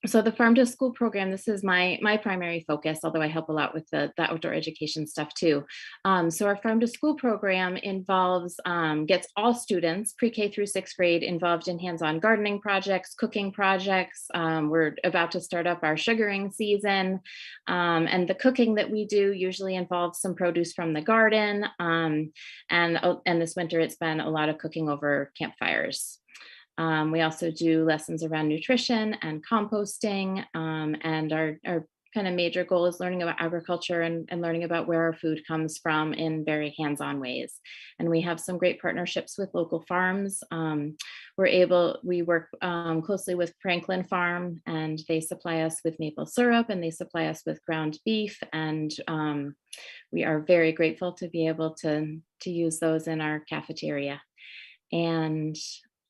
So the Farm to School program, this is my primary focus, although I help a lot with the outdoor education stuff too. So our Farm to School program involves, gets all students, pre-K through 6th grade, involved in hands-on gardening projects, cooking projects. We're about to start up our sugaring season. And the cooking that we do usually involves some produce from the garden. And this winter, it's been a lot of cooking over campfires. We also do lessons around nutrition and composting, and our kind of major goal is learning about agriculture and learning about where our food comes from in very hands-on ways. And we have some great partnerships with local farms. We work closely with Franklin Farm, and they supply us with maple syrup and they supply us with ground beef. And we are very grateful to be able to use those in our cafeteria. And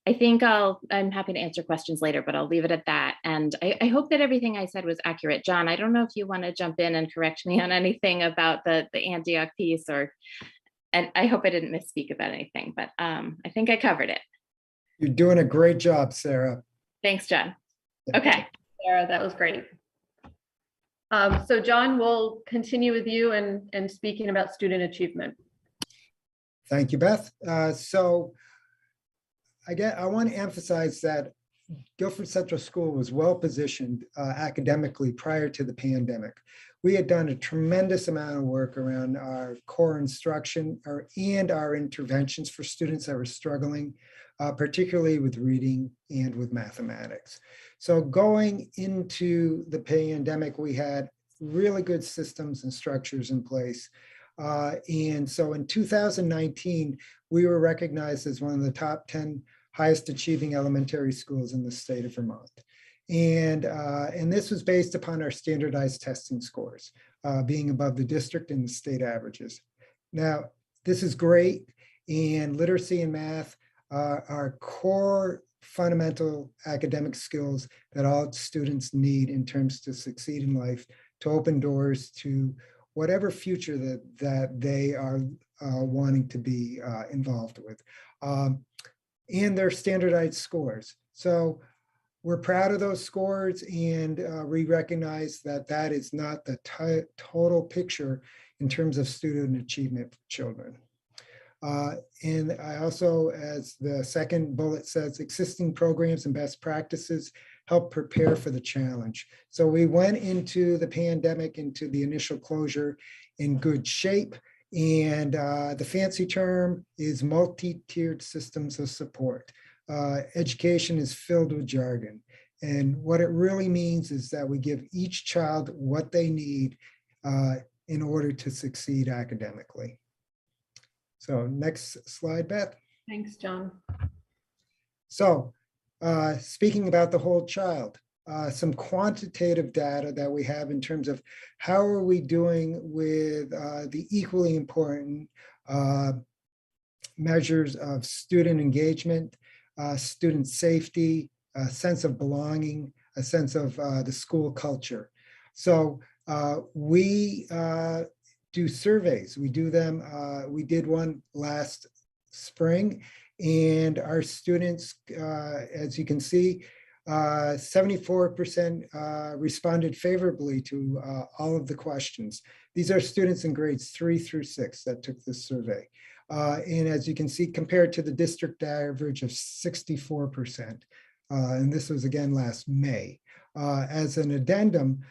I think I'm happy to answer questions later, but I'll leave it at that. And I hope that everything I said was accurate. John, I don't know if you want to jump in and correct me on anything about the Antioch piece, and I hope I didn't misspeak about anything, but I think I covered it. You're doing a great job, Sarah. Thanks, John. Okay. Sarah, that was great. So John, we'll continue with you and speaking about student achievement. Thank you, Beth. So I want to emphasize that Guilford Central School was well positioned academically prior to the pandemic. We had done a tremendous amount of work around our core instruction and our interventions for students that were struggling, particularly with reading and with mathematics. So going into the pandemic, we had really good systems and structures in place. And so in 2019, we were recognized as one of the top 10 highest achieving elementary schools in the state of Vermont. And this was based upon our standardized testing scores, being above the district and the state averages. Now, this is great, and literacy and math are core fundamental academic skills that all students need in terms to succeed in life, to open doors to whatever future that they are wanting to be involved with. And their standardized scores. So we're proud of those scores, and we recognize that that is not the total picture in terms of student achievement for children. And I also, as the second bullet says, existing programs and best practices help prepare for the challenge. So we went into the pandemic, into the initial closure in good shape. And the fancy term is multi-tiered systems of support. Education is filled with jargon. And what it really means is that we give each child what they need in order to succeed academically. So next slide, Beth. Thanks, John. So speaking about the whole child, some quantitative data that we have in terms of how are we doing with the equally important measures of student engagement, student safety, a sense of belonging, a sense of the school culture. So we do surveys. We do them. We did one last spring, and our students, as you can see, 74% responded favorably to all of the questions. These are students in grades 3 through 6 that took this survey. And as you can see, compared to the district average of 64%, and this was again last May. As an addendum,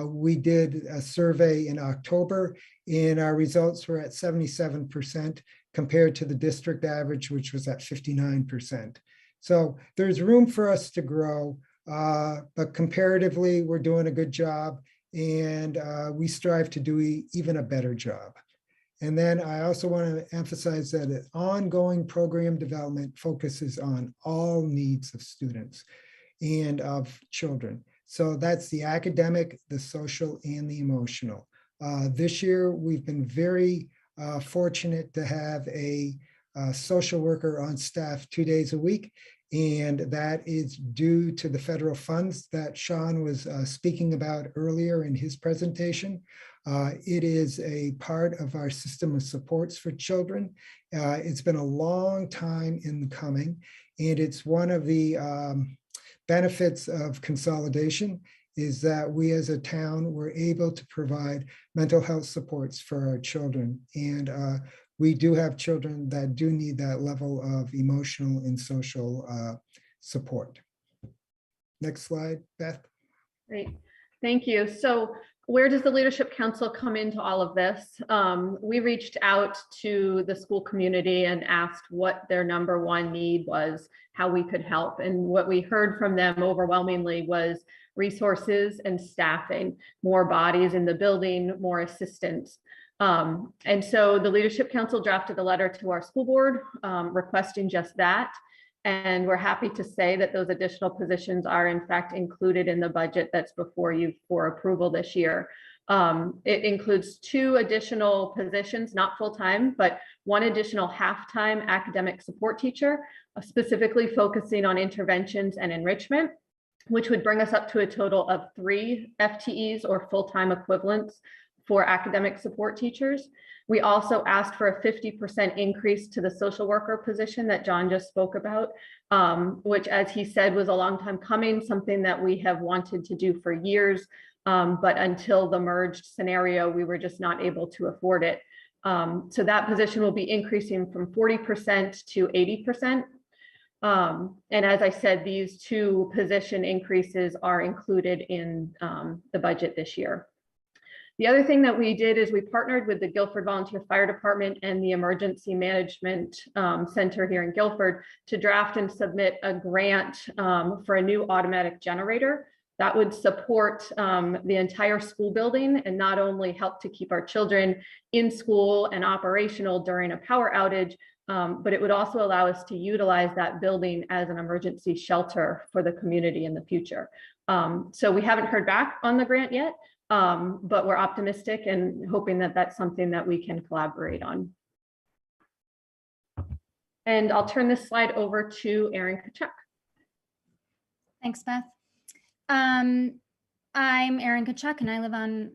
we did a survey in October, and our results were at 77% compared to the district average, which was at 59%. So there's room for us to grow, but comparatively, we're doing a good job, and we strive to do even a better job. And then I also want to emphasize that ongoing program development focuses on all needs of students and of children. So that's the academic, the social, and the emotional. This year, we've been very fortunate to have a social worker on staff 2 days a week, and that is due to the federal funds that Sean was speaking about earlier in his presentation. It is a part of our system of supports for children. It's been a long time in coming, and it's one of the benefits of consolidation is that we as a town were able to provide mental health supports for our children. And we do have children that do need that level of emotional and social support. Next slide, Beth. Great, thank you. So where does the Leadership Council come into all of this? We reached out to the school community and asked what their number one need was, how we could help. And what we heard from them overwhelmingly was resources and staffing, more bodies in the building, more assistance. And so the Leadership Council drafted a letter to our school board requesting just that. And we're happy to say that those additional positions are in fact included in the budget that's before you for approval this year. It includes 2 additional positions, not full-time, but 1 additional half-time academic support teacher, specifically focusing on interventions and enrichment, which would bring us up to a total of 3 FTEs or full-time equivalents for academic support teachers. We also asked for a 50% increase to the social worker position that John just spoke about, which, as he said, was a long time coming, something that we have wanted to do for years, but until the merged scenario, we were just not able to afford it. So that position will be increasing from 40% to 80%. And as I said, these 2 position increases are included in the budget this year. The other thing that we did is we partnered with the Guilford Volunteer Fire Department and the Emergency Management Center here in Guilford to draft and submit a grant for a new automatic generator that would support the entire school building and not only help to keep our children in school and operational during a power outage, but it would also allow us to utilize that building as an emergency shelter for the community in the future. So we haven't heard back on the grant yet, but we're optimistic and hoping that that's something that we can collaborate on. And I'll turn this slide over to Erin Kachuk. Thanks, Beth. I'm Erin Kachuk and I live on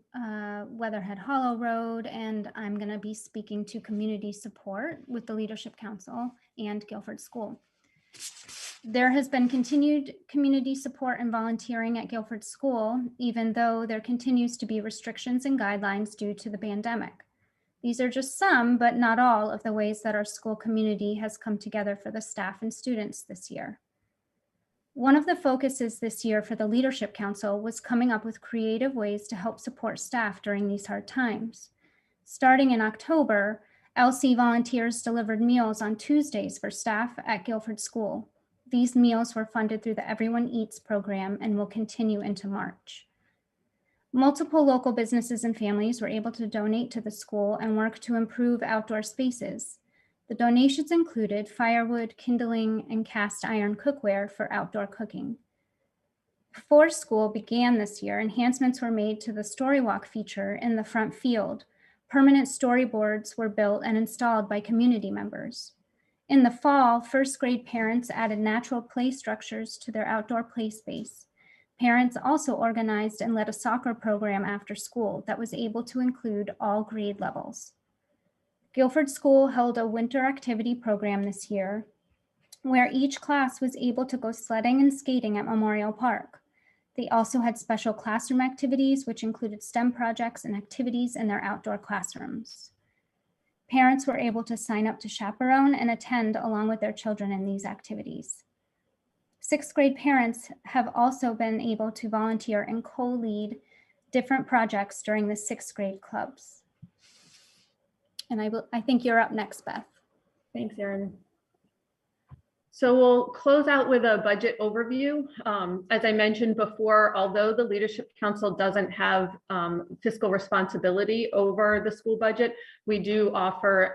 Weatherhead Hollow Road, and I'm going to be speaking to community support with the Leadership Council and Guilford School. There has been continued community support and volunteering at Guilford School, even though there continues to be restrictions and guidelines due to the pandemic. These are just some, but not all, of the ways that our school community has come together for the staff and students this year. One of the focuses this year for the Leadership Council was coming up with creative ways to help support staff during these hard times. Starting in October, LC volunteers delivered meals on Tuesdays for staff at Guilford School. These meals were funded through the Everyone Eats program and will continue into March. Multiple local businesses and families were able to donate to the school and work to improve outdoor spaces. The donations included firewood, kindling, and cast iron cookware for outdoor cooking. Before school began this year, enhancements were made to the Storywalk feature in the front field. Permanent storyboards were built and installed by community members. In the fall, first grade parents added natural play structures to their outdoor play space. Parents also organized and led a soccer program after school that was able to include all grade levels. Guilford School held a winter activity program this year where each class was able to go sledding and skating at Memorial Park. They also had special classroom activities, which included STEM projects and activities in their outdoor classrooms. Parents were able to sign up to chaperone and attend along with their children in these activities. Sixth grade parents have also been able to volunteer and co-lead different projects during the sixth grade clubs. And I think you're up next, Beth. Thanks, Erin. So we'll close out with a budget overview. As I mentioned before, although the Leadership Council doesn't have fiscal responsibility over the school budget, we do offer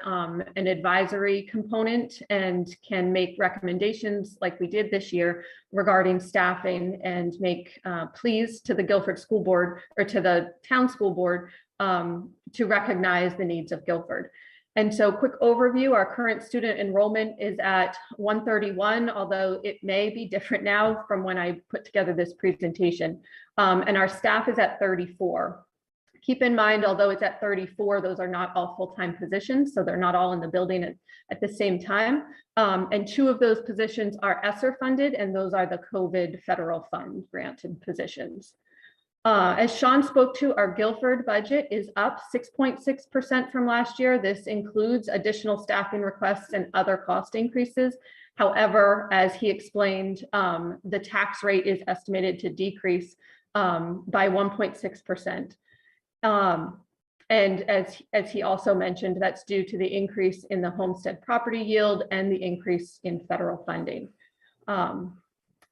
an advisory component and can make recommendations like we did this year regarding staffing and make pleas to the Guilford School Board or to the town school board to recognize the needs of Guilford. And so quick overview, our current student enrollment is at 131, although it may be different now from when I put together this presentation. And our staff is at 34. Keep in mind, although it's at 34, those are not all full-time positions, so they're not all in the building at the same time. And 2 of those positions are ESSER funded, and those are the COVID federal fund granted positions. As Sean spoke to, our Guilford budget is up 6.6% from last year. This includes additional staffing requests and other cost increases. However, as he explained, the tax rate is estimated to decrease by 1.6%. And as he also mentioned, that's due to the increase in the homestead property yield and the increase in federal funding.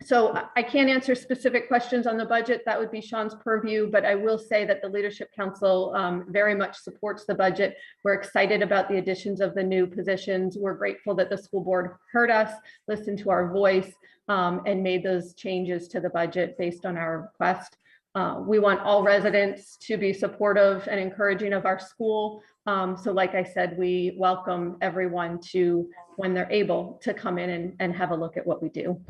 So I can't answer specific questions on the budget. That would be Sean's purview, but I will say that the Leadership Council very much supports the budget. We're excited about the additions of the new positions. We're grateful that the school board heard us, listened to our voice, and made those changes to the budget based on our request. We want all residents to be supportive and encouraging of our school. So like I said, we welcome everyone to, when they're able, to come in and have a look at what we do.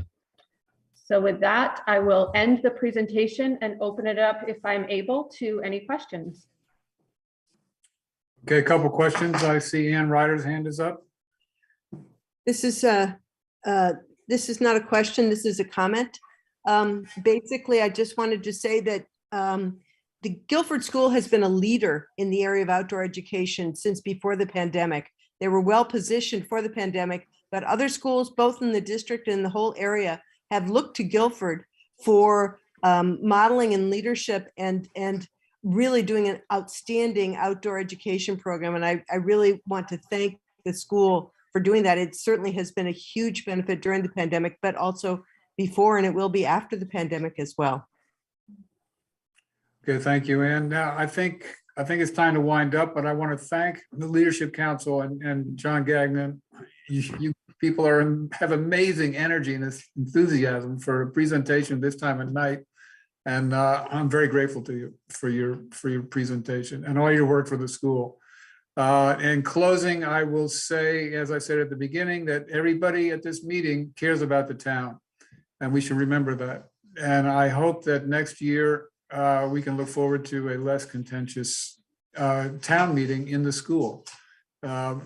So with that, I will end the presentation and open it up, if I'm able, to any questions. Okay, a couple questions. I see Ann Ryder's hand is up. This is not a question, this is a comment. Basically, I just wanted to say that the Guilford School has been a leader in the area of outdoor education since before the pandemic. They were well positioned for the pandemic but other schools, both in the district and the whole area, have looked to Guilford for modeling and leadership and really doing an outstanding outdoor education program. And I really want to thank the school for doing that. It certainly has been a huge benefit during the pandemic, but also before, and it will be after the pandemic as well. Okay, thank you. And I think it's time to wind up, but I want to thank the Leadership Council and John Gagnon. You people have amazing energy and enthusiasm for a presentation this time of night. And I'm very grateful to you for your presentation and all your work for the school. In closing, I will say, as I said at the beginning, that everybody at this meeting cares about the town, and we should remember that. And I hope that next year we can look forward to a less contentious town meeting in the school,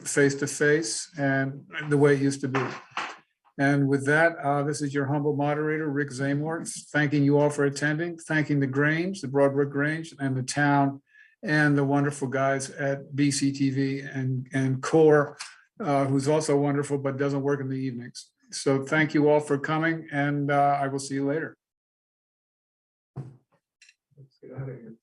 face to face, and the way it used to be. And with that, this is your humble moderator, Rick Zamor, thanking you all for attending, thanking the Grange, the Broadbrook Grange, and the town, and the wonderful guys at BCTV and CORE, who's also wonderful but doesn't work in the evenings. So thank you all for coming, and I will see you later. Let's get out of here.